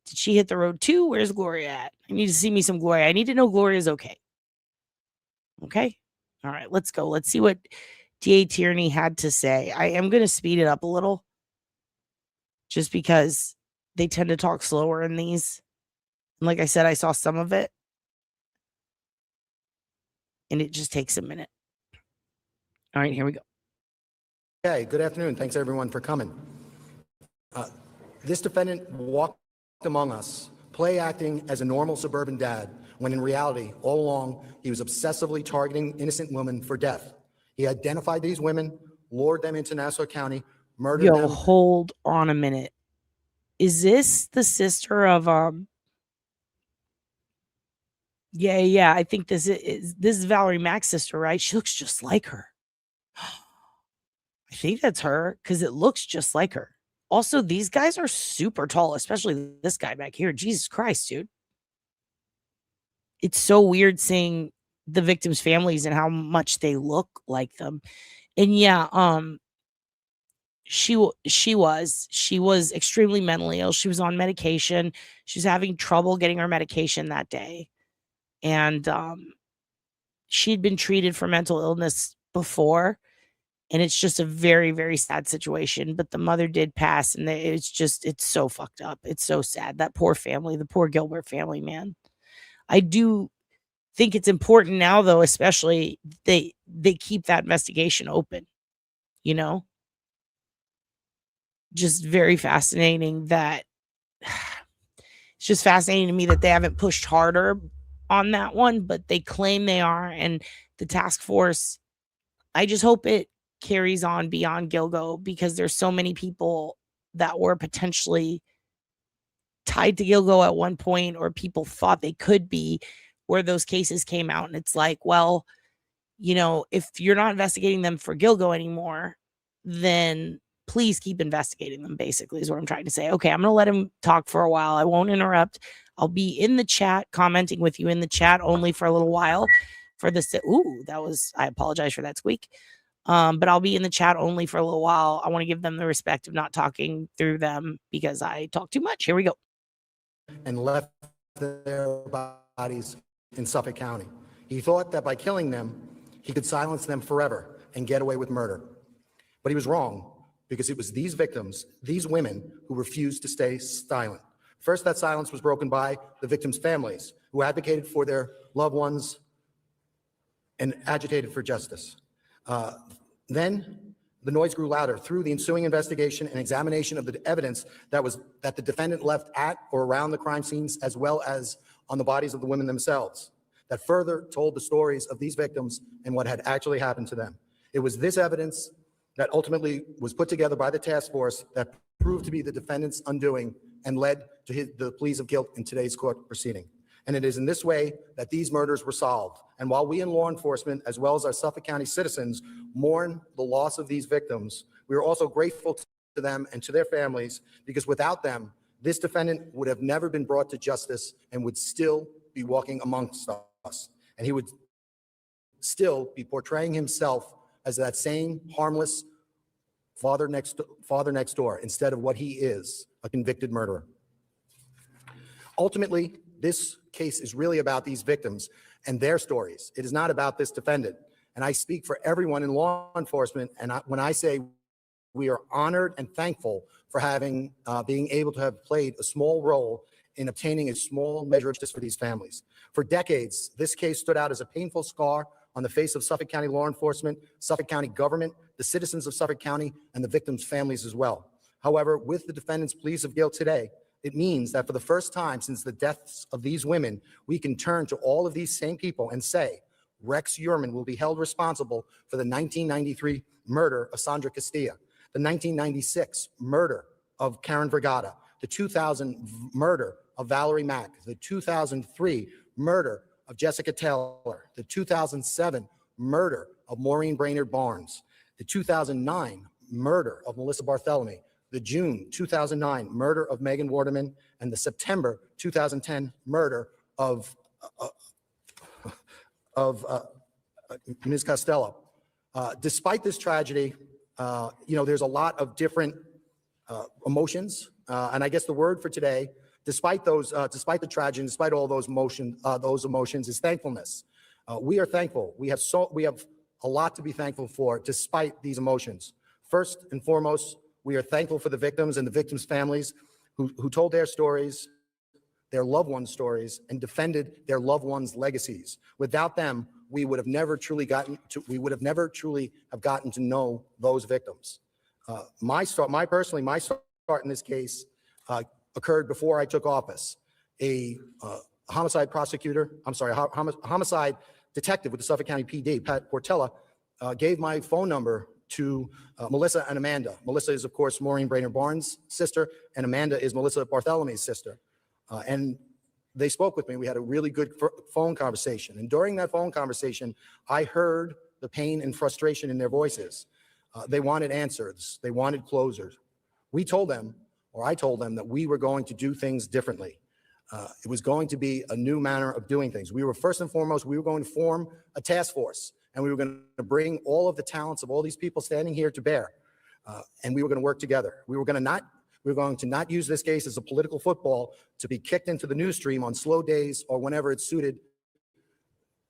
did she hit the road too? Where's Gloria at? I need to see me some Gloria. I need to know Gloria's okay. Okay. All right, let's go. Let's see what DA Tierney had to say. I am going to speed it up a little just because they tend to talk slower in these. And like I said, I saw some of it. And it just takes a minute. All right, here we go. Okay, good afternoon. Thanks everyone for coming. This defendant walked among us, play acting as a normal suburban dad, when in reality, all along, he was obsessively targeting innocent women for death. He identified these women, lured them into Nassau County, murdered them. Hold on a minute. Is this the sister of yeah, I think this is Valerie Mack's sister, right? She looks just like her. I think that's her because it looks just like her. Also, these guys are super tall, especially this guy back here. Jesus Christ, dude. It's so weird seeing the victims' families and how much they look like them. And yeah, she was extremely mentally ill. She was on medication. She was having trouble getting her medication that day. And she'd been treated for mental illness before, and it's just a very, very sad situation. But the mother did pass, and it's so fucked up. It's so sad. That poor family, the poor Gilbert family, man. I do think it's important now, though, especially they keep that investigation open, you know? Just very fascinating that it's just fascinating to me that they haven't pushed harder on that one, but they claim they are. And the task force, I just hope it carries on beyond Gilgo, because there's so many people that were potentially tied to Gilgo at one point, or people thought they could be, where those cases came out. And it's like, well, you know, if you're not investigating them for Gilgo anymore, then please keep investigating them, basically, is what I'm trying to say. Okay, I'm going to let him talk for a while. I won't interrupt. I'll be in the chat, commenting with you in the chat only for a little while for this. Ooh, I apologize for that squeak. But I'll be in the chat only for a little while. I want to give them the respect of not talking through them because I talk too much. Here we go. And left their bodies in Suffolk County. He thought that by killing them, he could silence them forever and get away with murder. But he was wrong, because it was these victims, these women, who refused to stay silent. First, that silence was broken by the victims' families, who advocated for their loved ones and agitated for justice. Then the noise grew louder through the ensuing investigation and examination of the evidence that the defendant left at or around the crime scenes, as well as on the bodies of the women themselves, that further told the stories of these victims and what had actually happened to them. It was this evidence that ultimately was put together by the task force that proved to be the defendant's undoing and led to the pleas of guilt in today's court proceeding. And it is in this way that these murders were solved. And while we in law enforcement, as well as our Suffolk County citizens, mourn the loss of these victims, we are also grateful to them and to their families, because without them, this defendant would have never been brought to justice and would still be walking amongst us. And he would still be portraying himself as that same harmless father next door, instead of what he is, a convicted murderer. Ultimately, this case is really about these victims and their stories. It is not about this defendant. And I speak for everyone in law enforcement, and when I say we are honored and thankful for being able to have played a small role in obtaining a small measure of justice for these families. For decades, this case stood out as a painful scar on the face of Suffolk County law enforcement, Suffolk County government, the citizens of Suffolk County, and the victims' families as well. However, with the defendant's pleas of guilt today, it means that for the first time since the deaths of these women, we can turn to all of these same people and say, Rex Heuermann will be held responsible for the 1993 murder of Sandra Castilla, the 1996 murder of Karen Vergata, the 2000 murder of Valerie Mack, the 2003 murder of Jessica Taylor, the 2007 murder of Maureen Brainerd Barnes, the 2009 murder of Melissa Barthelemy, the June 2009 murder of Megan Waterman, and the September 2010 murder of Ms. Costello. Despite this tragedy, there's a lot of different emotions, and I guess the word for today, despite the tragedy, despite all those emotions, is thankfulness. We are thankful. We have a lot to be thankful for, despite these emotions. First and foremost, we are thankful for the victims and the victims' families who told their stories, their loved ones' stories, and defended their loved ones' legacies. Without them, we would have never truly gotten to know those victims. My start in this case occurred before I took office. A homicide detective with the Suffolk County PD, Pat Portella, gave my phone number to Melissa and Amanda. Melissa is, of course, Maureen Brainerd Barnes' sister, and Amanda is Melissa Barthelemy's sister. And they spoke with me. We had a really good phone conversation. And during that phone conversation, I heard the pain and frustration in their voices. They wanted answers. They wanted closures. We told them, or I told them, that we were going to do things differently. It was going to be a new manner of doing things. We were, first and foremost, we were going to form a task force, and we were going to bring all of the talents of all these people standing here to bear. And we were going to work together. We were going to not use this case as a political football to be kicked into the news stream on slow days or whenever it suited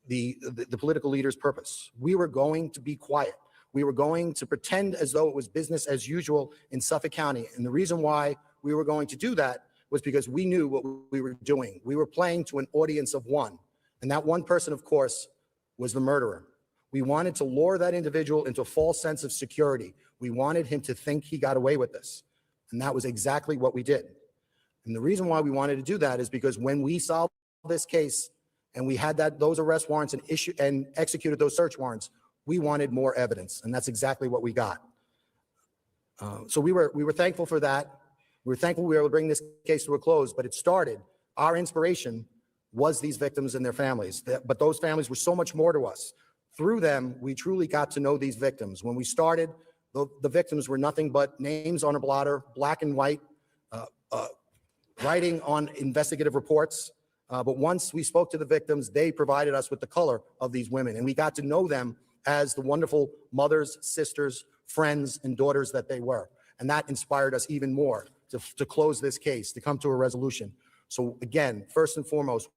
the political leader's purpose. We were going to be quiet. We were going to pretend as though it was business as usual in Suffolk County. And the reason why we were going to do that was because we knew what we were doing. We were playing to an audience of one. And that one person, of course, was the murderer. We wanted to lure that individual into a false sense of security. We wanted him to think he got away with this. And that was exactly what we did. And the reason why we wanted to do that is because when we solved this case and we had those arrest warrants and executed those search warrants, we wanted more evidence. And that's exactly what we got. So we were thankful for that. We were thankful we were able to bring this case to a close, but it started, our inspiration was these victims and their families. But those families were so much more to us. Through them, we truly got to know these victims. When we started, the victims were nothing but names on a blotter, black and white, writing on investigative reports. But once we spoke to the victims, they provided us with the color of these women. And we got to know them as the wonderful mothers, sisters, friends, and daughters that they were. And that inspired us even more to close this case, to come to a resolution. So again, first and foremost,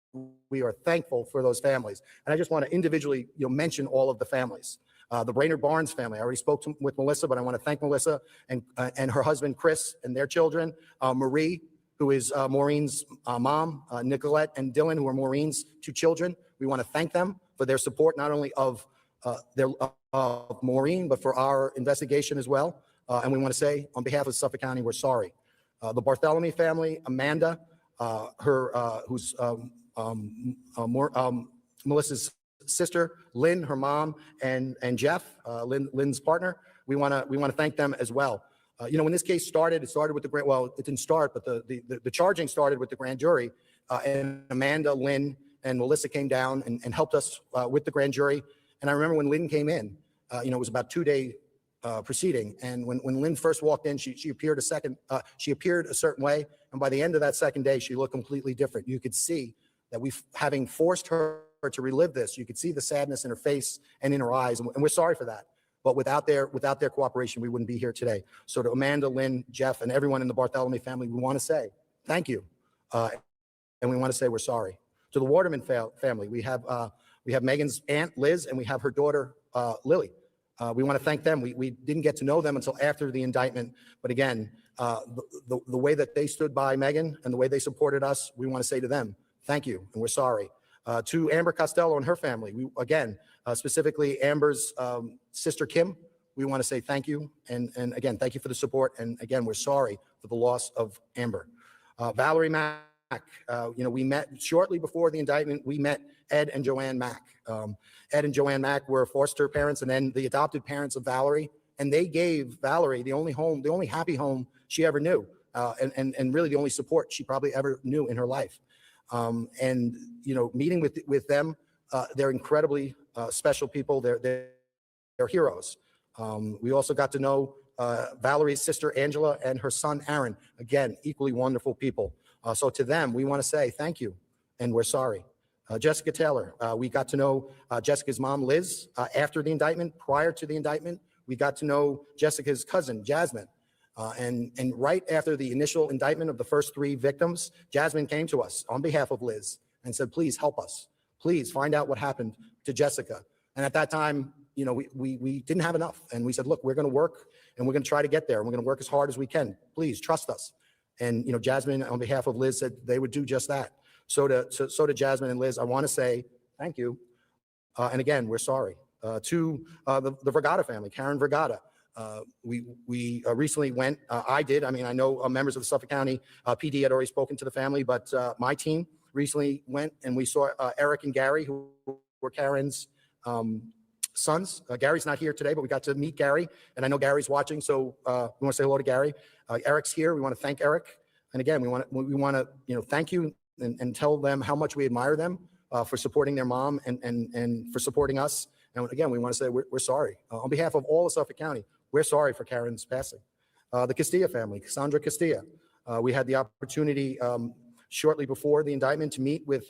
we are thankful for those families. And I just want to individually mention all of the families. The Brainerd Barnes family, I already spoke with Melissa, but I want to thank Melissa and her husband, Chris, and their children. Marie, who is Maureen's mom, Nicolette and Dylan, who are Maureen's two children. We want to thank them for their support, not only of Maureen, but for our investigation as well. And we want to say, on behalf of Suffolk County, we're sorry. The Barthelemy family, Amanda, who's Melissa's sister, Lynn, her mom, and Jeff, Lynn's partner. We want to thank them as well. When this case started, it started with the grand. Well, it didn't start, but the charging started with the grand jury, and Amanda, Lynn, and Melissa came down and helped us with the grand jury. And I remember when Lynn came in, it was about 2-day proceeding, and when Lynn first walked in, she appeared she appeared a certain way, and by the end of that second day, she looked completely different. You could see that having forced her to relive this, you could see the sadness in her face and in her eyes, and we're sorry for that. But without their cooperation, we wouldn't be here today. So to Amanda, Lynn, Jeff, and everyone in the Barthelemy family, we want to say thank you, and we want to say we're sorry. To the Waterman family, we have Megan's aunt, Liz, and we have her daughter, Lily. We want to thank them. We didn't get to know them until after the indictment. But again, the way that they stood by Megan and the way they supported us, we want to say to them, thank you, and we're sorry. To Amber Costello and her family, specifically Amber's sister, Kim, we want to say thank you. And again, thank you for the support. And again, we're sorry for the loss of Amber. Valerie Mack, we met shortly before the indictment. We met Ed and Joanne Mack. Ed and Joanne Mack were foster parents and then the adopted parents of Valerie. And they gave Valerie the only happy home she ever knew, and really the only support she probably ever knew in her life. Meeting with them, they're incredibly special people. They're heroes. We also got to know Valerie's sister, Angela, and her son, Aaron. Again, equally wonderful people. So to them, we want to say thank you, and we're sorry. Jessica Taylor, we got to know Jessica's mom, Liz, after the indictment. Prior to the indictment, we got to know Jessica's cousin, Jasmine. And right after the initial indictment of the first 3 victims, Jasmine came to us on behalf of Liz and said, please help us. Please find out what happened to Jessica. And at that time, we didn't have enough. And we said, look, we're going to work and we're going to try to get there. And we're going to work as hard as we can. Please trust us. And, Jasmine, on behalf of Liz, said they would do just that. So to Jasmine and Liz, I want to say thank you. And again, we're sorry. To the Vergata family, Karen Vergata. We recently went, I know members of the Suffolk County PD had already spoken to the family, but my team recently went and we saw Eric and Gary, who were Karen's sons. Gary's not here today, but we got to meet Gary, and I know Gary's watching, so we want to say hello to Gary. Eric's here. We want to thank Eric, and again, we want to thank you and tell them how much we admire them for supporting their mom and for supporting us. And again, we want to say we're sorry on behalf of all of Suffolk County. We're sorry for Karen's passing. The Castilla family, Cassandra Castilla. We had the opportunity shortly before the indictment to meet with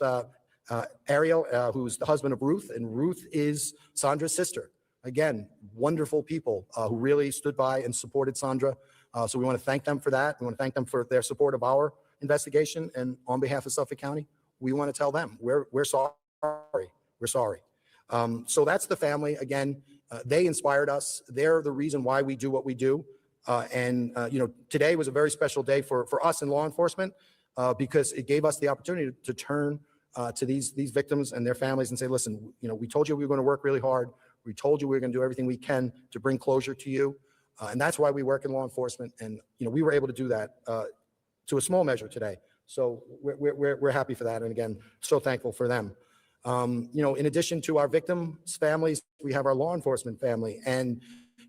Ariel, who's the husband of Ruth, and Ruth is Sandra's sister. Again, wonderful people who really stood by and supported Sandra. So we want to thank them for that. We want to thank them for their support of our investigation. And on behalf of Suffolk County, we want to tell them we're sorry. We're sorry. So that's the family. Again, they inspired us. They're the reason why we do what we do. Today was a very special day for us in law enforcement because it gave us the opportunity to turn to these victims and their families and say, listen, we told you we were going to work really hard. We told you we were going to do everything we can to bring closure to you. And that's why we work in law enforcement. And, we were able to do that to a small measure today. So we're happy for that. And again, so thankful for them. In addition to our victims' families, we have our law enforcement family. And,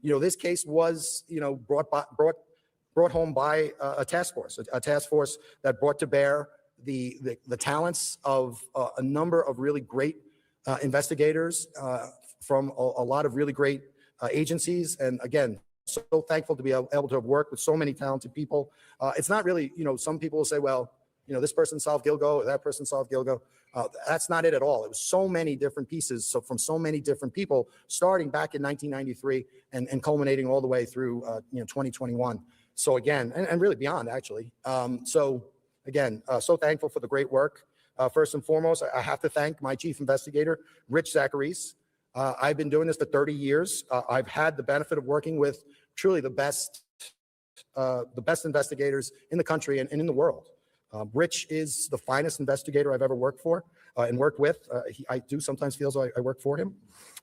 this case was, brought home by a task force that brought to bear the talents of a number of really great investigators from a lot of really great agencies. And again, so thankful to be able to have worked with so many talented people. It's not really, some people will say, well, this person solved Gilgo, or that person solved Gilgo. That's not it at all. It was so many different pieces, so from so many different people, starting back in 1993 and culminating all the way through 2021. So again, and really beyond actually. So again, so thankful for the great work. First and foremost, I have to thank my chief investigator, Rich Zacharies. I've been doing this for 30 years. I've had the benefit of working with truly the best investigators in the country and in the world. Rich is the finest investigator I've ever worked for and worked with. I do sometimes feel as though I work for him.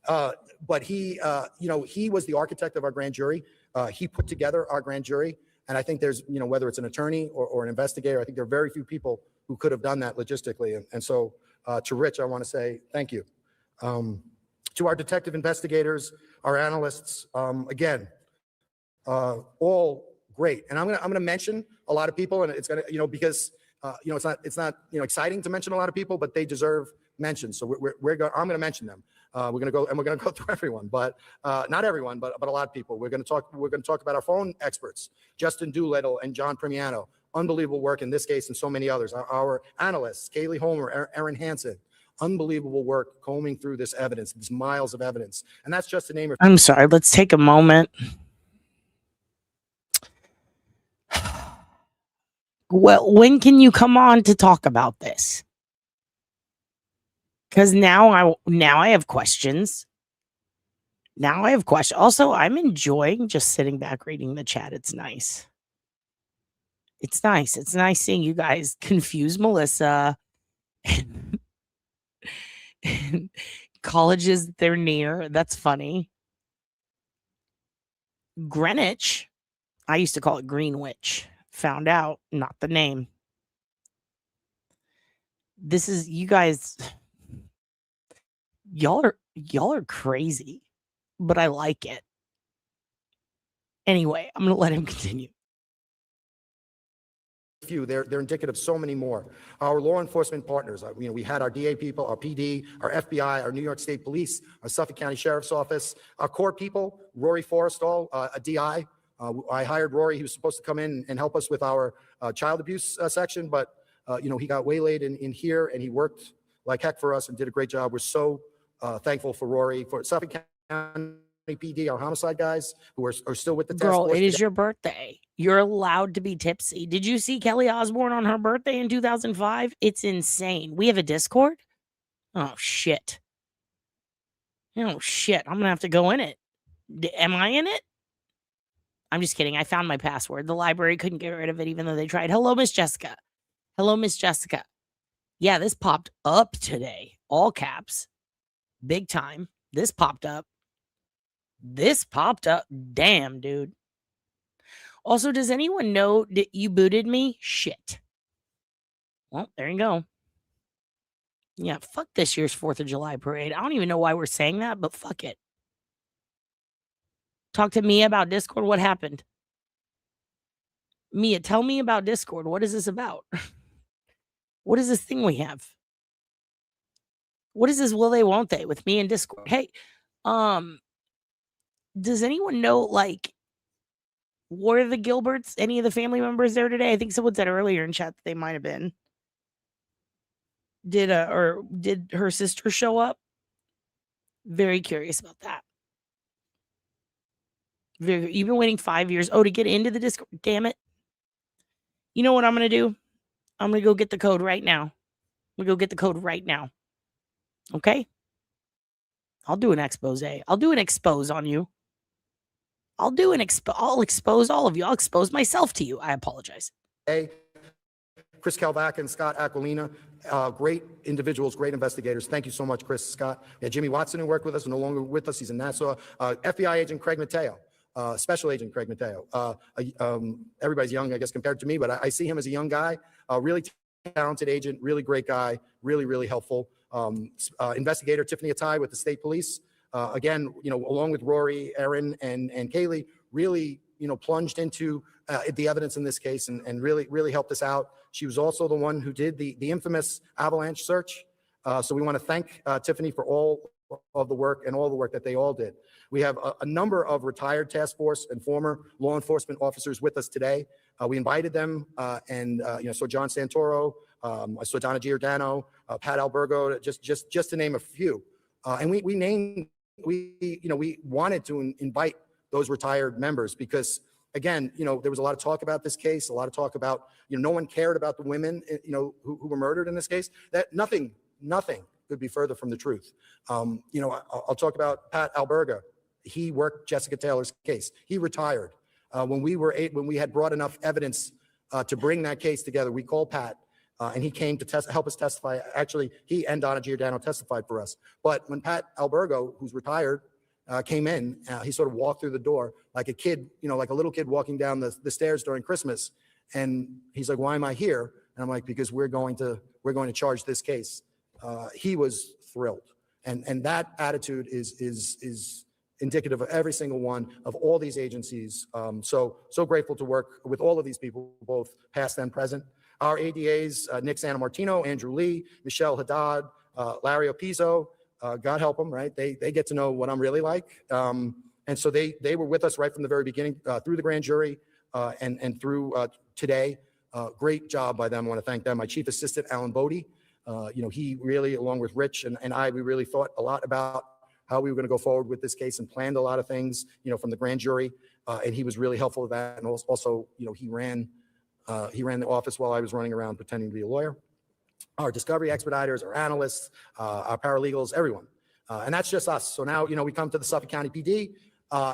But he was the architect of our grand jury. He put together our grand jury. And I think there's, whether it's an attorney or an investigator, I think there are very few people who could have done that logistically. And so to Rich, I want to say thank you. To our detective investigators, our analysts, again, all great. And I'm gonna mention a lot of people, and it's gonna, because it's not exciting to mention a lot of people, but they deserve mention. So I'm gonna mention them. We're gonna go through everyone, but not everyone, but a lot of people. We're gonna talk about our phone experts, Justin Doolittle and John Primiano. Unbelievable work in this case and so many others. Our analysts, Kaylee Homer, Aaron Hansen. Unbelievable work combing through this evidence, these miles of evidence. And that's just to name a few. I'm sorry. Let's take a moment. Well, when can you come on to talk about this? Because now I have questions. Now I have questions. Also, I'm enjoying just sitting back reading the chat. It's nice. It's nice. It's nice seeing you guys confuse Melissa and colleges they're near. That's funny. Greenwich. I used to call it Greenwich. Found out, not the name. This is you guys. Y'all are crazy, but I like it. Anyway, I'm gonna let him continue. Few. They're indicative of so many more. Our law enforcement partners, we had our DA people, our PD, our FBI, our New York State Police, our Suffolk County Sheriff's Office, our core people, Rory Forrestall, a DI. I hired Rory. He was supposed to come in and help us with our child abuse section, but he got waylaid in here, and he worked like heck for us and did a great job. We're so thankful for Rory, for Suffolk County PD, our homicide guys who are still with the task Girl, force it is today. your birthday. You're allowed to be tipsy. Did you see Kelly Osbourne on her birthday in 2005? It's insane. We have a Discord? Oh, shit. Oh, shit. I'm going to have to go in it. Am I in it? I'm just kidding. I found my password. The library couldn't get rid of it even though they tried. Hello, Miss Jessica. Hello, Miss Jessica. Yeah, this popped up today. All caps. Big time. This popped up. This popped up. Damn, dude. Also, does anyone know that you booted me? Shit. Well, there you go. Yeah, fuck this year's 4th of July parade. I don't even know why we're saying that, but fuck it. Talk to Mia about Discord. What happened? Mia, tell me about Discord. What is this about? What is this thing we have? What is this will they, won't they with me and Discord? Hey, does anyone know, like, were the Gilberts, any of the family members there today? I think someone said earlier in chat that they might have been. Did her sister show up? Very curious about that. You've been waiting 5 years. Oh, to get into the Discord. Damn it. You know what I'm going to do? I'm going to go get the code right now. I'm going to go get the code right now. Okay? I'll do an expose. I'll do an expose on you. I'll expose all of you. I'll expose myself to you. I apologize. Hey, Chris Kalvak and Scott Aquilina, great individuals, great investigators. Thank you so much, Chris, Scott. Yeah, Jimmy Watson, who worked with us, no longer with us. He's in Nassau. FBI agent Craig Mateo, Special Agent Craig Mateo. Everybody's young, I guess, compared to me, but I see him as a young guy, really talented agent, really great guy, really, really helpful. Investigator Tiffany Atai with the state police. Again, along with Rory, Erin, and Kaylee, really, plunged into the evidence in this case and really, really helped us out. She was also the one who did the infamous avalanche search. So we want to thank Tiffany for all of the work and all the work that they all did. We have a number of retired task force and former law enforcement officers with us today. We invited them, so John Santoro, I saw Donna Giordano, Pat Albergo, just to name a few. And we wanted to invite those retired members because, again, there was a lot of talk about this case, a lot of talk about, no one cared about the women, who were murdered in this case. That nothing could be further from the truth. I'll talk about Pat Alberga. He worked Jessica Taylor's case. He retired. When we had brought enough evidence to bring that case together, we called Pat. And he came to help us testify. Actually, he and Donna Giordano testified for us. But when Pat Albergo, who's retired, came in, he sort of walked through the door like a kid, like a little kid walking down the stairs during Christmas. And he's like, "Why am I here?" And I'm like, "Because we're going to charge this case." He was thrilled, and that attitude is indicative of every single one of all these agencies. So grateful to work with all of these people, both past and present. Our ADAs, Nick Santamartino, Andrew Lee, Michelle Haddad, Larry Opizo, God help them, right? They get to know what I'm really like. And so they were with us right from the very beginning, through the grand jury and through today. Great job by them. I want to thank them. My chief assistant, Alan Bodie, he really, along with Rich and I, we really thought a lot about how we were going to go forward with this case and planned a lot of things, from the grand jury. And he was really helpful with that. And also, he ran the office while I was running around pretending to be a lawyer. Our discovery expediters, our analysts, our paralegals, everyone. And that's just us. So now, we come to the Suffolk County PD,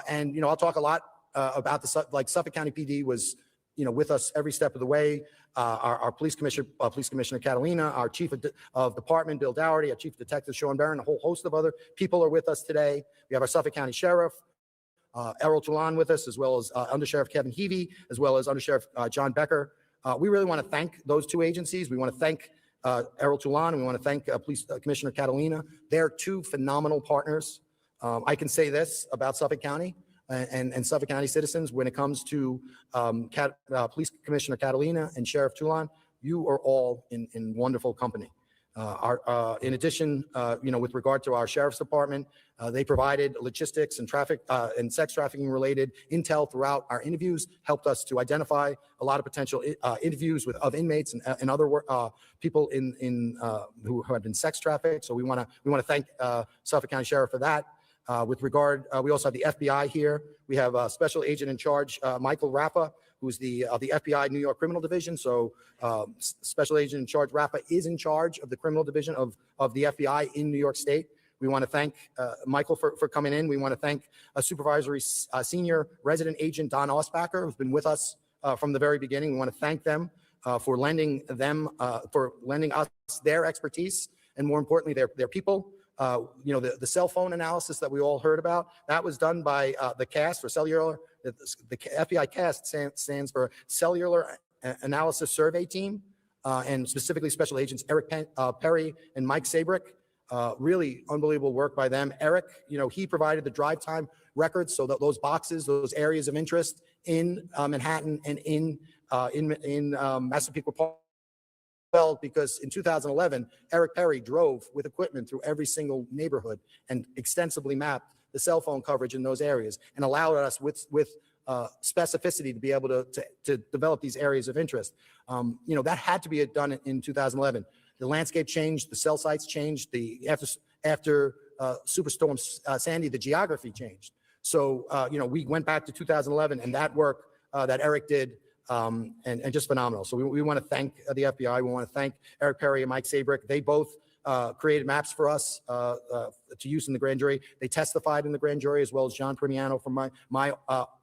and, I'll talk a lot about Suffolk County PD was, with us every step of the way. Our police commissioner Catalina, our chief of department, Bill Dougherty, our chief detective, Sean Barron, a whole host of other people are with us today. We have our Suffolk County Sheriff, Errol Toulon with us, as well as Undersheriff Kevin Heavey, as well as Undersheriff John Becker. We really want to thank those two agencies. We want to thank Errol Toulon, and we want to thank Police Commissioner Catalina. They're two phenomenal partners. I can say this about Suffolk County and Suffolk County citizens when it comes to Police Commissioner Catalina and Sheriff Toulon. You are all in wonderful company. In addition, with regard to our sheriff's department, they provided logistics and traffic and sex trafficking related intel throughout our interviews, helped us to identify a lot of potential interviews of inmates and other people who have been sex trafficked. So we want to thank Suffolk County Sheriff for that. With regard, we also have the FBI here. We have a special agent in charge, Michael Raffa, who's the FBI New York Criminal Division. So special agent in charge Raffa is in charge of the criminal division of the FBI in New York State. We want to thank Michael for coming in. We want to thank supervisory senior resident agent Don Osbacher, who's been with us from the very beginning. We want to thank them for lending us their expertise, and more importantly, their people. The cell phone analysis that we all heard about, that was done by the CAST, for cellular. The FBI CAST stands for Cellular Analysis Survey Team, and specifically Special Agents Eric Perry and Mike Sabrick. Really unbelievable work by them. Eric, he provided the drive time records, so that those boxes, those areas of interest in Manhattan and in Massapequa Park. Well, because in 2011, Eric Perry drove with equipment through every single neighborhood and extensively mapped the cell phone coverage in those areas and allowed us with specificity to be able to develop these areas of interest. That had to be done in 2011. The landscape changed, the cell sites changed, after Superstorm Sandy, the geography changed. So, we went back to 2011, and that work that Eric did, and just phenomenal. So we want to thank the FBI. We want to thank Eric Perry and Mike Sabrick. They both created maps for us to use in the grand jury. They testified in the grand jury, as well as John Primiano from my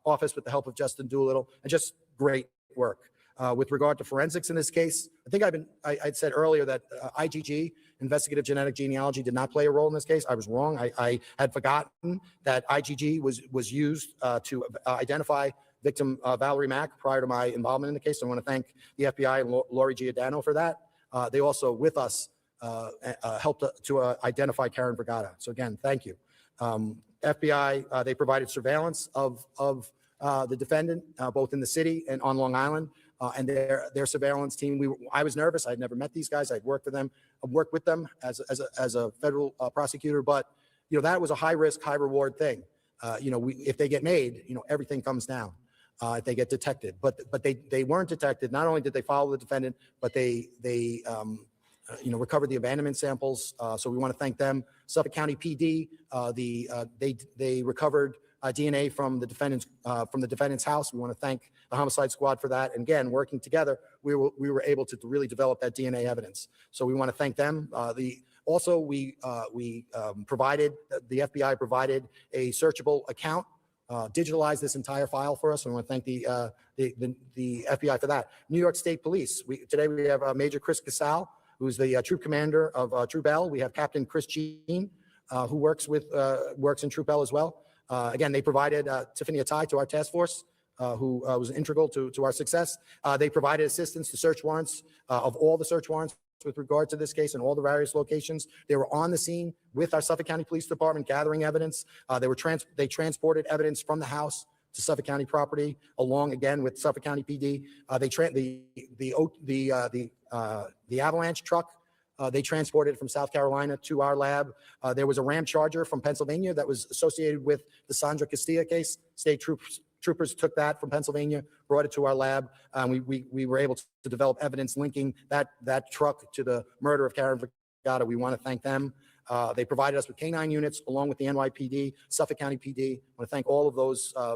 office with the help of Justin Doolittle, and just great work. With regard to forensics in this case, I think I'd said earlier that IgG, investigative genetic genealogy, did not play a role in this case. I was wrong. I had forgotten that IgG was used to identify victim Valerie Mack prior to my involvement in the case. So I want to thank the FBI and Lori Giordano for that. They also, with us, helped to identify Karen Vergata. So again, thank you. FBI, they provided surveillance of the defendant, both in the city and on Long Island. And their surveillance team. I was nervous. I'd never met these guys. I'd worked with them as a federal prosecutor. But that was a high risk, high reward thing. If they get made, everything comes down. If they get detected, but they weren't detected. Not only did they follow the defendant, but they recovered the abandonment samples. So we want to thank them. Suffolk County PD, they recovered DNA from the defendant's house. We want to thank the homicide squad for that. And again, working together, we were able to really develop that DNA evidence. So we want to thank them. Also, we provided, the FBI provided a searchable account, digitalized this entire file for us. And we want to thank the FBI for that. New York State Police. Today we have Major Chris Casal, who's the troop commander of Troop L. We have Captain Chris Jean, who works in Troop L as well. Again, they provided Tiffany Atai to our task force, who was integral to our success. They provided assistance to search warrants of all the search warrants with regard to this case and all the various locations. They were on the scene with our Suffolk County Police Department gathering evidence. They transported evidence from the house to Suffolk County property, along again with Suffolk County PD. The avalanche truck, they transported it from South Carolina to our lab. There was a Ram Charger from Pennsylvania that was associated with the Sandra Castilla case. State troopers took that from Pennsylvania, brought it to our lab. We were able to develop evidence linking that truck to the murder of Karen Vergata. We want to thank them. They provided us with K-9 units along with the NYPD, Suffolk County PD. I want to thank all of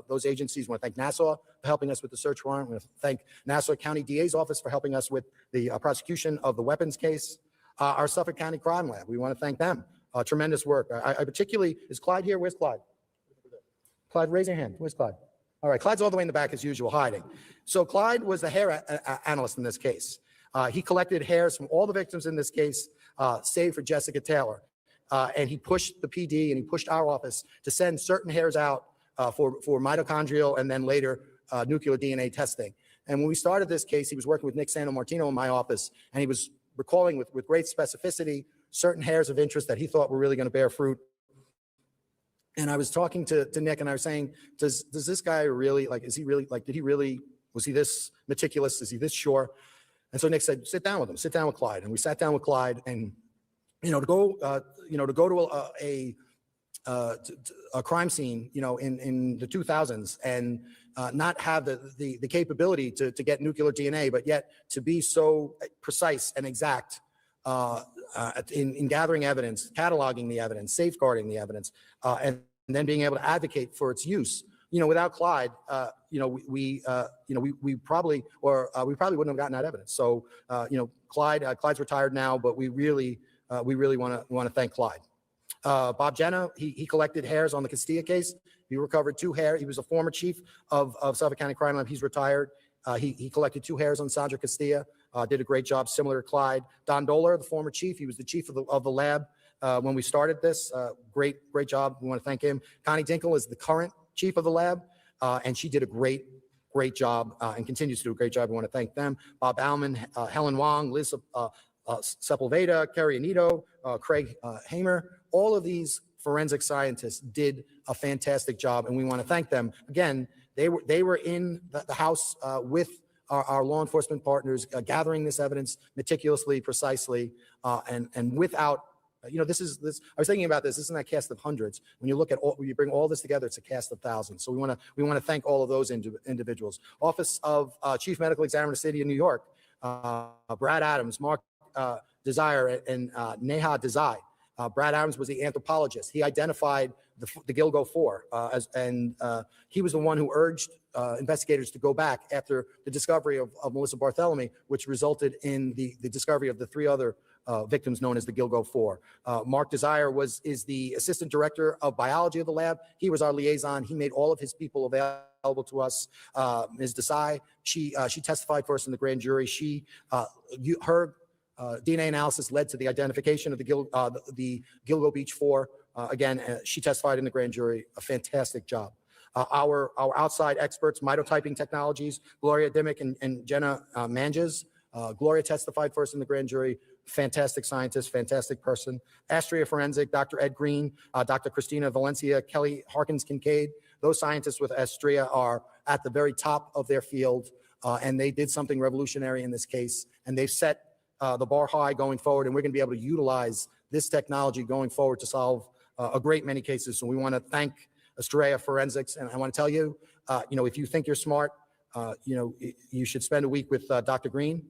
those agencies. I want to thank Nassau for helping us with the search warrant. I want to thank Nassau County DA's office for helping us with the prosecution of the weapons case. Our Suffolk County Crime Lab, we want to thank them. Tremendous work. I particularly, is Clyde here? Where's Clyde? Clyde, raise your hand. Where's Clyde? All right, Clyde's all the way in the back as usual, hiding. So Clyde was the hair analyst in this case. He collected hairs from all the victims in this case, save for Jessica Taylor. And he pushed the PD and he pushed our office to send certain hairs out for mitochondrial and then later nuclear DNA testing. And when we started this case, he was working with Nick Santomartino in my office, and he was recalling with great specificity certain hairs of interest that he thought were really going to bear fruit. And I was talking to Nick, and I was saying, does this guy really, is he really, was he this meticulous? Is he this sure? And so Nick said, sit down with him, sit down with Clyde. And we sat down with Clyde, and, to go to a crime scene, in the 2000s and not have the capability to get nuclear DNA, but yet to be so precise and exact in gathering evidence, cataloging the evidence, safeguarding the evidence, and then being able to advocate for its use. Without Clyde, we probably wouldn't have gotten that evidence. So, Clyde's retired now, but we really want to thank Clyde. Bob Jenna, he collected hairs on the Castilla case. He recovered 2 hairs. He was a former chief of Suffolk County Crime Lab. He's retired. He collected 2 hairs on Sandra Castilla. Did a great job, similar to Clyde. Don Doler, the former chief, he was the chief of the lab when we started this. Great job. We want to thank him. Connie Dinkle is the current chief of the lab, and she did a great job and continues to do a great job. We want to thank them. Bob Alman, Helen Wong, Liz Sepulveda, Kerry Anito, Craig Hamer. All of these forensic scientists did a fantastic job, and we want to thank them. Again, they were in the house with our law enforcement partners, gathering this evidence meticulously, precisely, and without, this. I was thinking about this. This isn't a cast of hundreds. When you look at when you bring all this together, it's a cast of thousands. So we want to thank all of those individuals. Office of Chief Medical Examiner, City of New York, Brad Adams, Mark Desire, and Neha Desai. Brad Adams was the anthropologist. He identified the Gilgo Four, and he was the one who urged investigators to go back after the discovery of Melissa Barthelemy, which resulted in the discovery of the 3 other victims known as the Gilgo Four. Mark Desire is the assistant director of biology of the lab. He was our liaison. He made all of his people available to us. Ms. Desai, she testified for us in the grand jury. Her DNA analysis led to the identification of the Gilgo Beach Four. Again, she testified in the grand jury. A fantastic job. Our outside experts, Mitotyping Technologies, Gloria Dimmick and Jenna Manges. Gloria testified for us in the grand jury. Fantastic scientist, fantastic person. Astria Forensic, Dr. Ed Green, Dr. Christina Valencia, Kelly Harkins Kincaid. Those scientists with Astria are at the very top of their field, and they did something revolutionary in this case, and they've set the bar high going forward, and we're going to be able to utilize this technology going forward to solve a great many cases. So we want to thank Astrea Forensics, and I want to tell you, if you think you're smart, you should spend a week with Dr. Green,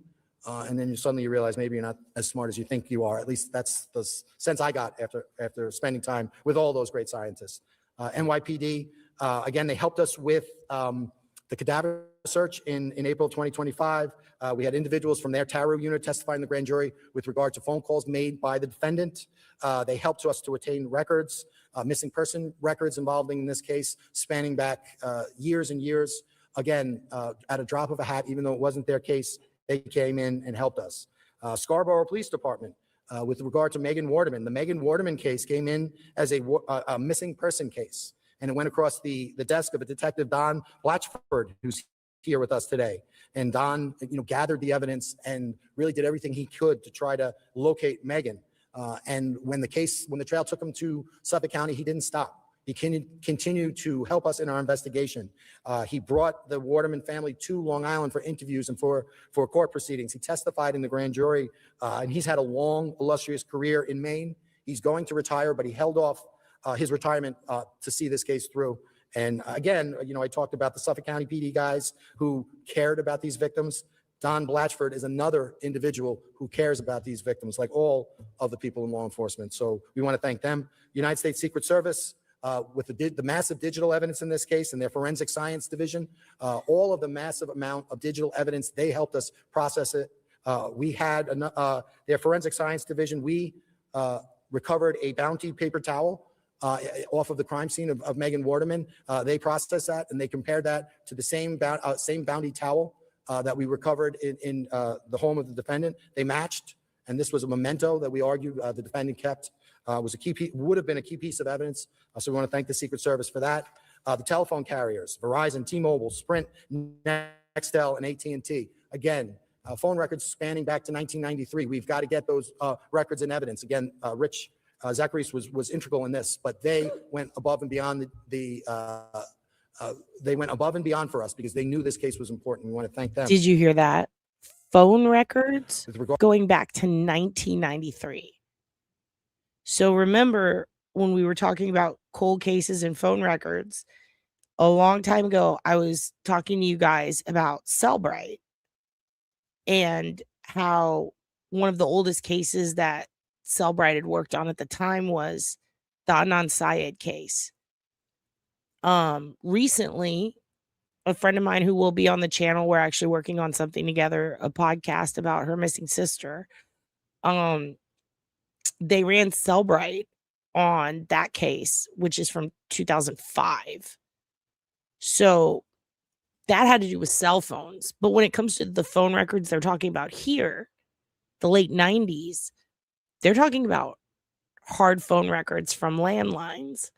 and then suddenly you realize maybe you're not as smart as you think you are. At least that's the sense I got after spending time with all those great scientists. NYPD, again, they helped us with the cadaver search in April 2025. We had individuals from their TARU unit testify in the grand jury with regard to phone calls made by the defendant. They helped us to attain records, missing person records involving in this case, spanning back years and years. Again, at a drop of a hat, even though it wasn't their case, they came in and helped us. Scarborough Police Department, with regard to Megan Waterman. The Megan Waterman case came in as a missing person case, and it went across the desk of a detective, Don Blatchford, who's here with us today. And Don, gathered the evidence and really did everything he could to try to locate Megan. And when the trail took him to Suffolk County, he didn't stop. He continued to help us in our investigation. He brought the Waterman family to Long Island for interviews and for court proceedings. He testified in the grand jury, and he's had a long, illustrious career in Maine. He's going to retire, but he held off his retirement to see this case through. And again, I talked about the Suffolk County PD guys who cared about these victims. Don Blatchford is another individual who cares about these victims, like all of the people in law enforcement. So we want to thank them. United States Secret Service, with the massive digital evidence in this case and their forensic science division, all of the massive amount of digital evidence, they helped us process it. We had their forensic science division, we recovered a bounty paper towel off of the crime scene of Megan Waterman. They processed that and they compared that to the same bounty towel that we recovered in the home of the defendant. They matched, and this was a memento that we argued the defendant kept. Would have been a key piece of evidence. So we want to thank the Secret Service for that. The telephone carriers, Verizon, T-Mobile, Sprint, Nextel, and AT&T. Again, phone records spanning back to 1993. We've got to get those records and evidence. Again, Rich Zachary's was integral in this, but they went above and beyond they went above and beyond for us because they knew this case was important. We want to thank them. Did you hear that? Phone records going back to 1993. So remember when we were talking about cold cases and phone records, a long time ago, I was talking to you guys about Cellbrite and how one of the oldest cases that Cellbrite had worked on at the time was the Adnan Syed case. Recently, a friend of mine who will be on the channel, we're actually working on something together, a podcast about her missing sister. They ran Cellbrite on that case, which is from 2005. So that had to do with cell phones. But when it comes to the phone records they're talking about here, the late 90s, they're talking about hard phone records from landlines.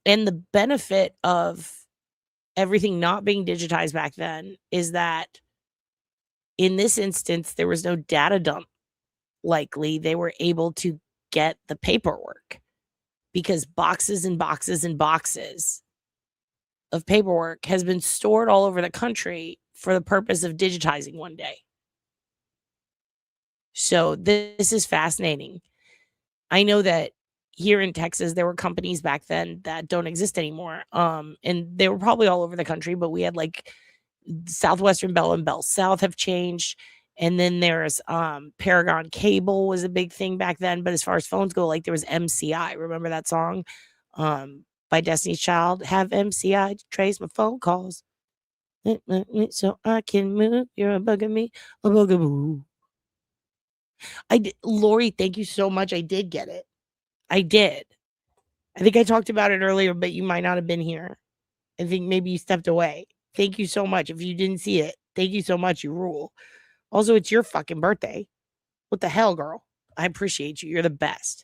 And the benefit of everything not being digitized back then is that in this instance, there was no data dump. Likely, they were able to get the paperwork because boxes and boxes and boxes of paperwork has been stored all over the country for the purpose of digitizing one day. So this is fascinating. I know that here in Texas, there were companies back then that don't exist anymore. And they were probably all over the country, but we had like Southwestern Bell and Bell South have changed. And then there's Paragon Cable was a big thing back then. But as far as phones go, like there was MCI. Remember that song by Destiny's Child? Have MCI to trace my phone calls. So I can move. You're a bug of me, a bugaboo. Lori, thank you so much. I did get it. I did. I think I talked about it earlier, but you might not have been here. I think maybe you stepped away. Thank you so much. If you didn't see it, thank you so much. You rule. Also, it's your fucking birthday. What the hell, girl? I appreciate you. You're the best.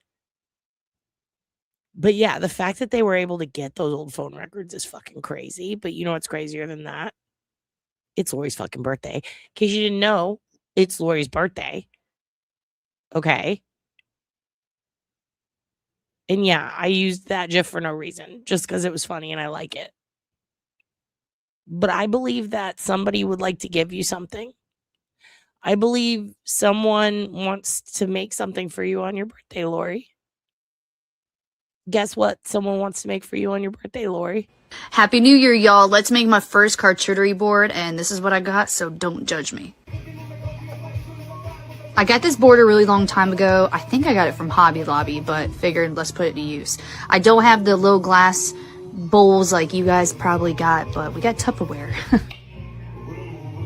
But yeah, the fact that they were able to get those old phone records is fucking crazy. But you know what's crazier than that? It's Lori's fucking birthday. In case you didn't know, it's Lori's birthday. Okay. And yeah, I used that GIF for no reason, just because it was funny and I like it. But I believe that somebody would like to give you something. I believe someone wants to make something for you on your birthday, Lori. Guess what someone wants to make for you on your birthday, Lori? Happy New Year, y'all. Let's make my first charcuterie board, and this is what I got, so don't judge me. I got this board a really long time ago. I think I got it from Hobby Lobby, but figured let's put it to use. I don't have the little glass bowls like you guys probably got, but we got Tupperware.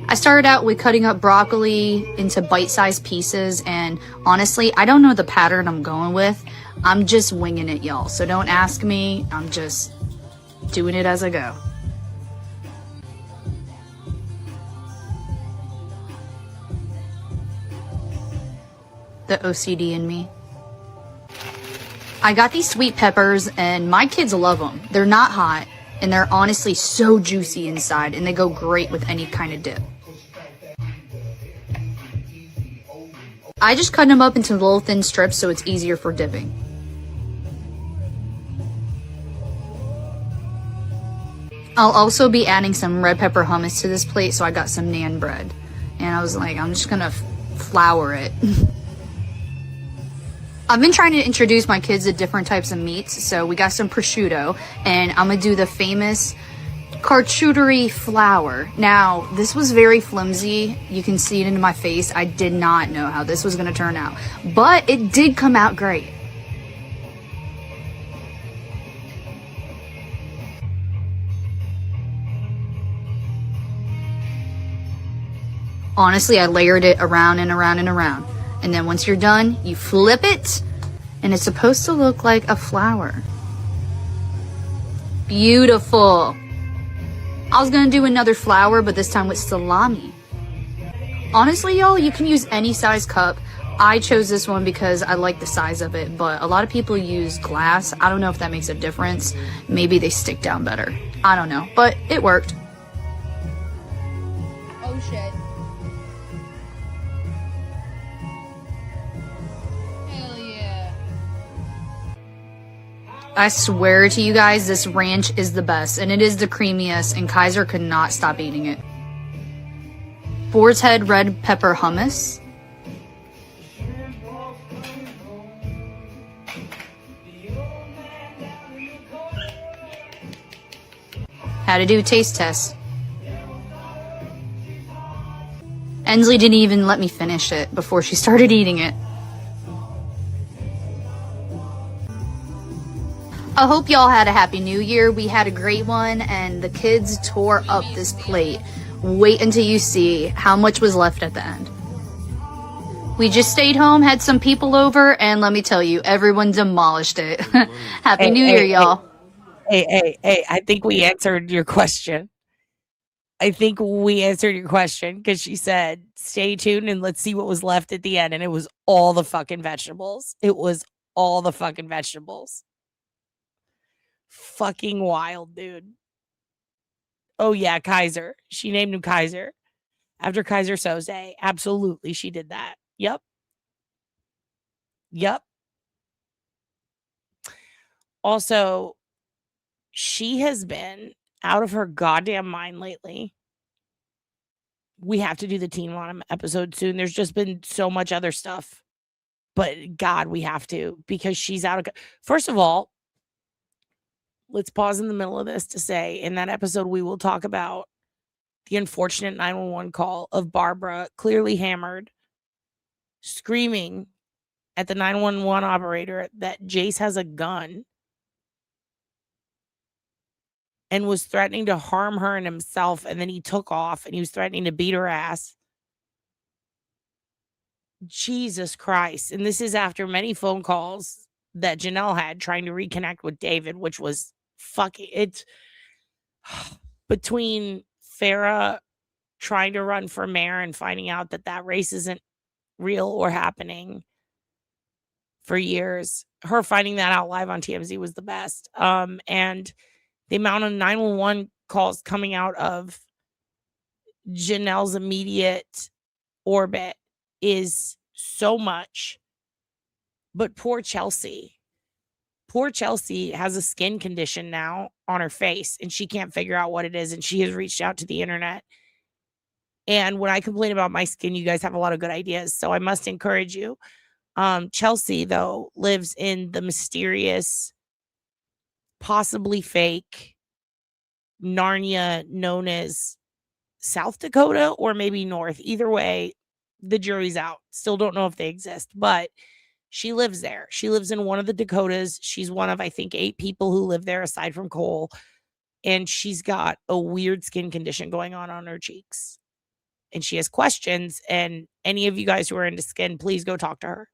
I started out with cutting up broccoli into bite-sized pieces, and honestly, I don't know the pattern I'm going with. I'm just winging it, y'all, so don't ask me. I'm just doing it as I go. The OCD in me. I got these sweet peppers, and my kids love them. They're not hot, and they're honestly so juicy inside, and they go great with any kind of dip. I just cut them up into little thin strips so it's easier for dipping. I'll also be adding some red pepper hummus to this plate, so I got some naan bread. And I was like, I'm just gonna flour it. I've been trying to introduce my kids to different types of meats, so we got some prosciutto, and I'm gonna do the famous charcuterie flour. Now, this was very flimsy. You can see it in my face. I did not know how this was gonna turn out, but it did come out great. Honestly, I layered it around and around and around. And then once you're done, you flip it, and it's supposed to look like a flower. Beautiful. I was gonna do another flower, but this time with salami. Honestly, y'all, you can use any size cup. I chose this one because I like the size of it, but a lot of people use glass. I don't know if that makes a difference. Maybe they stick down better. I don't know, but it worked. Oh shit. I swear to you guys, this ranch is the best, and it is the creamiest, and Kaiser could not stop eating it. Boar's Head red pepper hummus. Had to do a taste test. Ensley didn't even let me finish it before she started eating it. I hope y'all had a happy new year. We had a great one, and the kids tore up this plate. Wait until you see how much was left at the end. We just stayed home, had some people over, and let me tell you, everyone demolished it. Happy New Year, y'all. Hey, I think we answered your question. Because she said, stay tuned and let's see what was left at the end. And it was all the fucking vegetables. Fucking wild, dude. Oh yeah, Kaiser. She named him Kaiser. After Kaiser Soze. Absolutely, she did that. Yep. Also, she has been out of her goddamn mind lately. We have to do the Teen Mom episode soon. There's just been so much other stuff. But God, we have to, because she's out of. First of all, let's pause in the middle of this to say, in that episode, we will talk about the unfortunate 911 call of Barbara, clearly hammered, screaming at the 911 operator that Jace has a gun and was threatening to harm her and himself. And then he took off and he was threatening to beat her ass. Jesus Christ. And this is after many phone calls that Janelle had trying to reconnect with David, which was fucking, it's between Farrah trying to run for mayor and finding out that that race isn't real or happening for years. Her finding that out live on TMZ was the best. And the amount of 911 calls coming out of Janelle's immediate orbit is so much. But poor Chelsea has a skin condition now on her face and she can't figure out what it is. And she has reached out to the internet. And when I complain about my skin, you guys have a lot of good ideas. So I must encourage you. Chelsea, though, lives in the mysterious, possibly fake Narnia known as South Dakota or maybe North. Either way, the jury's out. Still don't know if they exist, but she lives there. She lives in one of the Dakotas. She's one of, I think, 8 people who live there aside from Cole. And she's got a weird skin condition going on her cheeks. And she has questions. And any of you guys who are into skin, please go talk to her.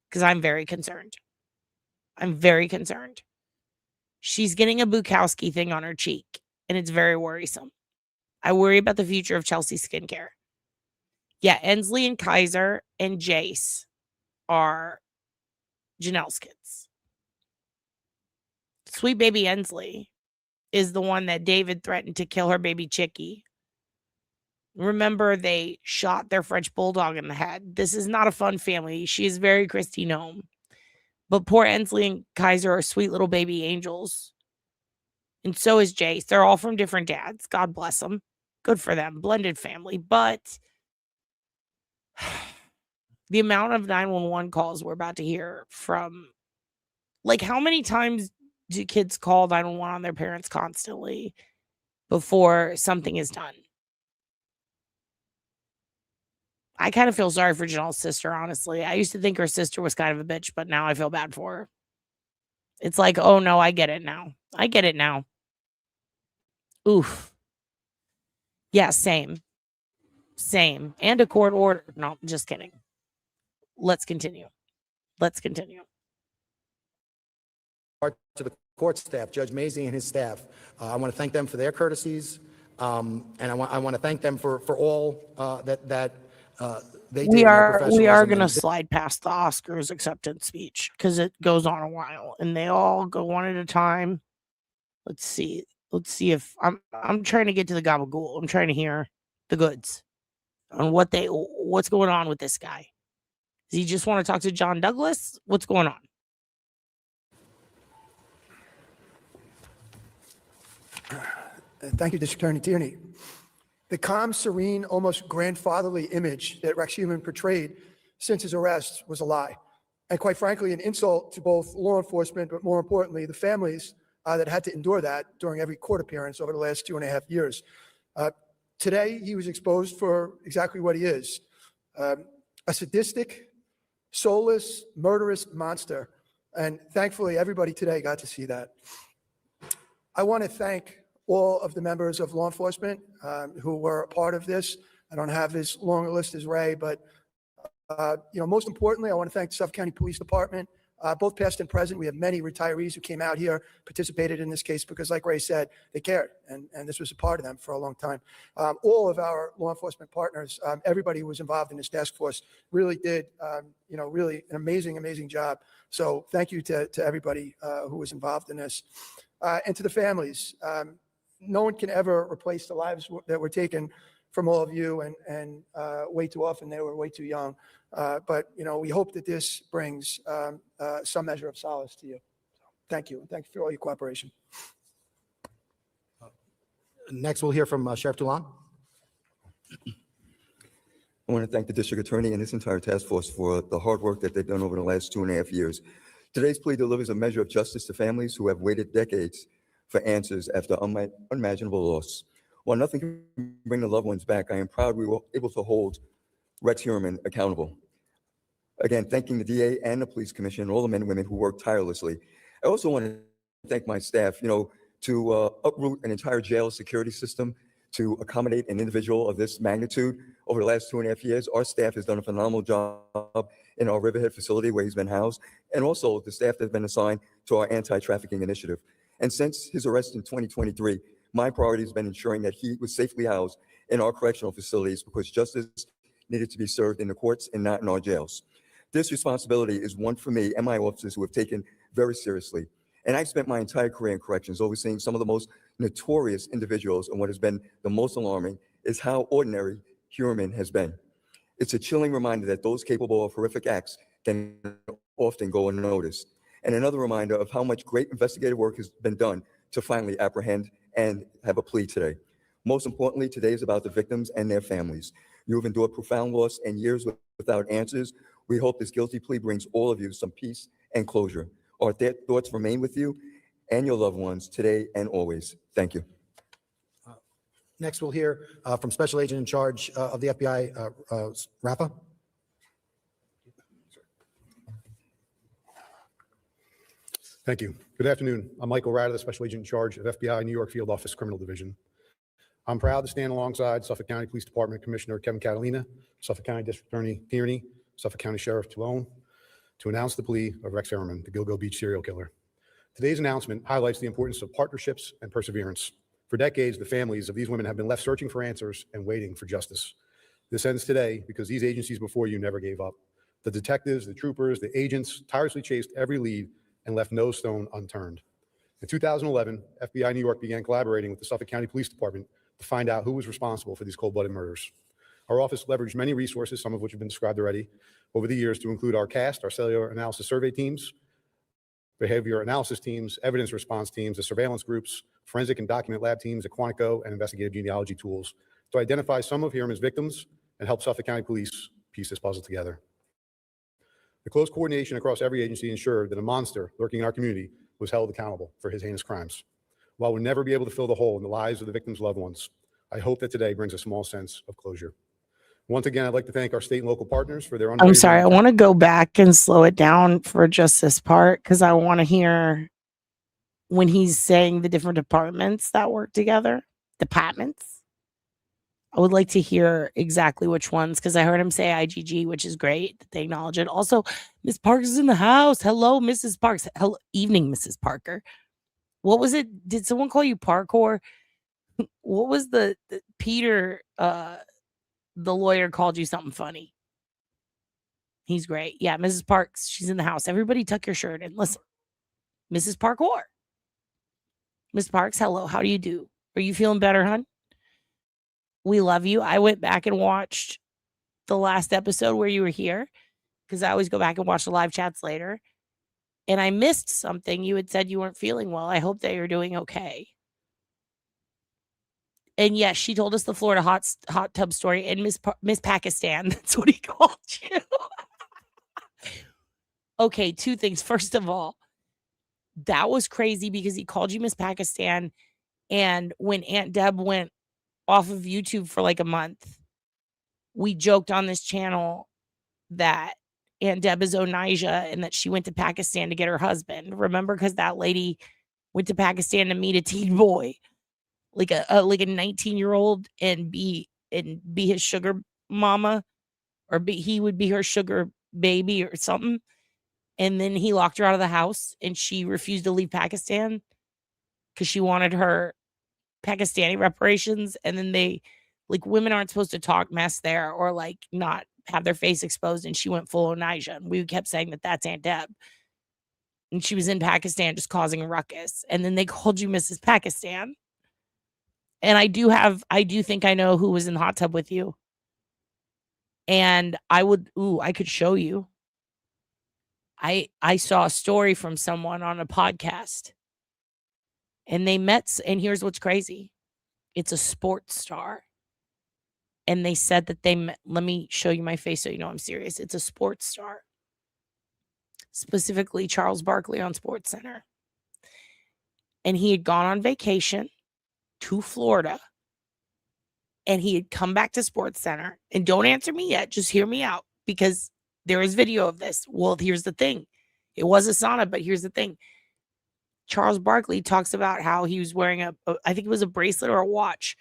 Because I'm very concerned. She's getting a Bukowski thing on her cheek. And it's very worrisome. I worry about the future of Chelsea's skincare. Yeah, Ensley and Kaiser and Jace are Janelle's kids. Sweet baby Ensley is the one that David threatened to kill her baby Chickie. Remember, they shot their French bulldog in the head. This is not a fun family. She is very Christy Nome. But poor Ensley and Kaiser are sweet little baby angels. And so is Jace. They're all from different dads. God bless them. Good for them. Blended family. But the amount of 911 calls we're about to hear from, like, how many times do kids call 911 on their parents constantly before something is done? I kind of feel sorry for Janelle's sister, honestly. I used to think her sister was kind of a bitch, but now I feel bad for her. It's like, oh no, I get it now. Oof. Yeah, same. And a court order. No, just kidding. Let's continue. To the court staff, Judge Mazie and his staff, I want to thank them for their courtesies, and I want to thank them for all that they did. We are going to slide past the Oscars acceptance speech because it goes on a while, and they all go one at a time. Let's see if I'm trying to get to the gabagool. I'm trying to hear the goods on what's going on with this guy. Does he just want to talk to John Douglas? What's going on? Thank you, District Attorney Tierney. The calm, serene, almost grandfatherly image that Rex Heuermann portrayed since his arrest was a lie. And quite frankly, an insult to both law enforcement, but more importantly, the families that had to endure that during every court appearance over the last 2.5 years. Today, he was exposed for exactly what he is, a sadistic, soulless, murderous monster. And thankfully, everybody today got to see that. I want to thank all of the members of law enforcement who were a part of this. I don't have as long a list as Ray, but most importantly, I want to thank the Suffolk County Police Department, both past and present. We have many retirees who came out here, participated in this case because, like Ray said, they cared, and this was a part of them for a long time. All of our law enforcement partners, everybody who was involved in this task force really did, really an amazing job. So thank you to everybody who was involved in this. And to the families, no one can ever replace the lives that were taken from all of you, and way too often they were way too young. But, we hope that this brings some measure of solace to you. Thank you. And thank you for all your cooperation. Next, we'll hear from Sheriff Toulon. I want to thank the district attorney and his entire task force for the hard work that they've done over the last 2.5 years. Today's plea delivers a measure of justice to families who have waited decades for answers after unimaginable loss. While nothing can bring the loved ones back, I am proud we were able to hold Rex Heuermann accountable. Again, thanking the DA and the police commission and all the men and women who worked tirelessly. I also want to thank my staff, to uproot an entire jail security system to accommodate an individual of this magnitude over the last 2.5 years. Our staff has done a phenomenal job in our Riverhead facility where he's been housed, and also the staff that has been assigned to our anti-trafficking initiative. And since his arrest in 2023, my priority has been ensuring that he was safely housed in our correctional facilities because justice needed to be served in the courts and not in our jails. This responsibility is one for me and my officers who have taken very seriously. And I've spent my entire career in corrections overseeing some of the most notorious individuals, and what has been the most alarming is how ordinary Heuermann has been. It's a chilling reminder that those capable of horrific acts can often go unnoticed. And another reminder of how much great investigative work has been done to finally apprehend and have a plea today. Most importantly, today is about the victims and their families. You have endured profound loss and years without answers. We hope this guilty plea brings all of you some peace and closure. Our thoughts remain with you and your loved ones today and always. Thank you. Next, we'll hear from Special Agent in charge of the FBI, Rafa. Thank you. Good afternoon. I'm Michael Rada, the Special Agent in charge of FBI New York Field Office Criminal Division. I'm proud to stand alongside Suffolk County Police Department Commissioner Kevin Catalina, Suffolk County District Attorney Tierney, Suffolk County Sheriff Toulon, to announce the plea of Rex Heuermann, the Gilgo Beach serial killer. Today's announcement highlights the importance of partnerships and perseverance. For decades, the families of these women have been left searching for answers and waiting for justice. This ends today because these agencies before you never gave up. The detectives, the troopers, the agents tirelessly chased every lead and left no stone unturned. In 2011, FBI New York began collaborating with the Suffolk County Police Department to find out who was responsible for these cold-blooded murders. Our office leveraged many resources, some of which have been described already, over the years to include our CAST, our cellular analysis survey teams, behavior analysis teams, evidence response teams, the surveillance groups, forensic and document lab teams at Quantico, and investigative genealogy tools to identify some of Heuermann's victims and help Suffolk County Police piece this puzzle together. The close coordination across every agency ensured that a monster lurking in our community was held accountable for his heinous crimes. While we'll never be able to fill the hole in the lives of the victims' loved ones, I hope that today brings a small sense of closure. Once again, I'd like to thank our state and local partners for their I'm sorry. I want to go back and slow it down for just this part because I want to hear when he's saying the different departments that work together, departments. I would like to hear exactly which ones because I heard him say IGG, which is great that they acknowledge it. Also, Miss Parks is in the house. Hello, Mrs. Parks. Hello, evening, Mrs. Parker. What was it? Did someone call you parkour? What was the Peter? The lawyer called you something funny. He's great. Yeah, Mrs. Parks, she's in the house. Everybody tuck your shirt and listen. Mrs. Parkour. Miss Parks, hello. How do you do? Are you feeling better, hon? We love you. I went back and watched the last episode where you were here because I always go back and watch the live chats later. And I missed something. You had said you weren't feeling well. I hope that you're doing okay. And yes, she told us the Florida hot tub story. And Miss Pakistan, that's what he called you. Okay, two things. First of all, that was crazy because he called you Miss Pakistan. And when Aunt Deb went off of YouTube for like a month, we joked on this channel that Aunt Deb is Onaija and that she went to Pakistan to get her husband. Remember, because that lady went to Pakistan to meet a teen boy. Like a 19-year-old and be his sugar mama, or he would be her sugar baby or something. And then he locked her out of the house and she refused to leave Pakistan because she wanted her Pakistani reparations. And then women aren't supposed to talk mess there or like not have their face exposed. And she went full Onaija. And we kept saying that that's Aunt Deb. And she was in Pakistan just causing a ruckus. And then they called you Mrs. Pakistan. And I do think I know who was in the hot tub with you. And I could show you. I saw a story from someone on a podcast. And they met, and here's what's crazy. It's a sports star. And they said that they met, let me show you my face so you know I'm serious. It's a sports star. Specifically Charles Barkley on SportsCenter. And he had gone on vacation to Florida. And he had come back to SportsCenter. And don't answer me yet. Just hear me out. Because there is video of this. Well, here's the thing. It was a sauna, but here's the thing. Charles Barkley talks about how he was wearing I think it was a bracelet or a watch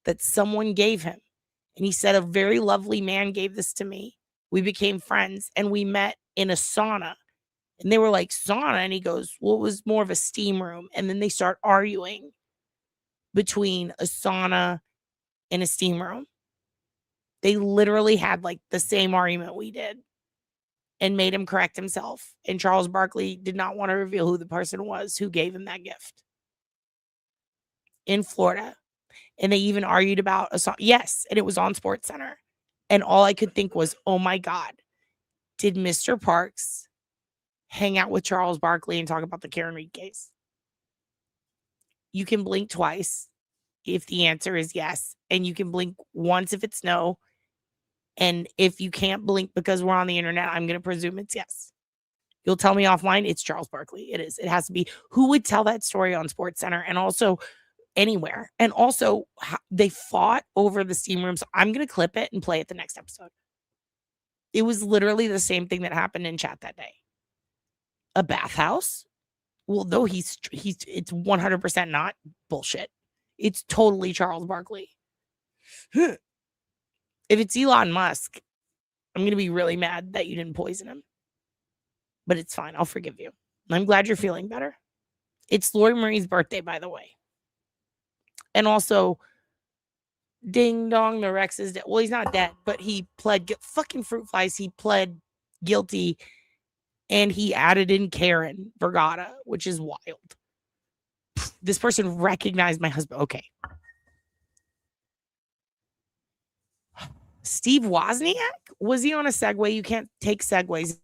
that someone gave him. And he said, a very lovely man gave this to me. We became friends and we met in a sauna. And they were like, sauna? And he goes, well, it was more of a steam room. And then they start arguing between a sauna and a steam room. They literally had like the same argument we did and made him correct himself. And Charles Barkley did not want to reveal who the person was who gave him that gift in Florida. And they even argued about a song. Yes. And it was on SportsCenter. And all I could think was, oh my God, did Mr. Parks hang out with Charles Barkley and talk about the Karen Reed case? You can blink twice if the answer is yes. And you can blink once if it's no. And if you can't blink because we're on the internet, I'm going to presume it's yes. You'll tell me offline, it's Charles Barkley. It is. It has to be. Who would tell that story on SportsCenter? And also anywhere. And also, they fought over the steam rooms. I'm going to clip it and play it the next episode. It was literally the same thing that happened in chat that day. A bathhouse? Well, no, it's 100% not bullshit. It's totally Charles Barkley. If it's Elon Musk, I'm going to be really mad that you didn't poison him. But it's fine. I'll forgive you. I'm glad you're feeling better. It's Lori Marie's birthday, by the way. And also, ding dong, the Rex is dead. Well, he's not dead, but he pled fucking fruit flies. He pled guilty, and he added in Karen Vergata, which is wild. This person recognized my husband. Okay. Steve Wozniak? Was he on a Segway? You can't take Segways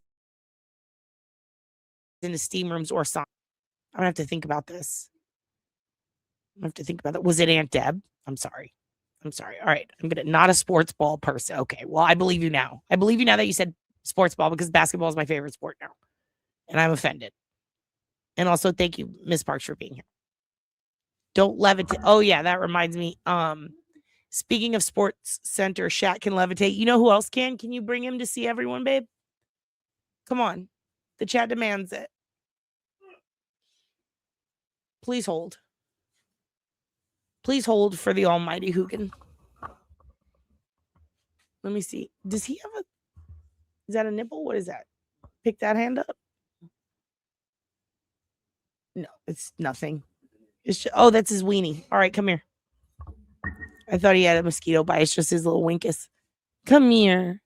into steam rooms or sauna. I'm going to have to think about this. I have to think about that. Was it Aunt Deb? I'm sorry. All right. I'm going to not a sports ball person. Okay. Well, I believe you now. I believe you now that you said sports ball because basketball is my favorite sport now. And I'm offended. And also thank you, Miss Parks, for being here. Don't levitate. Oh yeah. That reminds me. Speaking of Sports Center, Shaq can levitate. You know who else can? Can you bring him to see everyone, babe? Come on. The chat demands it. Please hold. Please hold for the almighty Hugin. Let me see. Does he have is that a nipple? What is that? Pick that hand up. No, it's nothing. It's just, oh, that's his weenie. All right, come here. I thought he had a mosquito bite. It's just his little winkus. Come here.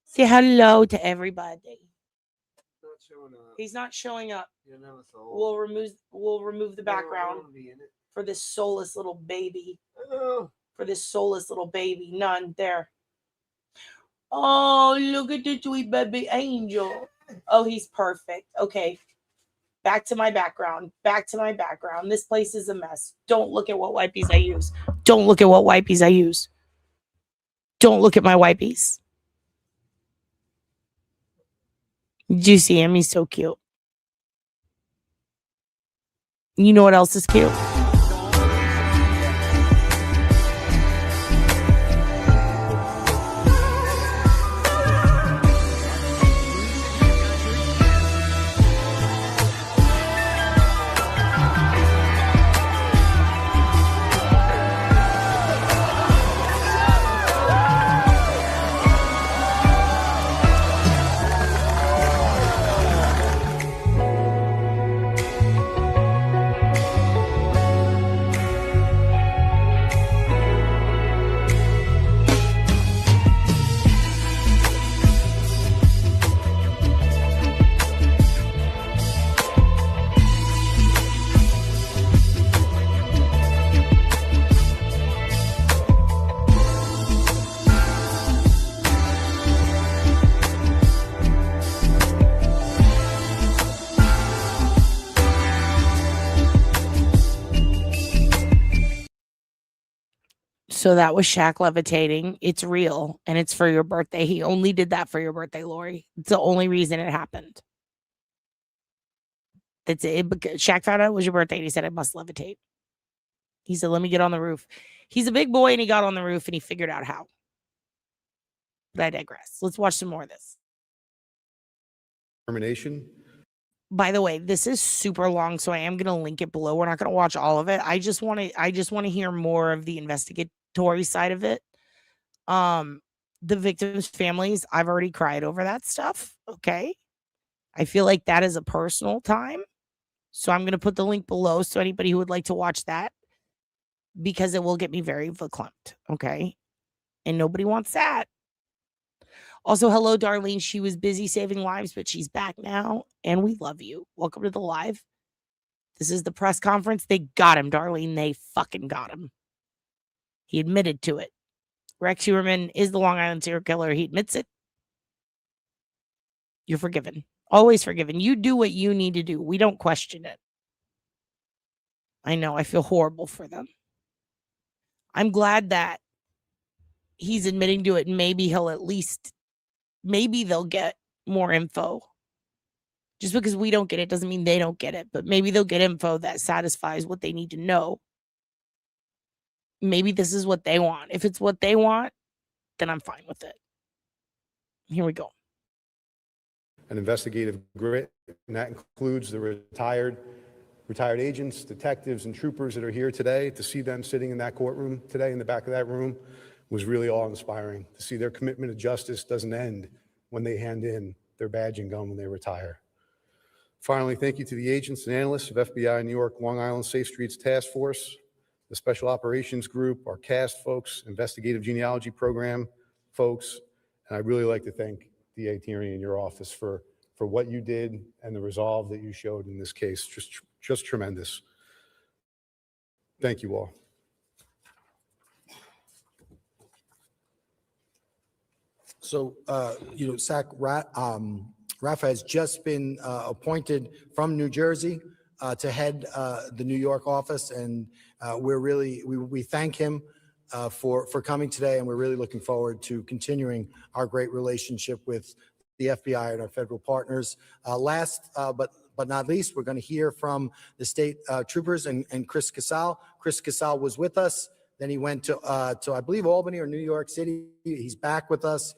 Say hello to everybody. He's not showing up. We'll remove the background for this soulless little baby. None there. Oh, look at the sweet baby angel. Oh, he's perfect. Okay. Back to my background. This place is a mess. Don't look at what wipies I use. Don't look at my wipies. Do you see him? He's so cute. You know what else is cute? So that was Shaq levitating. It's real and it's for your birthday. He only did that for your birthday, Lori. It's the only reason it happened. That's it. Shaq found out it was your birthday and he said, I must levitate. He said, let me get on the roof. He's a big boy and he got on the roof and he figured out how. But I digress. Let's watch some more of this. Termination. By the way, this is super long, so I am going to link it below. We're not going to watch all of it. I just want to hear more of the investigatory side of it. The victims' families, I've already cried over that stuff. Okay. I feel like that is a personal time. So I'm going to put the link below so anybody who would like to watch that, because it will get me very verklempt. Okay. And nobody wants that. Also, hello, Darlene. She was busy saving lives, but she's back now, and we love you. Welcome to the live. This is the press conference. They got him, Darlene. They fucking got him. He admitted to it. Rex Heuermann is the Long Island serial killer. He admits it. You're forgiven. Always forgiven. You do what you need to do. We don't question it. I know. I feel horrible for them. I'm glad that he's admitting to it, and maybe he'll at least... Maybe they'll get more info. Just because we don't get it doesn't mean they don't get it, but maybe they'll get info that satisfies what they need to know. Maybe this is what they want. If it's what they want, then I'm fine with it. Here we go. An investigative grit, and that includes the retired agents, detectives, and troopers that are here today. To see them sitting in that courtroom today in the back of that room was really awe-inspiring. To see their commitment to justice doesn't end when they hand in their badge and gun when they retire. Finally, thank you to the agents and analysts of FBI New York Long Island Safe Streets Task Force, the Special Operations Group, our CAST folks, Investigative Genealogy Program folks, and I'd really like to thank DA Tierney and your office for what you did and the resolve that you showed in this case. Just tremendous. Thank you all. So, Rafa has just been appointed from New Jersey to head the New York office, and we thank him for coming today, and we're really looking forward to continuing our great relationship with the FBI and our federal partners. Last but not least, we're going to hear from the state troopers and Chris Casal. Chris Casal was with us. Then he went to I believe Albany or New York City. He's back with us.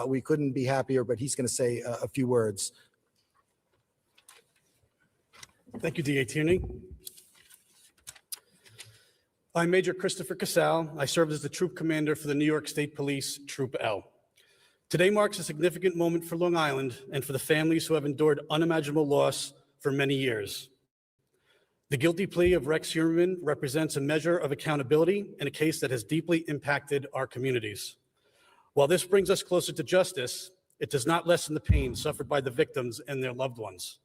We couldn't be happier, but he's going to say a few words. Thank you, DA Tierney. I'm Major Christopher Casal. I served as the Troop Commander for the New York State Police, Troop L. Today marks a significant moment for Long Island and for the families who have endured unimaginable loss for many years. The guilty plea of Rex Heuermann represents a measure of accountability in a case that has deeply impacted our communities. While this brings us closer to justice, it does not lessen the pain suffered by the victims and their loved ones.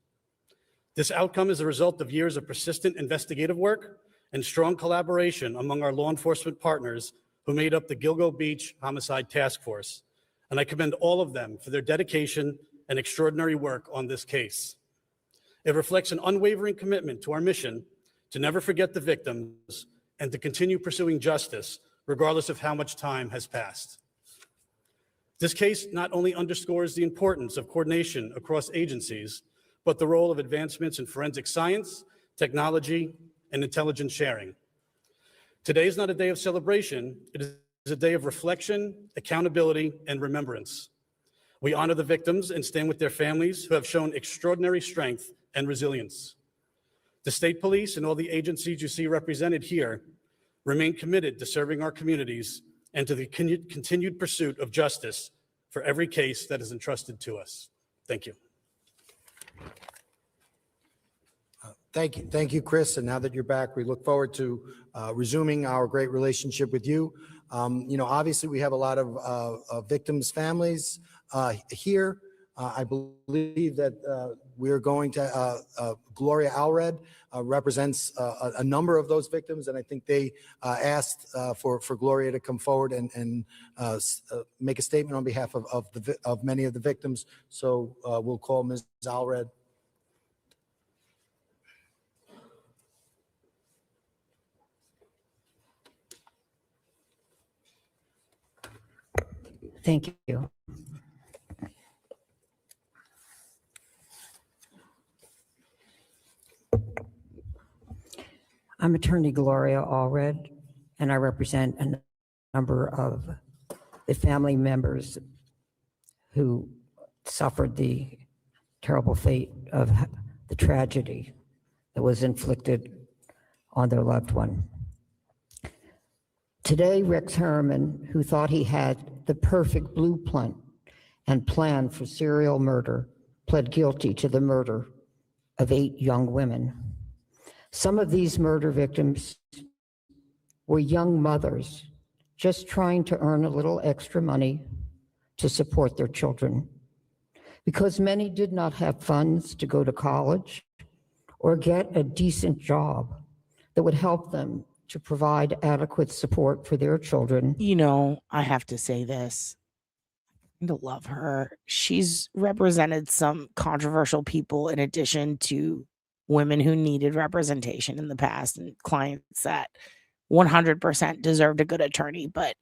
This outcome is a result of years of persistent investigative work and strong collaboration among our law enforcement partners who made up the Gilgo Beach Homicide Task Force, and I commend all of them for their dedication and extraordinary work on this case. It reflects an unwavering commitment to our mission to never forget the victims and to continue pursuing justice regardless of how much time has passed. This case not only underscores the importance of coordination across agencies, but the role of advancements in forensic science, technology, and intelligence sharing. Today is not a day of celebration, it is a day of reflection, accountability, and remembrance. We honor the victims and stand with their families who have shown extraordinary strength and resilience. The state police and all the agencies you see represented here remain committed to serving our communities and to the continued pursuit of justice for every case that is entrusted to us. Thank you. Thank you, Chris. And now that you're back, we look forward to resuming our great relationship with you. Obviously we have a lot of victims' families here. I believe that we're going to, Gloria Allred represents a number of those victims, and I think they asked for Gloria to come forward and make a statement on behalf of many of the victims. So we'll call Ms. Allred. Thank you. I'm Attorney Gloria Allred, and I represent a number of the family members who suffered the terrible fate of the tragedy that was inflicted on their loved one. Today, Rex Heuermann, who thought he had the perfect blueprint and plan for serial murder, pled guilty to the murder of 8 young women. Some of these murder victims were young mothers just trying to earn a little extra money to support their children. Because many did not have funds to go to college or get a decent job that would help them to provide adequate support for their children. You know, I have to say this. I love her. She's represented some controversial people in addition to women who needed representation in the past and clients that 100% deserved a good attorney. But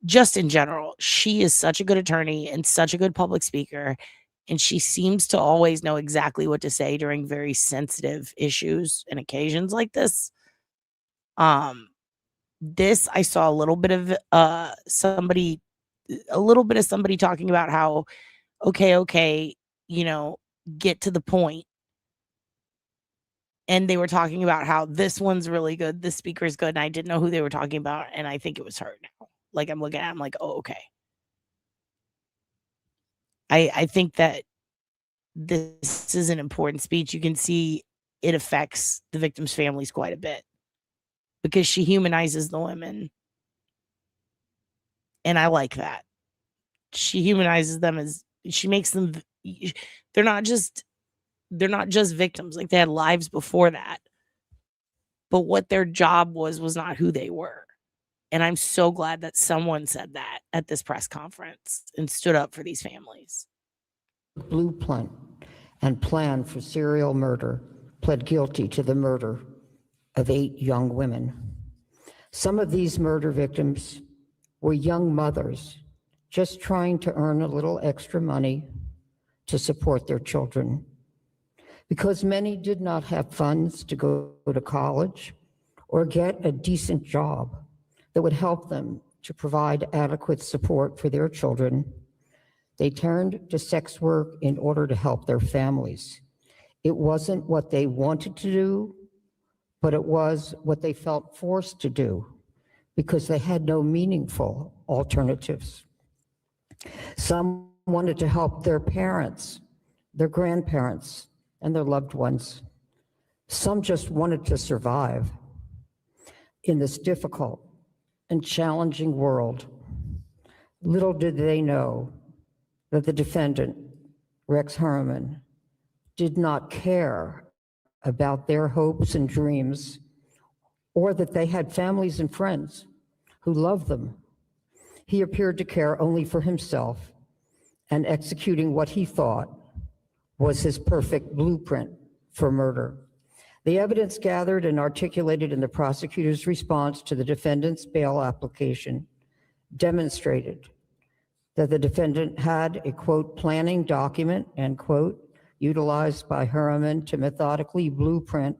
just in general, she is such a good attorney and such a good public speaker. And she seems to always know exactly what to say during very sensitive issues and occasions like this. This, I saw a little bit of somebody talking about how, okay, you know, get to the point. And they were talking about how this one's really good, this speaker's good, and I didn't know who they were talking about, and I think it was her now. Like, I'm looking at it, I'm like, oh, okay. I think that this is an important speech. You can see it affects the victims' families quite a bit because she humanizes the women. And I like that. She humanizes them as she makes them, they're not just victims. Like, they had lives before that. But what their job was not who they were. And I'm so glad that someone said that at this press conference and stood up for these families. Blueprint and plan for serial murder, pled guilty to the murder of 8 young women. Some of these murder victims were young mothers just trying to earn a little extra money to support their children. Because many did not have funds to go to college or get a decent job that would help them to provide adequate support for their children, they turned to sex work in order to help their families. It wasn't what they wanted to do, but it was what they felt forced to do because they had no meaningful alternatives. Some wanted to help their parents, their grandparents, and their loved ones. Some just wanted to survive. In this difficult and challenging world, little did they know that the defendant, Rex Heuermann, did not care about their hopes and dreams, or that they had families and friends who loved them. He appeared to care only for himself and executing what he thought was his perfect blueprint for murder. The evidence gathered and articulated in the prosecutor's response to the defendant's bail application demonstrated that the defendant had a, quote, planning document, end quote, utilized by Heuermann to methodically blueprint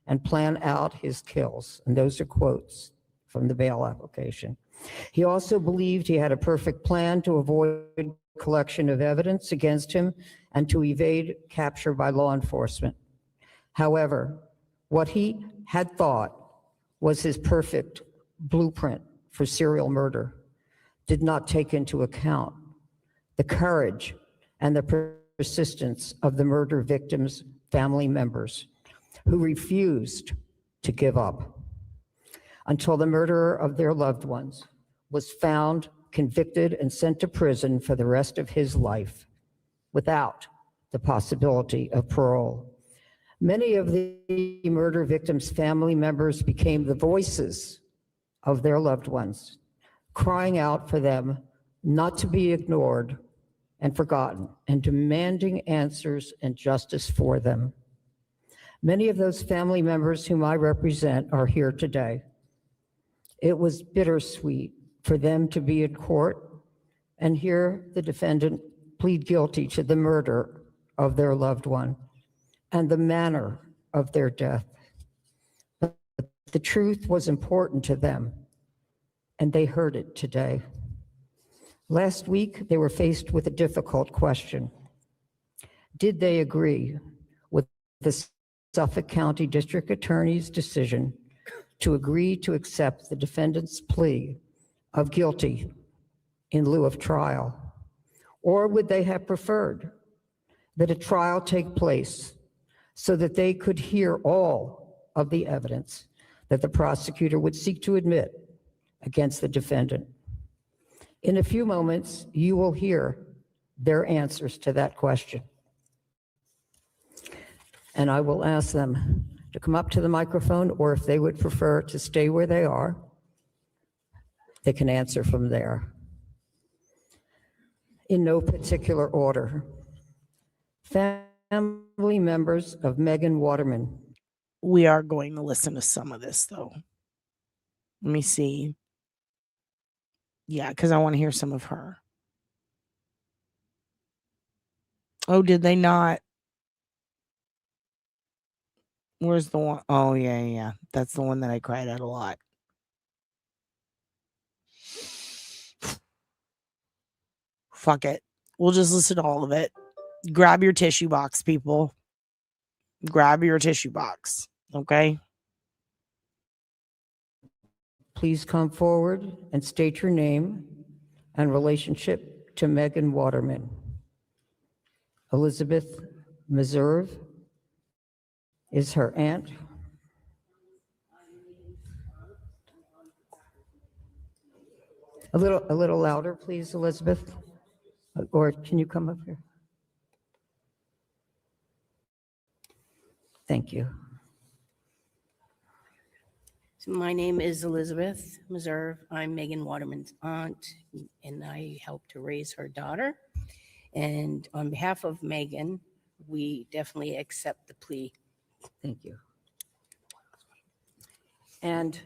and plan out his kills. And those are quotes from the bail application. He also believed he had a perfect plan to avoid collection of evidence against him and to evade capture by law enforcement. However, what he had thought was his perfect blueprint for serial murder did not take into account the courage and the persistence of the murder victims' family members who refused to give up until the murderer of their loved ones was found, convicted, and sent to prison for the rest of his life without the possibility of parole. Many of the murder victims' family members became the voices of their loved ones, crying out for them not to be ignored and forgotten, and demanding answers and justice for them. Many of those family members whom I represent are here today. It was bittersweet for them to be in court and hear the defendant plead guilty to the murder of their loved one and the manner of their death. But the truth was important to them, and they heard it today. Last week, they were faced with a difficult question. Did they agree with the Suffolk County District Attorney's decision to agree to accept the defendant's plea of guilty in lieu of trial? Or would they have preferred that a trial take place so that they could hear all of the evidence that the prosecutor would seek to admit against the defendant? In a few moments, you will hear their answers to that question. And I will ask them to come up to the microphone, or if they would prefer to stay where they are, they can answer from there. In no particular order. Family members of Megan Waterman. We are going to listen to some of this, though. Let me see. Yeah, because I want to hear some of her. Oh, did they not? Where's the one? Oh, yeah. That's the one that I cried at a lot. Fuck it. We'll just listen to all of it. Grab your tissue box, people. Grab your tissue box. Okay? Please come forward and state your name and relationship to Megan Waterman. Elizabeth Meserve is her aunt. A little louder, please, Elizabeth. Or can you come up here? Thank you. So my name is Elizabeth Meserve. I'm Megan Waterman's aunt, and I helped to raise her daughter. And on behalf of Megan, we definitely accept the plea. Thank you. And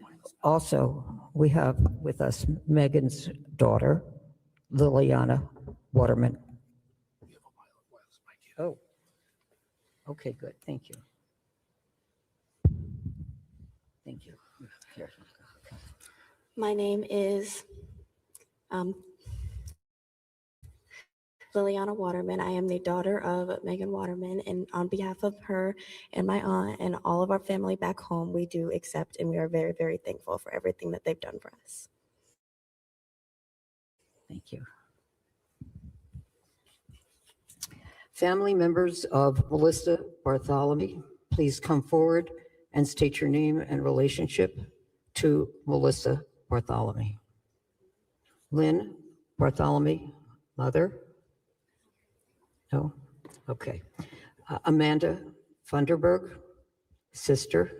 also, we have with us Megan's daughter, Liliana Waterman. Oh, okay, good. Thank you. Thank you. Here. My name is Liliana Waterman. I am the daughter of Megan Waterman, and on behalf of her and my aunt and all of our family back home, we do accept, and we are very, very thankful for everything that they've done for us. Thank you. Family members of Melissa Bartholomew, please come forward and state your name and relationship to Melissa Bartholomew. Lynn Bartholomew, mother? No? Okay. Amanda Funderburg, sister?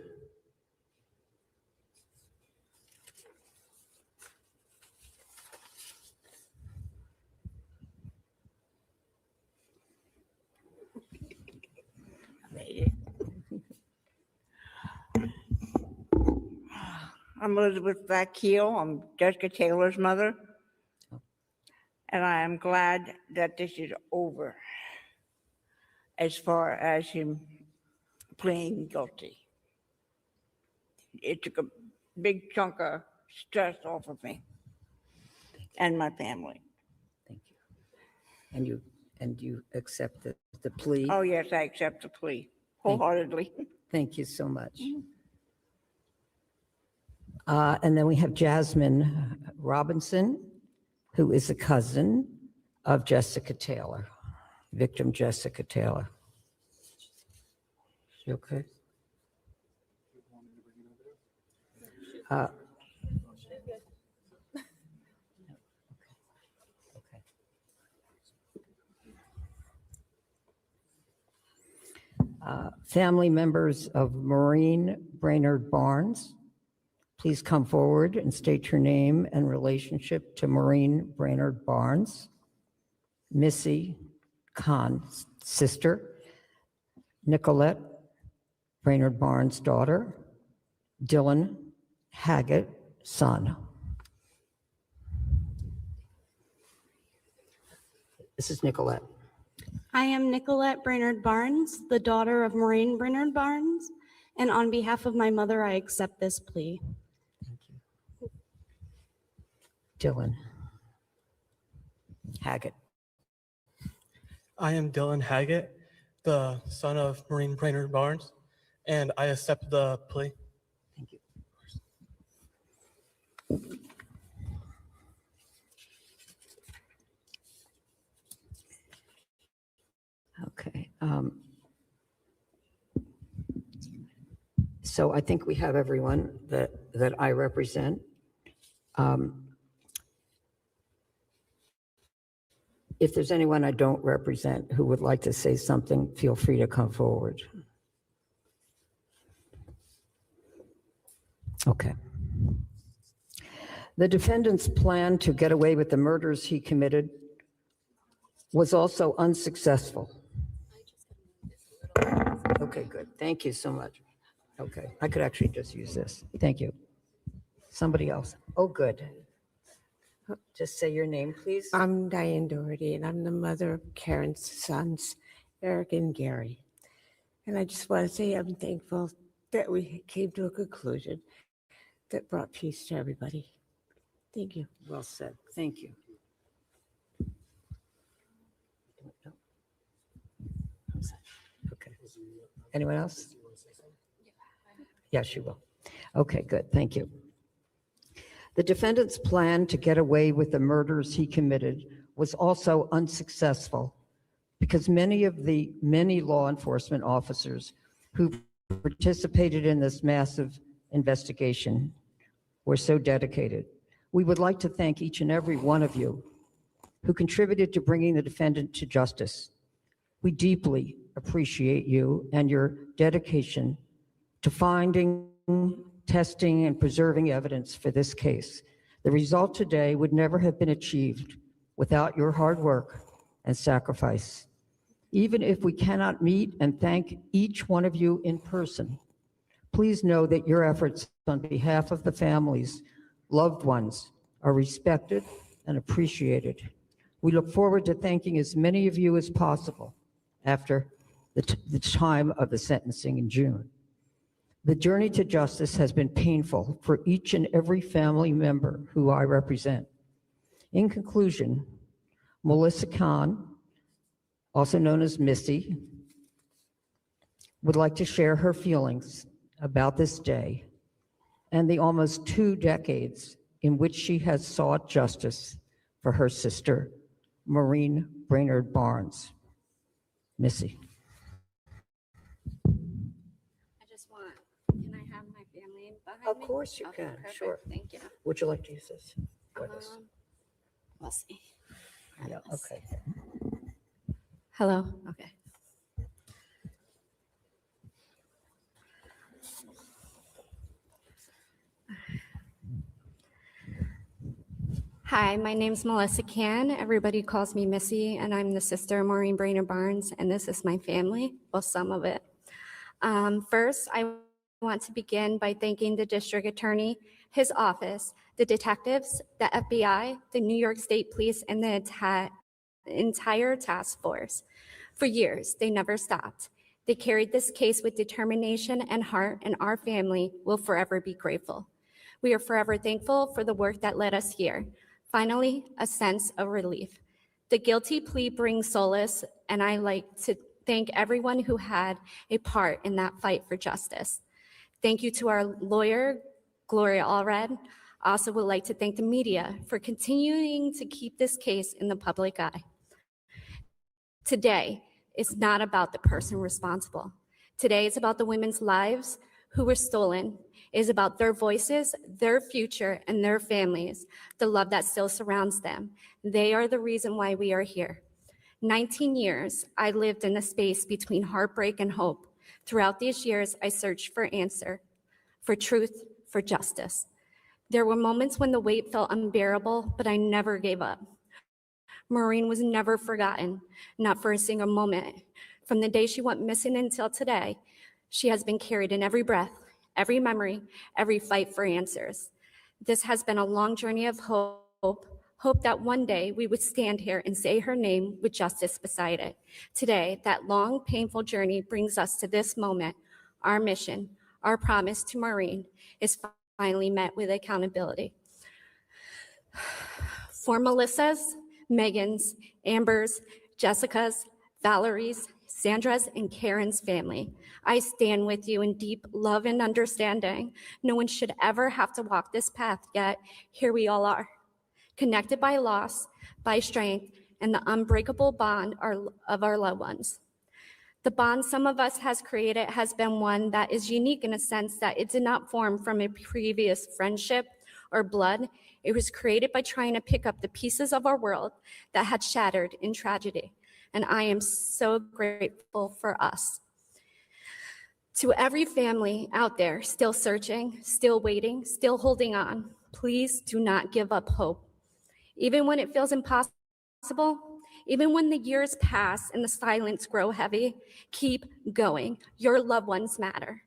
I'm Elizabeth Vakeel. I'm Jessica Taylor's mother. And I am glad that this is over as far as him pleading guilty. It took a big chunk of stress off of me and my family. Thank you. And you accept the plea? Oh, yes, I accept the plea wholeheartedly. Thank you so much. And then we have Jasmine Robinson, who is a cousin of Jessica Taylor, victim Jessica Taylor. She okay? Family members of Maureen Brainerd Barnes, please come forward and state your name and relationship to Maureen Brainerd Barnes. Missy Kahn, sister. Nicolette Brainerd Barnes, daughter. Dylan Haggett, son. This is Nicolette. I am Nicolette Brainerd Barnes, the daughter of Maureen Brainerd Barnes, and on behalf of my mother, I accept this plea. Dylan Haggett. I am Dylan Haggett, the son of Maureen Brainerd Barnes, and I accept the plea. Thank you. Okay. So I think we have everyone that I represent. If there's anyone I don't represent who would like to say something, feel free to come forward. Okay. The defendant's plan to get away with the murders he committed was also unsuccessful. Okay, good. Thank you so much. Okay, I could actually just use this. Thank you. Somebody else. Oh, good. Just say your name, please. I'm Diane Doherty, and I'm the mother of Karen's sons, Eric and Gary. And I just want to say I'm thankful that we came to a conclusion that brought peace to everybody. Thank you. Well said. Thank you. Okay. Anyone else? Yes, she will. Okay, good. Thank you. The defendant's plan to get away with the murders he committed was also unsuccessful because many law enforcement officers who participated in this massive investigation were so dedicated. We would like to thank each and every one of you who contributed to bringing the defendant to justice. We deeply appreciate you and your dedication to finding, testing, and preserving evidence for this case. The result today would never have been achieved without your hard work and sacrifice. Even if we cannot meet and thank each one of you in person, please know that your efforts on behalf of the families, loved ones, are respected and appreciated. We look forward to thanking as many of you as possible after the time of the sentencing in June. The journey to justice has been painful for each and every family member who I represent. In conclusion, Melissa Kahn, also known as Missy, would like to share her feelings about this day and the almost 2 decades in which she has sought justice for her sister, Maureen Brainerd Barnes. Missy. Can I have my family behind Of me? course you Okay, can, perfect. sure. Thank you. Would you like to use this? Goodness. We'll see. Yeah, okay. Hello. Okay. Hi, my name's Melissa Can. Everybody calls me Missy, and I'm the sister of Maureen Brainerd Barnes, and this is my family, well, some of it. First, I want to begin by thanking the district attorney, his office, the detectives, the FBI, the New York State Police, and the entire task force. For years, they never stopped. They carried this case with determination and heart, and our family will forever be grateful. We are forever thankful for the work that led us here. Finally, a sense of relief. The guilty plea brings solace, and I like to thank everyone who had a part in that fight for justice. Thank you to our lawyer, Gloria Allred. I also would like to thank the media for continuing to keep this case in the public eye. Today is not about the person responsible. Today is about the women's lives who were stolen. It is about their voices, their future, and their families, the love that still surrounds them. They are the reason why we are here. 19 years, I lived in the space between heartbreak and hope. Throughout these years, I searched for answer, for truth, for justice. There were moments when the weight felt unbearable, but I never gave up. Maureen was never forgotten, not for a single moment. From the day she went missing until today, she has been carried in every breath, every memory, every fight for answers. This has been a long journey of hope, Hope that one day we would stand here and say her name with justice beside it. Today, that long, painful journey brings us to this moment. Our mission, our promise to Maureen is finally met with accountability. For Melissa's, Megan's, Amber's, Jessica's, Valerie's, Sandra's, and Karen's family, I stand with you in deep love and understanding. No one should ever have to walk this path, yet here we all are, connected by loss, by strength, and the unbreakable bond of our loved ones. The bond some of us has created has been one that is unique in a sense that it did not form from a previous friendship or blood. It was created by trying to pick up the pieces of our world that had shattered in tragedy. And I am so grateful for us. To every family out there still searching, still waiting, still holding on, please do not give up hope. Even when it feels impossible, even when the years pass and the silence grow heavy, keep going. Your loved ones matter.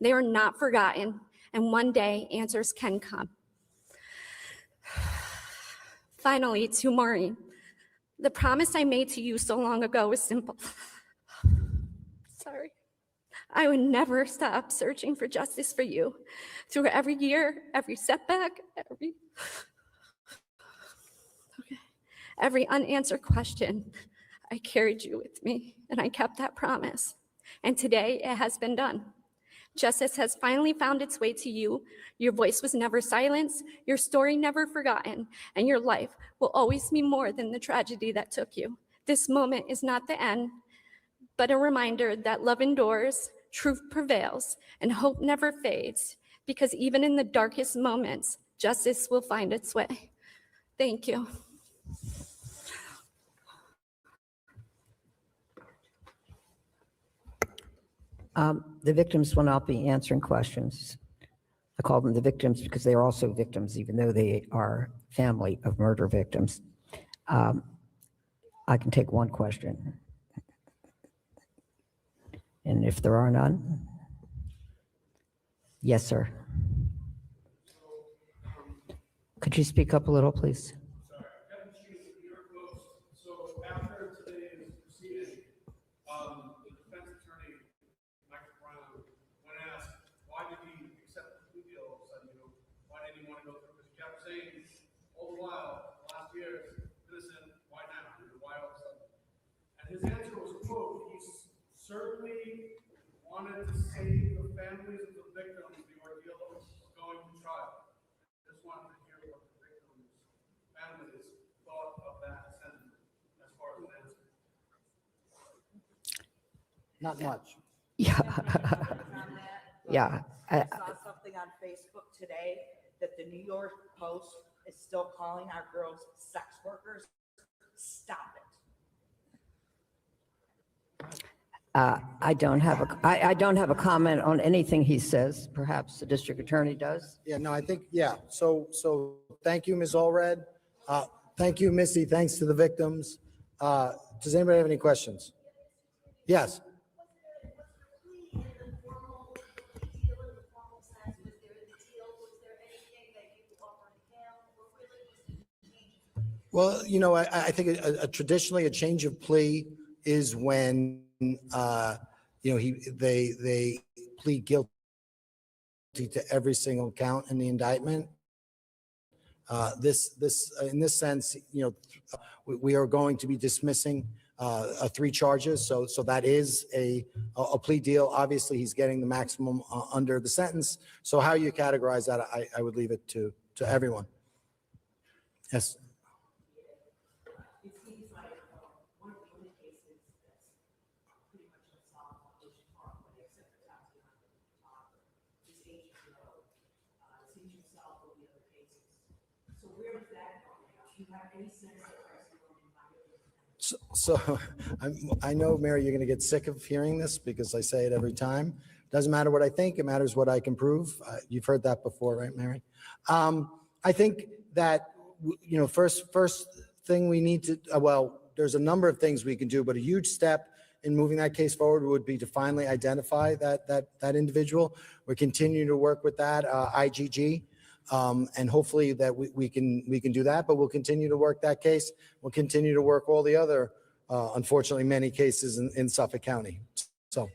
They are not forgotten, and one day answers can come. Finally, to Maureen, the promise I made to you so long ago was simple. Sorry. I would never stop searching for justice for you. Through every year, every setback, every unanswered question, I carried you with me, and I kept that promise. And today, it has been done. Justice has finally found its way to you. Your voice was never silenced, your story never forgotten, and your life will always mean more than the tragedy that took you. This moment is not the end, but a reminder that love endures, truth prevails, and hope never fades, because even in the darkest moments, justice will find its way. Thank you. The victims will not be answering questions. I call them the victims because they are also victims, even though they are family of murder victims. I can take one question. And if there are none, yes, sir. Could you speak up a little, please? His answer was, quote, he certainly wanted to save the families of the victims the ordeal of going to trial. Just wanted to hear what the victims' families thought of that sentiment as far as an answer. Not much. Yeah. Yeah. I saw something on Facebook today that the New York Post is still calling our girls sex workers. Stop it. I don't have a comment on anything he says. Perhaps the district attorney does. Yeah, no, I think, yeah. So thank you, Ms. Allred. Thank you, Missy. Thanks to the victims. Does anybody have any questions? Yes. Well, you know, I think traditionally a change of plea is when you know they plead guilty to every single count in the indictment. In this sense, you know, we are going to be dismissing 3 charges. So that is a plea deal. Obviously, he's getting the maximum under the sentence. So how you categorize that, I would leave it to everyone. Yes. So I know, Mary, you're going to get sick of hearing this because I say it every time. Doesn't matter what I think, it matters what I can prove. You've heard that before, right, Mary? I think that, you know, first thing we need to, well, there's a number of things we can do, but a huge step in moving that case forward would be to finally identify that individual. We're continuing to work with that, IGG. And hopefully that we can do that, but we'll continue to work that case. We'll continue to work all the other, unfortunately, many cases in Suffolk County. So.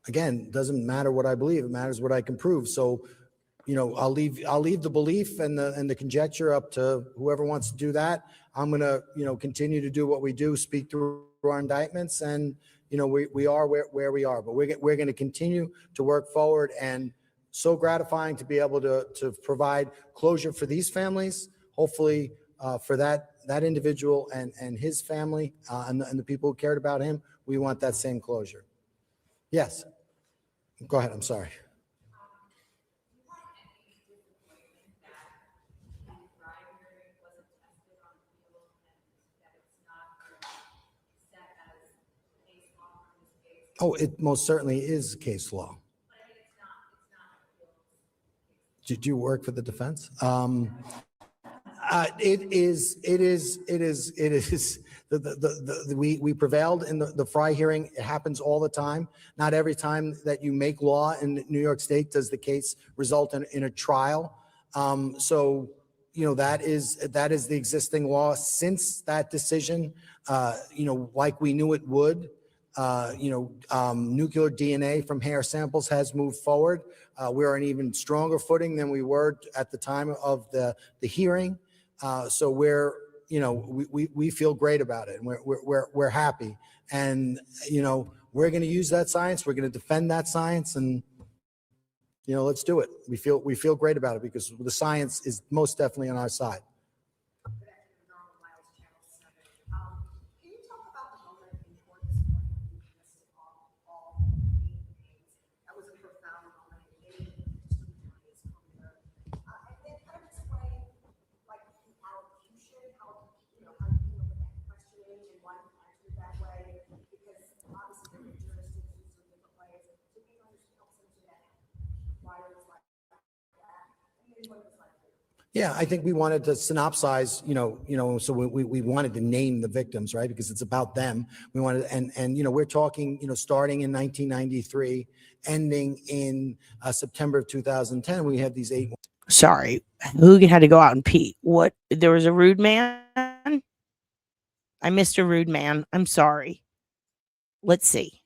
Again, doesn't matter what I believe, it matters what I can prove. So, I'll leave the belief and the conjecture up to whoever wants to do that. I'm gonna, continue to do what we do, speak through our indictments, and we are where we are. But we're going to continue to work forward, and so gratifying to be able to provide closure for these families. Hopefully, for that individual and his family and the people who cared about him, we want that same closure. Yes. Go ahead. I'm sorry. Oh, it most certainly is case law. Did you work for the defense? It is. We prevailed in the Fry hearing. It happens all the time. Not every time that you make law in New York State does the case result in a trial. So, that is the existing law since that decision. Like we knew it would. Nuclear DNA from hair samples has moved forward. We're on even stronger footing than we were at the time of the hearing. So we feel great about it, and we're happy, and we're going to use that science. We're going to defend that science, and let's do it. We feel great about it because the science is most definitely on our side. Yeah, I think we wanted to synopsize, so we wanted to name the victims, right? Because it's about them. We wanted, and we're talking, starting in 1993, ending in September of 2010. We had these 8. Sorry, Heugen had to go out and pee. What? There was a rude man? I missed a rude man. I'm sorry. Let's see.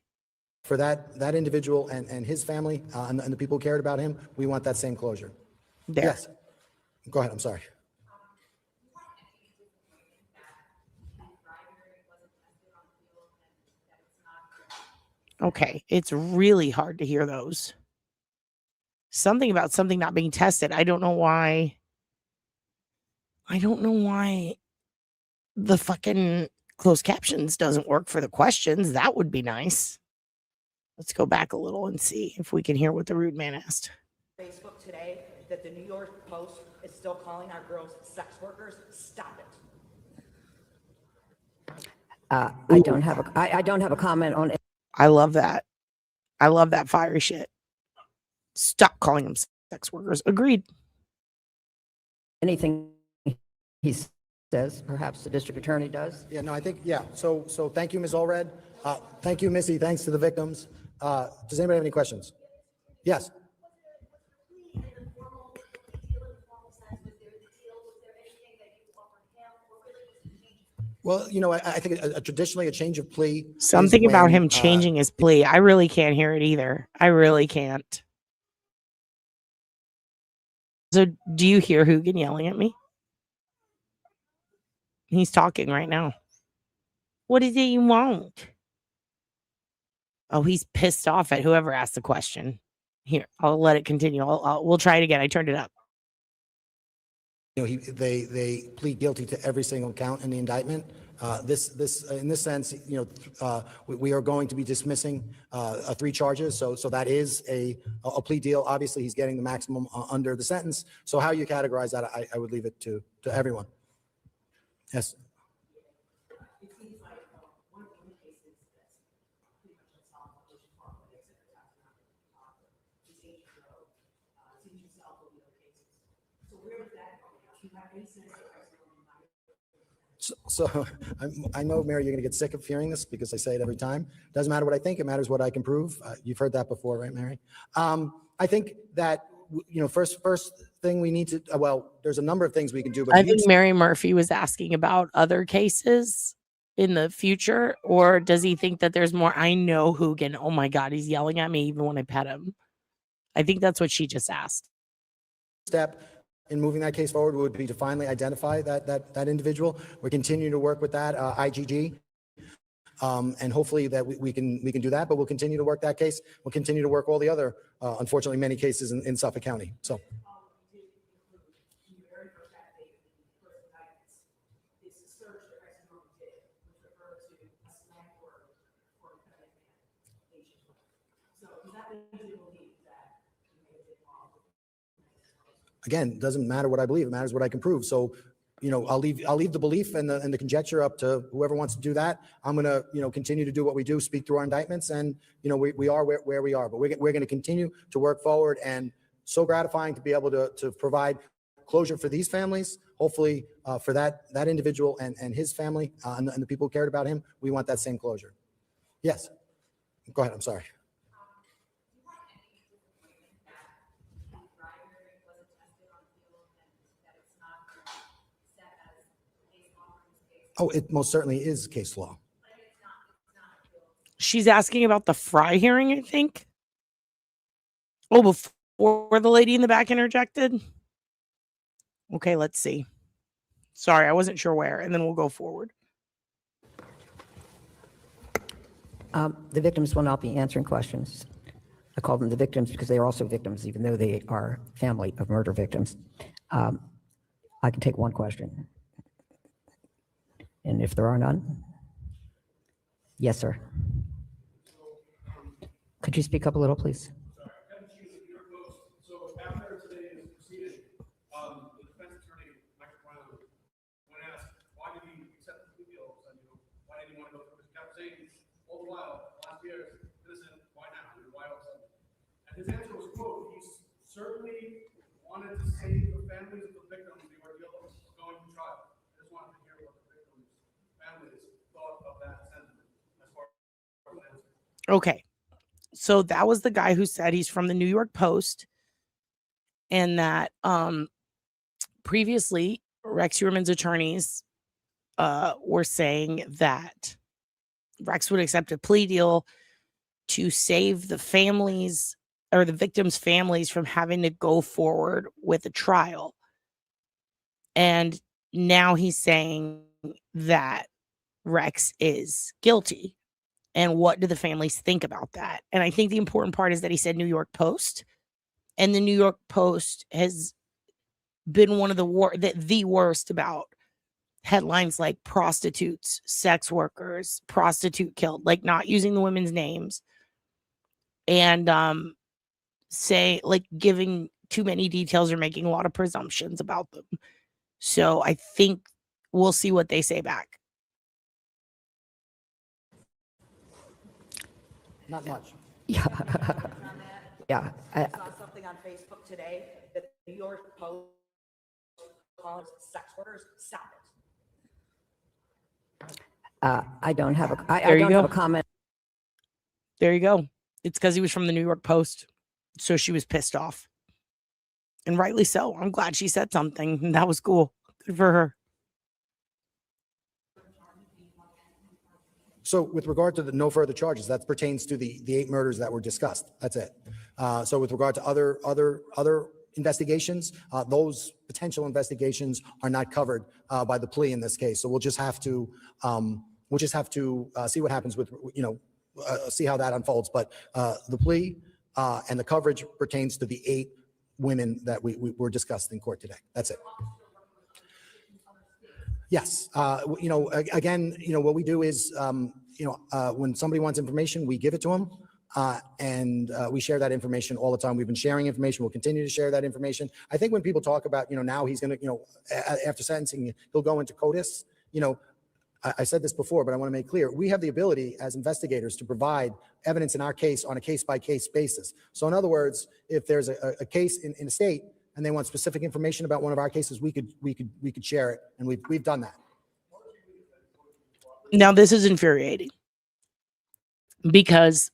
For that individual and his family and the people who cared about him, we want that same closure. There. Yes. Go ahead. I'm sorry. Okay, it's really hard to hear those. Something about something not being tested. I don't know why. The fucking closed captions doesn't work for the questions. That would be nice. Let's go back a little and see if we can hear what the rude man asked. Facebook today that the New York Post is still calling our girls sex workers. Stop it. I don't have a comment on it. I love that. I love that fiery shit. Stop calling them sex workers. Agreed. Anything he says, perhaps the district attorney does. Yeah, no, I think, yeah. So thank you, Ms. Allred. Thank you, Missy. Thanks to the victims. Does anybody have any questions? Yes. Well, I think traditionally a change of plea. Something about him changing his plea. I really can't hear it either. I really can't. So do you hear Heugen yelling at me? He's talking right now. What is it you want? Oh, he's pissed off at whoever asked the question. Here, I'll let it continue. We'll try it again. I turned it up. They plead guilty to every single count in the indictment. In this sense, we are going to be dismissing 3 charges. So that is a plea deal. Obviously, he's getting the maximum under the sentence. So how you categorize that, I would leave it to everyone. Yes. So I know, Mary, you're going to get sick of hearing this because I say it every time. Doesn't matter what I think, it matters what I can prove. You've heard that before, right, Mary? I think that, first thing we need to, well, there's a number of things we can do, but I think Mary Murphy was asking about other cases in the future, or does he think that there's more? I know Hugin. Oh my God, he's yelling at me even when I pet him. I think that's what she just asked. Step in moving that case forward would be to finally identify that individual. We're continuing to work with that IGG, and hopefully that we can do that. But we'll continue to work that case. We'll continue to work all the other, unfortunately, many cases in Suffolk County. So. Again, it doesn't matter what I believe, it matters what I can prove. So, I'll leave the belief and the conjecture up to whoever wants to do that. I'm going to, continue to do what we do, speak through our indictments, and, we are where we are, but we're going to continue to work forward, and so gratifying to be able to provide closure for these families, hopefully for that individual and his family and the people who cared about him. We want that same closure. Yes, go ahead, I'm sorry. Oh, it most certainly is case law. She's asking about the Fry hearing, I think. Oh, before the lady in the back interjected. Okay, let's see. Sorry, I wasn't sure where, and then we'll go forward. The victims will not be answering questions. I call them the victims because they are also victims, even though they are family of murder victims. I can take one question. And if there are none? Yes, sir. Could you speak up a little, please? So after today's proceeding, the defense attorney, Michael Brown, when asked, why did he accept the plea deal? Why did he want to go through? He kept saying all the while, last year, innocent, why now? Why all of a sudden? And his answer was, quote, he certainly wanted to save the families of the victims the ordeal of going to trial. I just wanted to hear what the victims' families thought of that sentiment as far as the answer. Okay. So that was the guy who said he's from the New York Post, and that previously Rex Heuermann's attorneys were saying that Rex would accept a plea deal to save the families or the victims' families from having to go forward with a trial. And now he's saying that Rex is guilty. And what do the families think about that? And I think the important part is that he said New York Post. And the New York Post has been one of the worst about headlines like prostitutes, sex workers, prostitute killed, like not using the women's names. And say like giving too many details or making a lot of presumptions about them. So I think we'll see what they say back. Not much. Yeah. Yeah. I saw something on Facebook today that the New York Post calls sex workers. Stop it. I don't have a comment. There you go. It's because he was from the New York Post. So she was pissed off. And rightly so. I'm glad she said something. And that was cool. Good for her. So with regard to the no further charges, that pertains to the 8 murders that were discussed. That's it. So with regard to other investigations, those potential investigations are not covered by the plea in this case. So we'll just have to see what happens with, see how that unfolds. But the plea and the coverage pertains to the 8 women that we were discussed in court today. That's it. Yes. Again, what we do is, when somebody wants information, we give it to them. And we share that information all the time. We've been sharing information. We'll continue to share that information. I think when people talk about, now he's going to, after sentencing, he'll go into CODIS. I said this before, but I want to make clear, we have the ability as investigators to provide evidence in our case on a case-by-case basis. So in other words, if there's a case in a state and they want specific information about one of our cases, we could share it, and we've done that. Now, this is infuriating because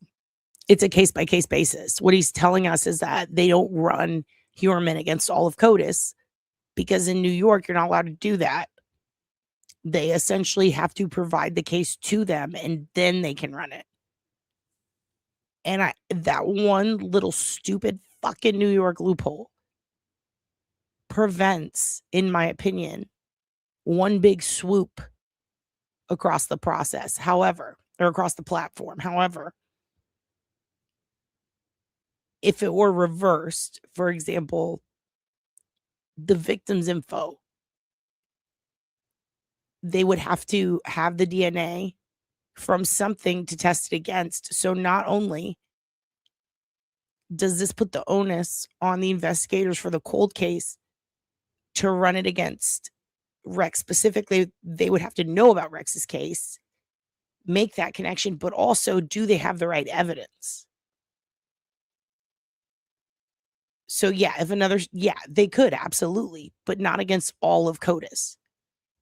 it's a case-by-case basis. What he's telling us is that they don't run Heuermann against all of CODIS because in New York, you're not allowed to do that. They essentially have to provide the case to them, and then they can run it. And that one little stupid fucking New York loophole prevents, in my opinion, one big swoop across the process. However, or across the platform. However, if it were reversed, for example, the victim's info, they would have to have the DNA from something to test it against. So not only does this put the onus on the investigators for the cold case to run it against Rex specifically, they would have to know about Rex's case, make that connection, but also, do they have the right evidence? So yeah, they could, absolutely, but not against all of CODIS.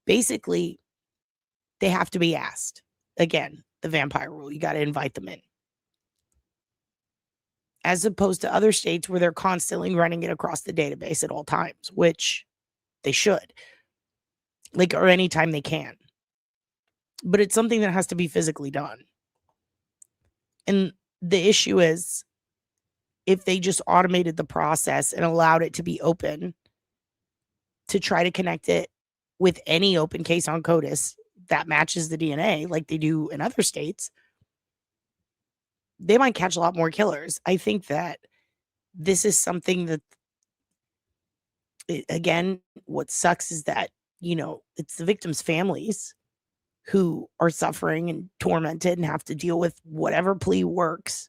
Basically, they have to be asked. Again, the vampire rule, you got to invite them in. As opposed to other states where they're constantly running it across the database at all times, which they should. Like, or anytime they can. But it's something that has to be physically done. And the issue is, if they just automated the process and allowed it to be open to try to connect it with any open case on CODIS that matches the DNA like they do in other states, they might catch a lot more killers. I think that this is something that, again, what sucks is that, it's the victims' families who are suffering and tormented and have to deal with whatever plea works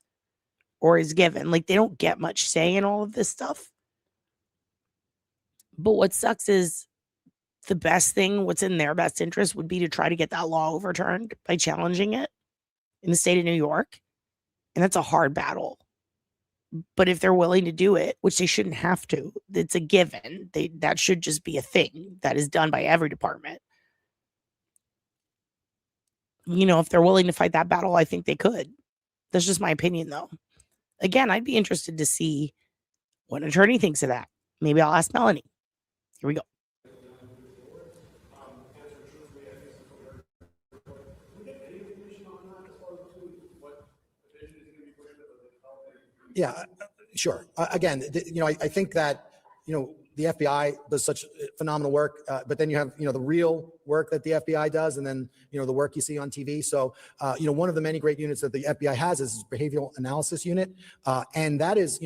or is given. Like, they don't get much say in all of this stuff. But what sucks is the best thing, what's in their best interest, would be to try to get that law overturned by challenging it in the state of New York. And that's a hard battle. But if they're willing to do it, which they shouldn't have to, it's a given. That should just be a thing that is done by every department. If they're willing to fight that battle, I think they could. That's just my opinion, though. Again, I'd be interested to see what an attorney thinks of that. Maybe I'll ask Melanie. Here we go. Yeah, sure. Again, I think that, the FBI does such phenomenal work, but then you have, the real work that the FBI does, and then, the work you see on TV. So, one of the many great units that the FBI has is behavioral analysis unit. And that is,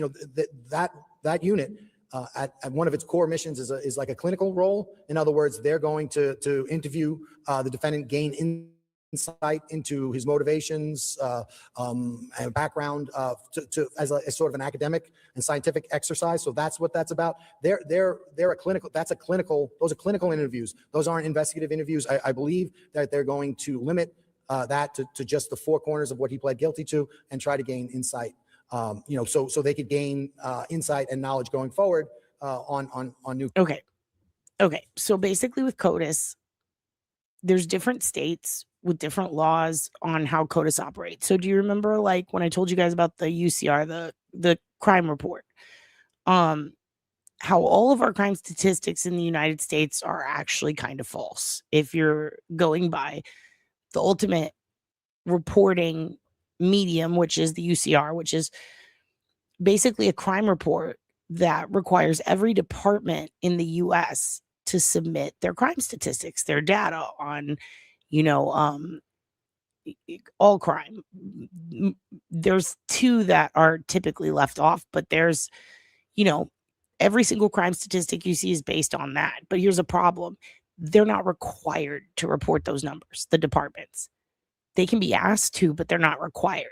that unit at one of its core missions is like a clinical role. In other words, they're going to interview the defendant, gain insight into his motivations and background as sort of an academic and scientific exercise. So that's what that's about. They're a clinical. Those are clinical interviews. Those aren't investigative interviews. I believe that they're going to limit that to just the four corners of what he pled guilty to and try to gain insight. So they could gain insight and knowledge going forward on new. Okay. So basically, with CODIS, there's different states with different laws on how CODIS operates. So do you remember, like, when I told you guys about the UCR, the crime report, how all of our crime statistics in the United States are actually kind of false if you're going by the ultimate reporting medium, which is the UCR, which is basically a crime report that requires every department in the US to submit their crime statistics, their data on, all crime. There's two that are typically left off, but there's, every single crime statistic you see is based on that. But here's a problem. They're not required to report those numbers, the departments. They can be asked to, but they're not required.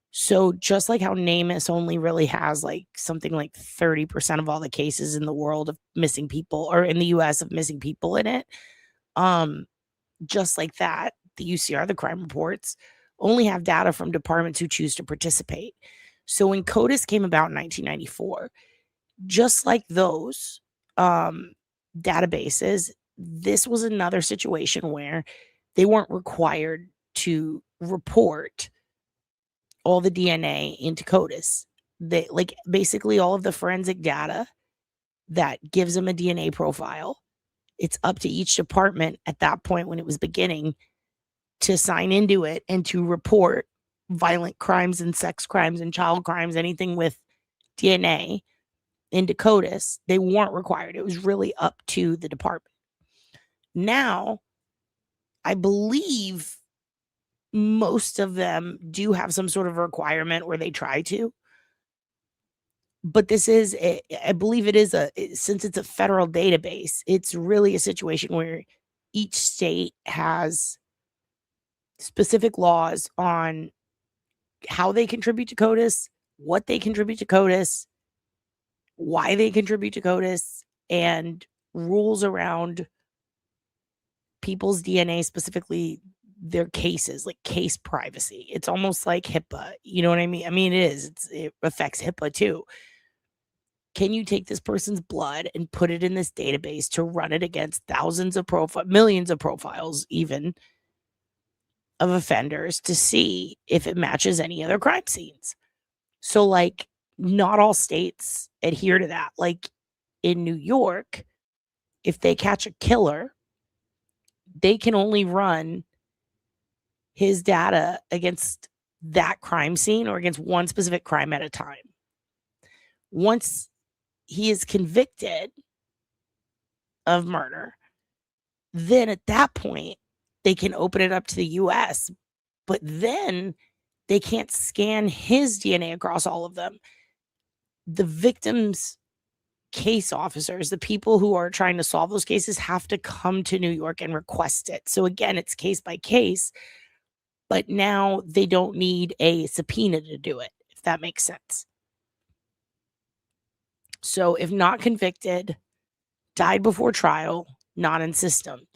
So just like how NamUs only really has like something like 30% of all the cases in the world of missing people, or in the US of missing people in it, just like that, the UCR, the crime reports, only have data from departments who choose to participate. So when CODIS came about in 1994, just like those databases, this was another situation where they weren't required to report all the DNA into CODIS. They like basically all of the forensic data that gives them a DNA profile. It's up to each department at that point when it was beginning to sign into it and to report violent crimes and sex crimes and child crimes, anything with DNA into CODIS. They weren't required. It was really up to the department. Now, I believe most of them do have some sort of requirement where they try to. But this is, I believe it is since it's a federal database, it's really a situation where each state has specific laws on how they contribute to CODIS, what they contribute to CODIS, why they contribute to CODIS, and rules around people's DNA, specifically their cases, like case privacy. It's almost like HIPAA. You know what I mean? I mean, it is. It affects HIPAA too. Can you take this person's blood and put it in this database to run it against thousands of millions of profiles, even of offenders, to see if it matches any other crime scenes? So, like, not all states adhere to that. Like in New York, if they catch a killer, they can only run his data against that crime scene or against one specific crime at a time. Once he is convicted of murder, then at that point, they can open it up to the US, but then they can't scan his DNA across all of them. The victims' case officers, the people who are trying to solve those cases, have to come to New York and request it. So again, it's case by case, but now they don't need a subpoena to do it, if that makes sense. So if not convicted, died before trial, not in system.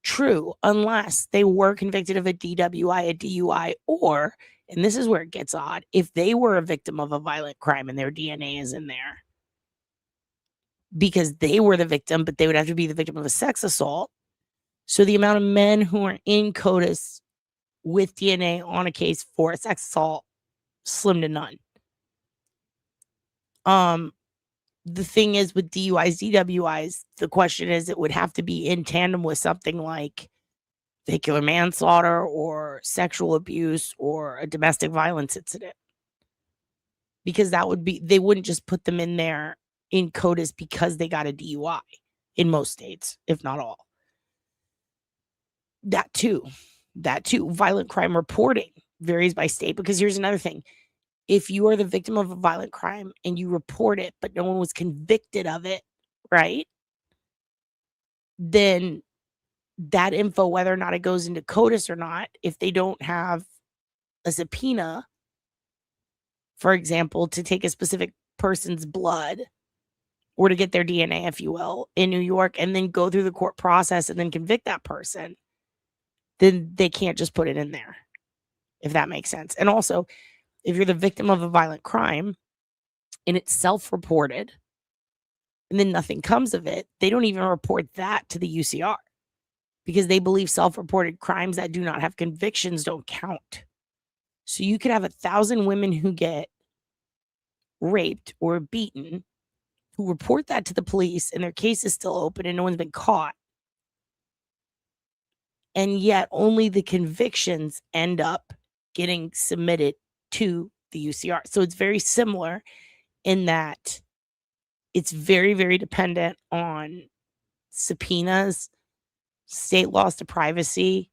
True, unless they were convicted of a DWI, a DUI, or, and this is where it gets odd, if they were a victim of a violent crime and their DNA is in there, because they were the victim, but they would have to be the victim of a sex assault. So the amount of men who are in CODIS with DNA on a case for a sex assault, slim to none. The thing is with DUIs, DWIs, the question is it would have to be in tandem with something like vehicular manslaughter or sexual abuse or a domestic violence incident. Because that would be, they wouldn't just put them in there in CODIS because they got a DUI in most states, if not all. That too, violent crime reporting varies by state, because here's another thing. If you are the victim of a violent crime and you report it, but no one was convicted of it, right? Then that info, whether or not it goes into CODIS or not, if they don't have a subpoena, for example, to take a specific person's blood or to get their DNA, if you will, in New York, and then go through the court process and then convict that person, then they can't just put it in there, if that makes sense. And also, if you're the victim of a violent crime and it's self-reported and then nothing comes of it, they don't even report that to the UCR because they believe self-reported crimes that do not have convictions don't count. So you could have 1,000 women who get raped or beaten who report that to the police and their case is still open and no one's been caught. And yet only the convictions end up getting submitted to the UCR. So it's very similar in that it's very, very dependent on subpoenas, state laws to privacy.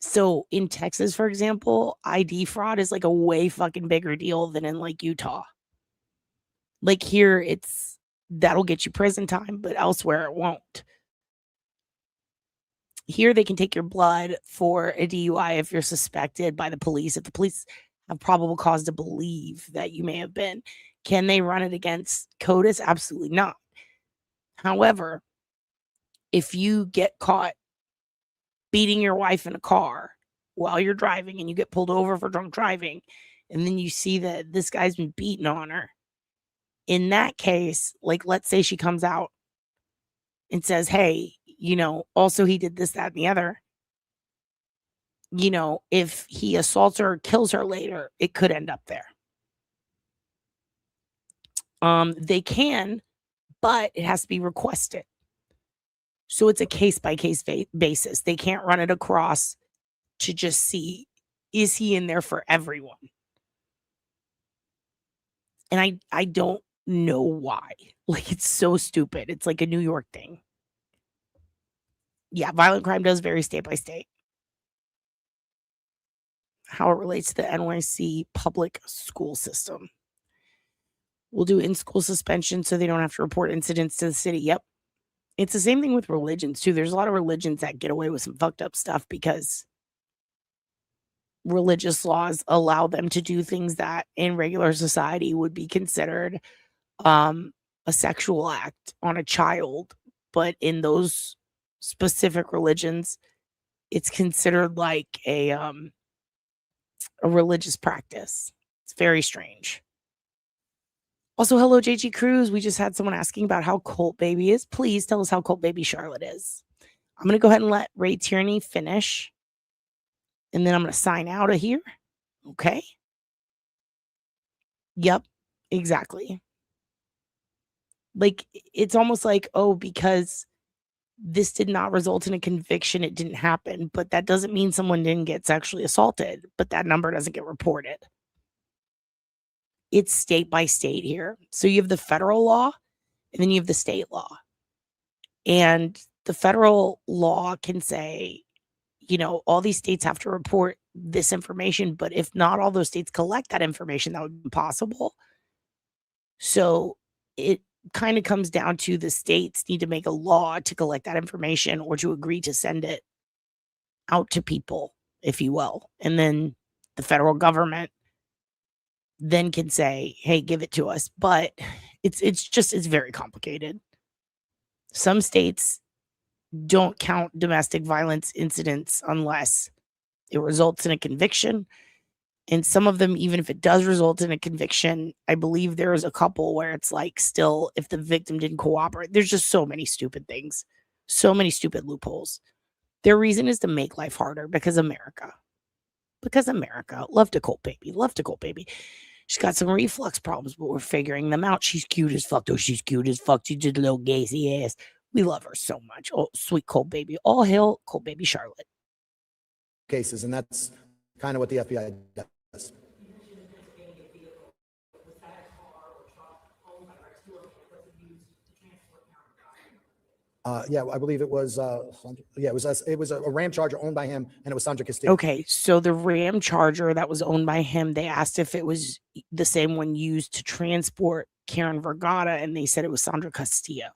So in Texas, for example, ID fraud is like a way fucking bigger deal than in like Utah. Like here, that'll get you prison time, but elsewhere it won't. Here they can take your blood for a DUI if you're suspected by the police. If the police have probable cause to believe that you may have been. Can they run it against CODIS? Absolutely not. However, if you get caught beating your wife in a car while you're driving and you get pulled over for drunk driving, and then you see that this guy's been beating on her, in that case, like, let's say she comes out and says, hey, also he did this, that, and the other. If he assaults her or kills her later, it could end up there. They can, but it has to be requested. So it's a case-by-case basis. They can't run it across to just see, is he in there for everyone? And I don't know why. Like, it's so stupid. It's like a New York thing. Yeah, violent crime does vary state by state. How it relates to the NYC public school system. We'll do in-school suspension so they don't have to report incidents to the city. Yep. It's the same thing with religions, too. There's a lot of religions that get away with some fucked up stuff because religious laws allow them to do things that in regular society would be considered a sexual act on a child. But in those specific religions, it's considered like a religious practice. It's very strange. Also, hello, JG Cruz. We just had someone asking about how Colt Baby is. Please tell us how Colt Baby Charlotte is. I'm going to go ahead and let Ray Tierney finish. And then I'm going to sign out of here. Okay. Yep, exactly. Like, it's almost like, oh, because this did not result in a conviction, it didn't happen. But that doesn't mean someone didn't get sexually assaulted, but that number doesn't get reported. It's state by state here. So you have the federal law and then you have the state law. And the federal law can say, all these states have to report this information, but if not all those states collect that information, that would be impossible. So it kind of comes down to the states need to make a law to collect that information or to agree to send it out to people, if you will. And then the federal government then can say, hey, give it to us. But it's very complicated. Some states don't count domestic violence incidents unless it results in a conviction. And some of them, even if it does result in a conviction, I believe there is a couple where it's like still, if the victim didn't cooperate, there's just so many stupid things, so many stupid loopholes. Their reason is to make life harder because America. Love to Colt Baby. She's got some reflux problems, but we're figuring them out. She's cute as fuck, though. She's cute as fuck. She's just a little gazy ass. We love her so much. Oh, sweet Colt Baby. All hail Colt Baby Charlotte. Cases, and that's kind of what the FBI does. Yeah, I believe it was. It was a Ram Charger owned by him, and it was Sandra Castillo. Okay, so the Ram Charger that was owned by him, they asked if it was the same one used to transport Karen Vergata, and they said it was Sandra Castillo.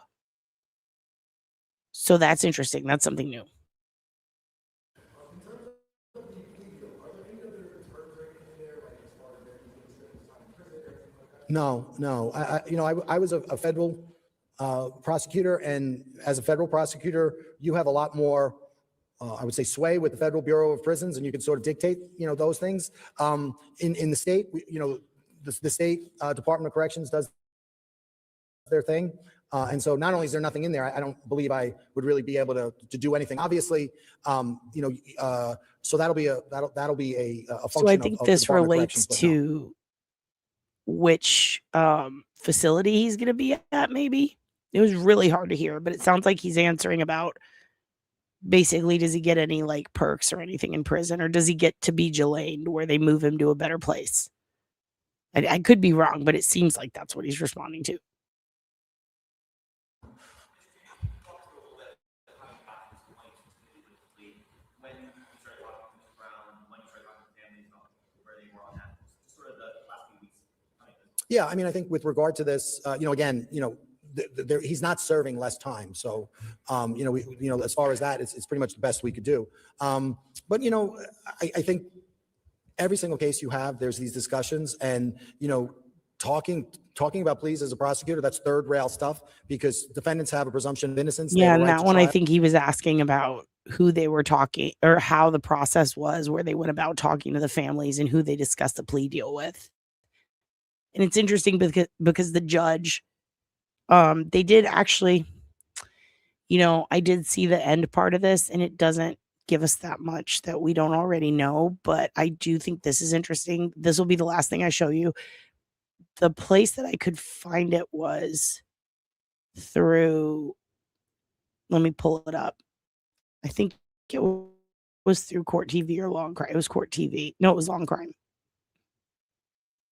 So that's interesting. That's something new. No. I was a federal prosecutor, and as a federal prosecutor, you have a lot more, I would say, sway with the Federal Bureau of Prisons, and you can sort of dictate, those things. In the state, the state Department of Corrections does their thing. And so not only is there nothing in there, I don't believe I would really be able to do anything. Obviously, so that'll be a function. So I think this relates to which facility he's going to be at, maybe. It was really hard to hear, but it sounds like he's answering about basically, does he get any like perks or anything in prison, or does he get to be delayed where they move him to a better place? I could be wrong, but it seems like that's what he's responding to. Yeah, I mean, I think with regard to this, again, he's not serving less time. So, as far as that, it's pretty much the best we could do. But, I think every single case you have, there's these discussions, and, talking about pleas as a prosecutor, that's third rail stuff, because defendants have a presumption of innocence. Yeah, and that one, I think he was asking about who they were talking, or how the process was, where they went about talking to the families and who they discussed the plea deal with. And it's interesting because the judge, they did actually, I did see the end part of this, and it doesn't give us that much that we don't already know, but I do think this is interesting. This will be the last thing I show you. The place that I could find it was through, let me pull it up. I think it was through Court TV or Long Crime. It was Court TV. No, it was Long Crime.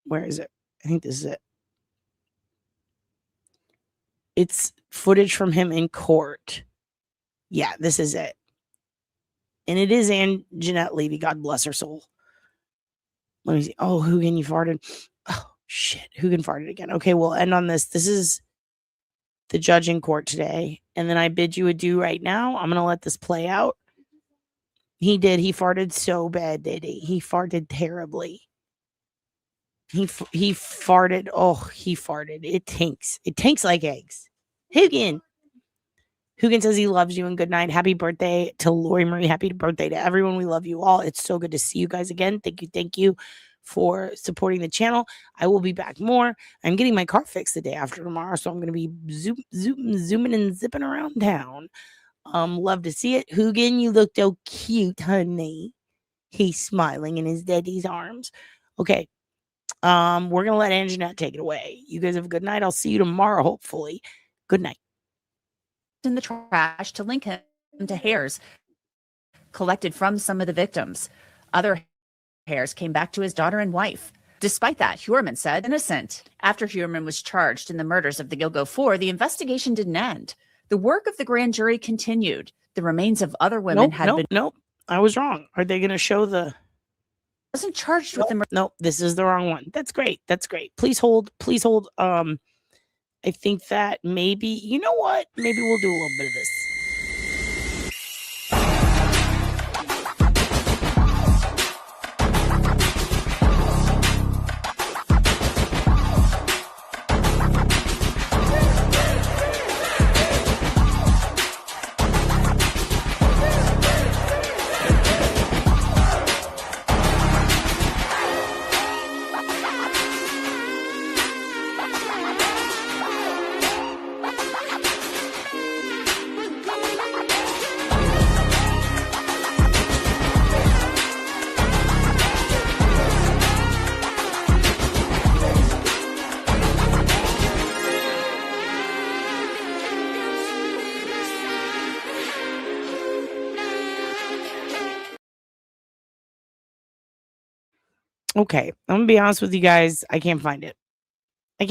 Where is it? I think this is it. It's footage from him in court. Yeah, this is it. And it is Ann Jeanette Levy. God bless her soul. Let me see. Oh, Heugen, you farted. Oh, shit. Heugen farted again. Okay, we'll end on this. This is the judge in court today. And then I bid you adieu right now. I'm going to let this play out. He did. He farted so bad, did he? He farted terribly. He farted. Oh, he farted. It tanks. It tanks like eggs. Heugen says he loves you and good night. Happy birthday to Lori Marie. Happy birthday to everyone. We love you all. It's so good to see you guys again. Thank you for supporting the channel. I will be back more. I'm getting my car fixed the day after tomorrow, so I'm going to be zooming and zipping around town. Love to see it. Heugen, you look so cute, honey. He's smiling in his daddy's arms. Okay. We're going to let Anjanette take it away. You guys have a good night. I'll see you tomorrow, hopefully. Good night. In the trash to link him to hairs collected from some of the victims. Other hairs came back to his daughter and wife. Despite that, Heuermann said innocent. After Heuermann was charged in the murders of the Gilgo Four, the investigation didn't end. The work of the grand jury continued. The remains of other women had been. Nope. I was wrong. Are they going to show the? Wasn't charged with the. Nope. This is the wrong one. That's great. Please hold. I think that maybe, you know what? Maybe we'll do a little bit of this. Okay, I'm gonna be honest with you guys. I can't find it. I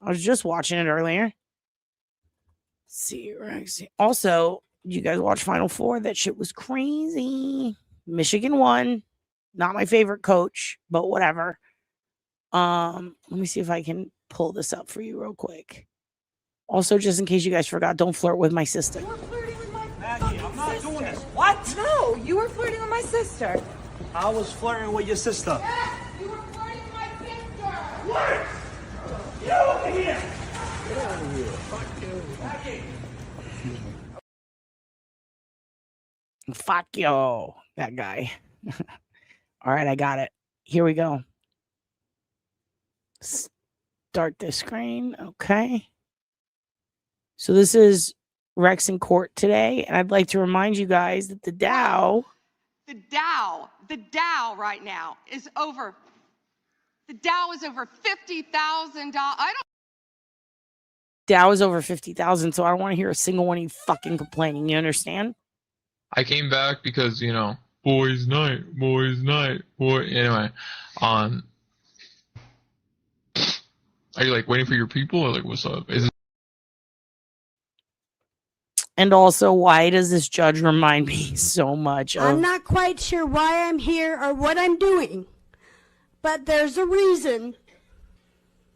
was just watching it earlier. See, also, you guys watch Final Four? That shit was crazy. Michigan won. Not my favorite coach, but whatever. Let me see if I can pull this up for you real quick. Also, just in case you guys forgot, don't flirt with my sister. You were flirting with my Maggie, I'm not sister. doing this. What? No, you were flirting with my sister. I was flirting with your sister. Yes, you were flirting with my sister. What? Get over here. Get out of here. Fuck you. Maggie. Fuck you, that guy. All right, I got it. Here we go. Start the screen. Okay. So this is Rex in court today, and I'd like to remind you guys that the Dow right now is over. The Dow is over $50,000. Dow is over 50,000, so I don't want to hear a single one of you fucking complaining. You understand? I came back because, boys night. Anyway, are you waiting for your people or what's up? And also, why does this judge remind me so much of... I'm not quite sure why I'm here or what I'm doing, but there's a reason.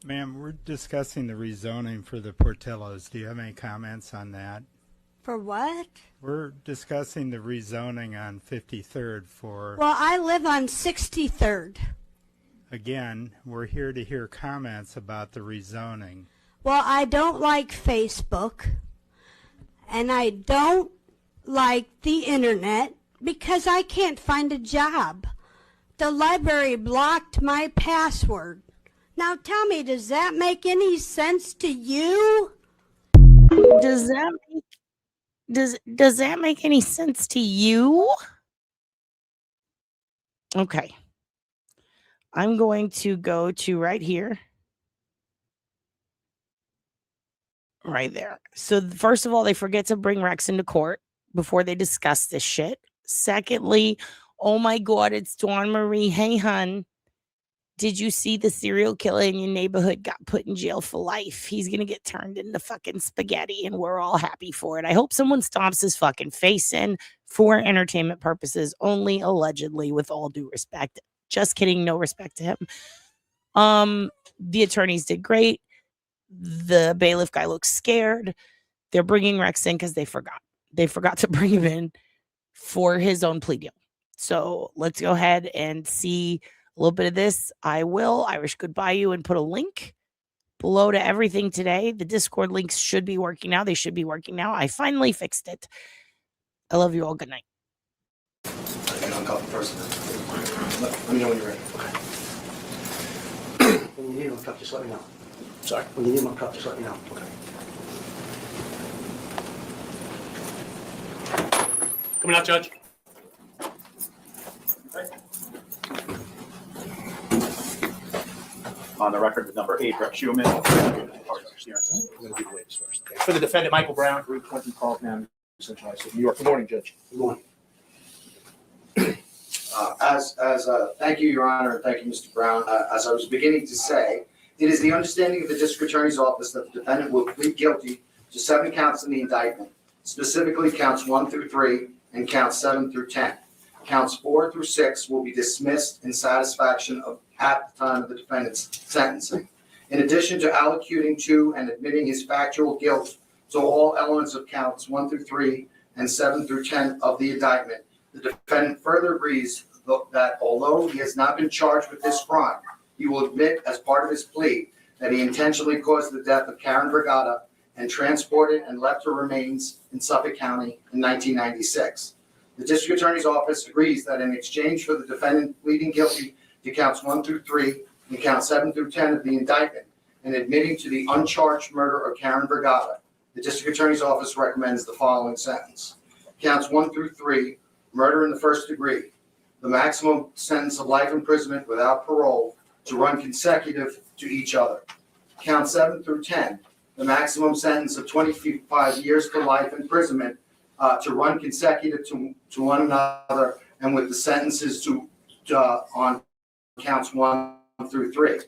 Ma'am, we're discussing the rezoning for the Portillos. Do you have any comments on that? For what? We're discussing the rezoning on 53rd for... Well, I live on 63rd. Again, we're here to hear comments about the rezoning. Well, I don't like Facebook, and I don't like the internet because I can't find a job. the library blocked my password. Now tell me, does that make any sense to you? Does that make any sense to you? Okay. I'm going to go to right here. Right there. So first of all, they forget to bring Rex into court before they discuss this shit. Secondly, oh my God, it's Dawn Marie. Hey, hun. Did you see the serial killer in your neighborhood got put in jail for life? He's going to get turned into fucking spaghetti and we're all happy for it. I hope someone stomps his fucking face in for entertainment purposes, only allegedly, with all due respect. Just kidding. No respect to him. The attorneys did great. The bailiff guy looks scared. They're bringing Rex in because they forgot. They forgot to bring him in for his own plea deal. So let's go ahead and see a little bit of this. I will Irish goodbye you and put a link below to everything today. The Discord links should be working now. They should be working now. I finally fixed it. I love you all. Good night. Let me know when you're ready. When you need my cup, just let me know. Sorry. When you need my cup, just let me know. Okay. Coming out, Judge. On the record with number 8, Rex Heuermann. I'm going to do the latest first. Okay. For the defendant, Michael Brown, 320 Carlton, Central High School, New York. Good morning, Judge. Good morning. Thank you, Your Honor, and thank you, Mr. Brown. As I was beginning to say, it is the understanding of the District Attorney's Office that the defendant will plead guilty to 7 counts in the indictment, specifically counts 1 through 3 and counts 7 through 10. Counts 4 through 6 will be dismissed in satisfaction of at the time of the defendant's sentencing. In addition to allocuting to and admitting his factual guilt to all elements of counts 1 through 3 and 7 through 10 of the indictment, the defendant further agrees that although he has not been charged with this crime, he will admit as part of his plea that he intentionally caused the death of Karen Vergata and transported and left her remains in Suffolk County in 1996. The District Attorney's Office agrees that in exchange for the defendant pleading guilty to counts 1 through 3 and counts 7 through 10 of the indictment and admitting to the uncharged murder of Karen Vergata, the District Attorney's Office recommends the following sentence. Counts 1 through 3, murder in the first degree, the maximum sentence of life imprisonment without parole to run consecutive to each other. Count 7 through 10, the maximum sentence of 25 years for life imprisonment to run consecutive to one another and with the sentences on counts 1 through 3.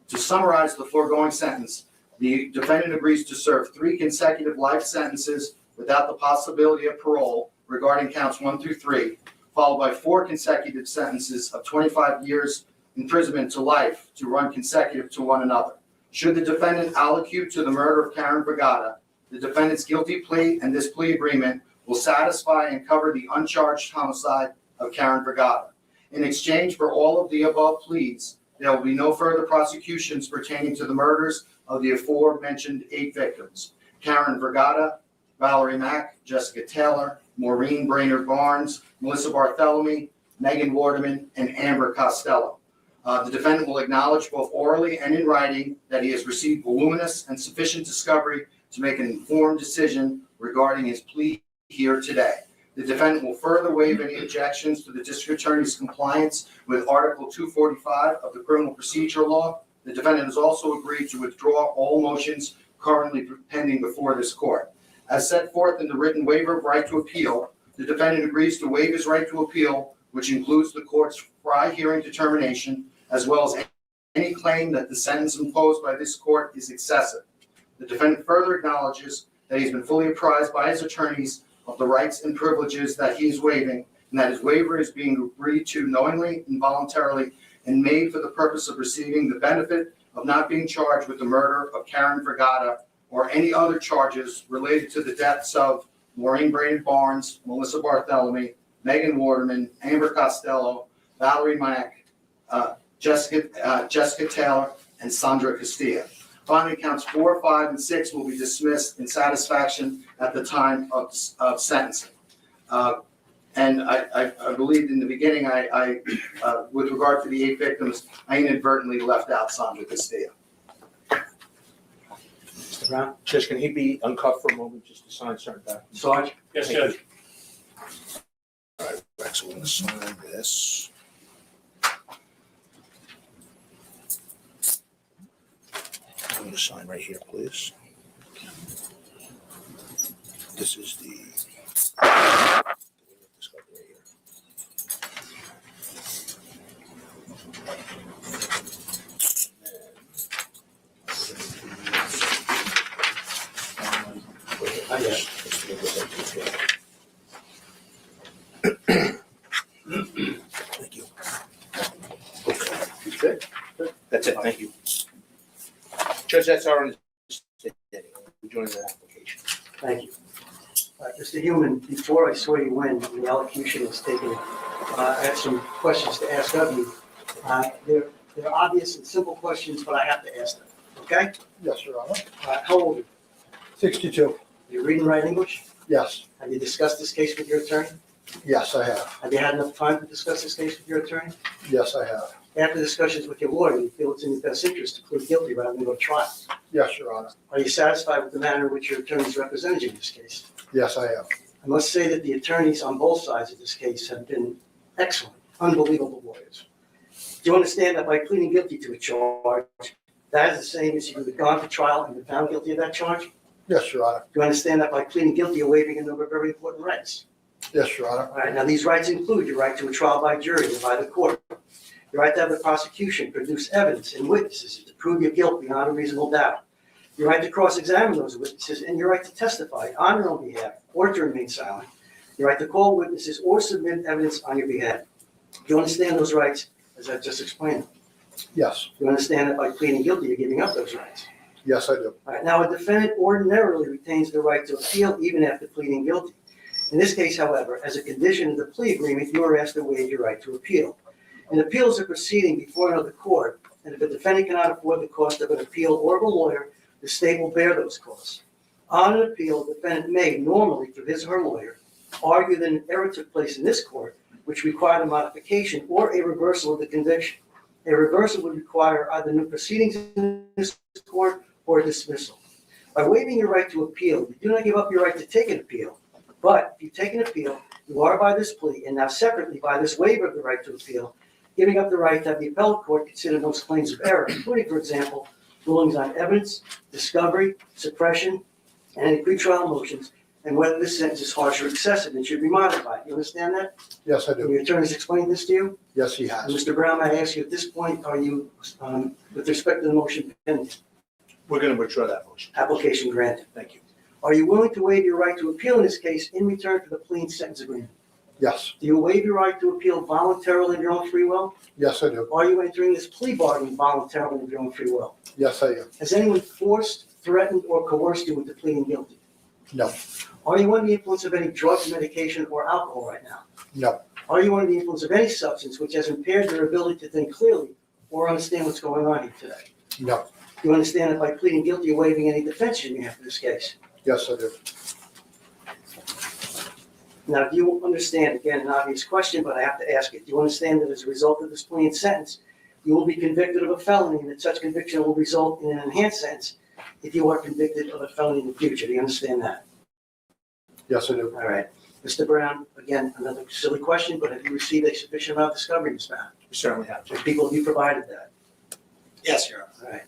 To summarize the foregoing sentence, the defendant agrees to serve 3 consecutive life sentences without the possibility of parole regarding counts 1 through 3, followed by 4 consecutive sentences of 25 years imprisonment to life to run consecutive to one another. Should the defendant allocute to the murder of Karen Vergata, the defendant's guilty plea and this plea agreement will satisfy and cover the uncharged homicide of Karen Vergata. In exchange for all of the above pleas, there will be no further prosecutions pertaining to the murders of the aforementioned 8 victims: Karen Vergata, Valerie Mack, Jessica Taylor, Maureen Brainerd Barnes, Melissa Bartholomew, Megan Waterman, and Amber Costello. The defendant will acknowledge both orally and in writing that he has received voluminous and sufficient discovery to make an informed decision regarding his plea here today. The defendant will further waive any objections to the District Attorney's compliance with Article 245 of the Criminal Procedure Law. The defendant has also agreed to withdraw all motions currently pending before this court. As set forth in the written waiver of right to appeal, the defendant agrees to waive his right to appeal, which includes the court's prior hearing determination, as well as any claim that the sentence imposed by this court is excessive. The defendant further acknowledges that he's been fully apprised by his attorneys of the rights and privileges that he is waiving, and that his waiver is being agreed to knowingly and voluntarily and made for the purpose of receiving the benefit of not being charged with the murder of Karen Vergata or any other charges related to the deaths of Maureen Brainerd Barnes, Melissa Bartholomew, Megan Waterman, Amber Costello, Valerie Mack, Jessica Taylor, and Sandra Castilla. Finally, counts 4, 5, and 6 will be dismissed in satisfaction at the time of sentencing. And I believed in the beginning, with regard to the 8 victims, I inadvertently left out Sandra Castillo. Mr. Brown, Judge, can he be uncuffed for a moment just to sign certain documents? Sarge? Yes, Thank Judge. All right, Rex, we're going to sign this. I'm going to sign right here, please. This is the. This guy right here. Thank you. Okay. That's it, thank you. Judge, that's our understanding. We're joining the application. Thank you. Mr. Heuermann, before I swear you in, the elocution is taken. I have some questions to ask of you. They're obvious and simple questions, but I have to ask them, okay? Yes, Your Honor. How old are you? 62. You read and write English? Yes. Have you discussed this case with your attorney? Yes, I have. Have you had enough time to discuss this case with your attorney? Yes, I have. After discussions with your lawyer, you feel it's in your best interest to plead guilty rather than go to trial. Yes, Your Honor. Are you satisfied with the manner in which your attorney has represented you in this case? Yes, I am. I must say that the attorneys on both sides of this case have been excellent, unbelievable lawyers. Do you understand that by pleading guilty to a charge, that is the same as if you had gone to trial and been found guilty of that charge? Yes, Your Honor. Do you understand that by pleading guilty, you're waiving a number of very important rights? Yes, Your Honor. All right, now these rights include your right to a trial by jury or by the court, your right to have the prosecution produce evidence and witnesses to prove your guilt beyond a reasonable doubt, your right to cross-examine those witnesses, and your right to testify on your own behalf or to remain silent, your right to call witnesses or submit evidence on your behalf. Do you understand those rights as I've just explained? Yes. Do you understand that by pleading guilty, you're giving up those rights? Yes, I do. All right, now a defendant ordinarily retains the right to appeal even after pleading guilty. In this case, however, as a condition of the plea agreement, you are asked to waive your right to appeal. An appeal is a proceeding before another court, and if a defendant cannot afford the cost of an appeal or of a lawyer, the state will bear those costs. On an appeal, the defendant may, normally through his or her lawyer, argue that an error took place in this court, which required a modification or a reversal of the conviction. A reversal would require either new proceedings in this court or a dismissal. By waiving your right to appeal, you do not give up your right to take an appeal. But if you take an appeal, you are by this plea, and now separately by this waiver of the right to appeal, giving up the right to have the appellate court consider most claims of error, including, for example, rulings on evidence, discovery, suppression, and any pretrial motions, and whether this sentence is harsh or excessive and should be modified. You understand that? Yes, I Have do. your attorneys explained this to you? Yes, he And has. Mr. Brown, I ask you at this point, are you, with respect to the motion pending, We're going to withdraw that motion. application granted? Thank you. Are you willing to waive your right to appeal in this case in return for the plea and sentence agreement? Yes. Do you waive your right to appeal voluntarily of your own free will? Yes, I do. Are you entering this plea bargain voluntarily of your own free will? Yes, I am. Has anyone forced, threatened, or coerced you into pleading guilty? No. Are you under the influence of any drugs, medication, or alcohol right now? No. Are you under the influence of any substance which has impaired your ability to think clearly or understand what's going on here today? No. Do you understand that by pleading guilty, you're waiving any defense you may have for this case? Yes, I do. Now, do you understand, again, an obvious question, but I have to ask it. Do you understand that as a result of this plea and sentence, you will be convicted of a felony and that such conviction will result in an enhanced sentence if you are convicted of a felony in the future? Do you understand that? Yes, I do. All right. Mr. Brown, again, another silly question, but have you received a sufficient amount of discovery in this matter? We certainly have. So people, have you provided that? Yes, Your Honor. All right.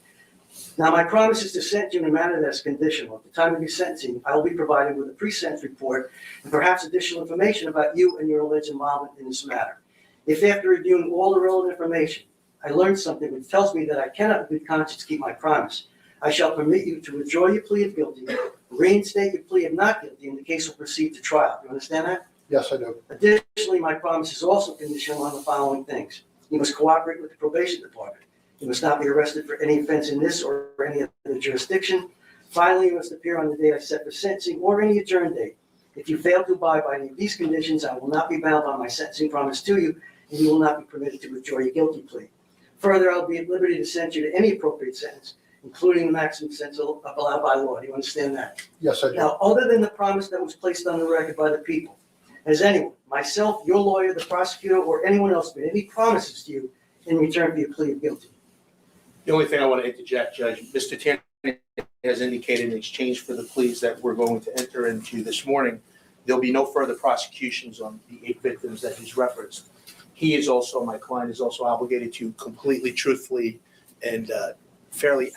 Now, my promise is to sentence you in a manner that's conditional. At the time of your sentencing, I will be provided with a pre-sentence report and perhaps additional information about you and your alleged involvement in this matter. If after reviewing all the relevant information, I learned something which tells me that I cannot with good conscience keep my promise, I shall permit you to withdraw your plea of guilty, reinstate your plea of not guilty, and the case will proceed to trial. You understand that? Yes, I do. Additionally, my promise is also conditional on the following things. You must cooperate with the probation department. You must not be arrested for any offense in this or any other jurisdiction. Finally, you must appear on the date I set for sentencing or any adjourned date. If you fail to abide by any of these conditions, I will not be bound by my sentencing promise to you, and you will not be permitted to withdraw your guilty plea. Further, I will be at liberty to sentence you to any appropriate sentence, including the maximum sentence allowed by law. Do you understand that? Yes, I do. Now, other than the promise that was placed on the record by the people, Has anyone, myself, your lawyer, the prosecutor, or anyone else made any promises to you in return for your plea of guilty? The only thing I want to interject, Judge, Mr. Tierney has indicated in exchange for the pleas that we're going to enter into this morning, there'll be no further prosecutions on the 8 victims that he's referenced. He is also, my client is also obligated to completely, truthfully, and fairly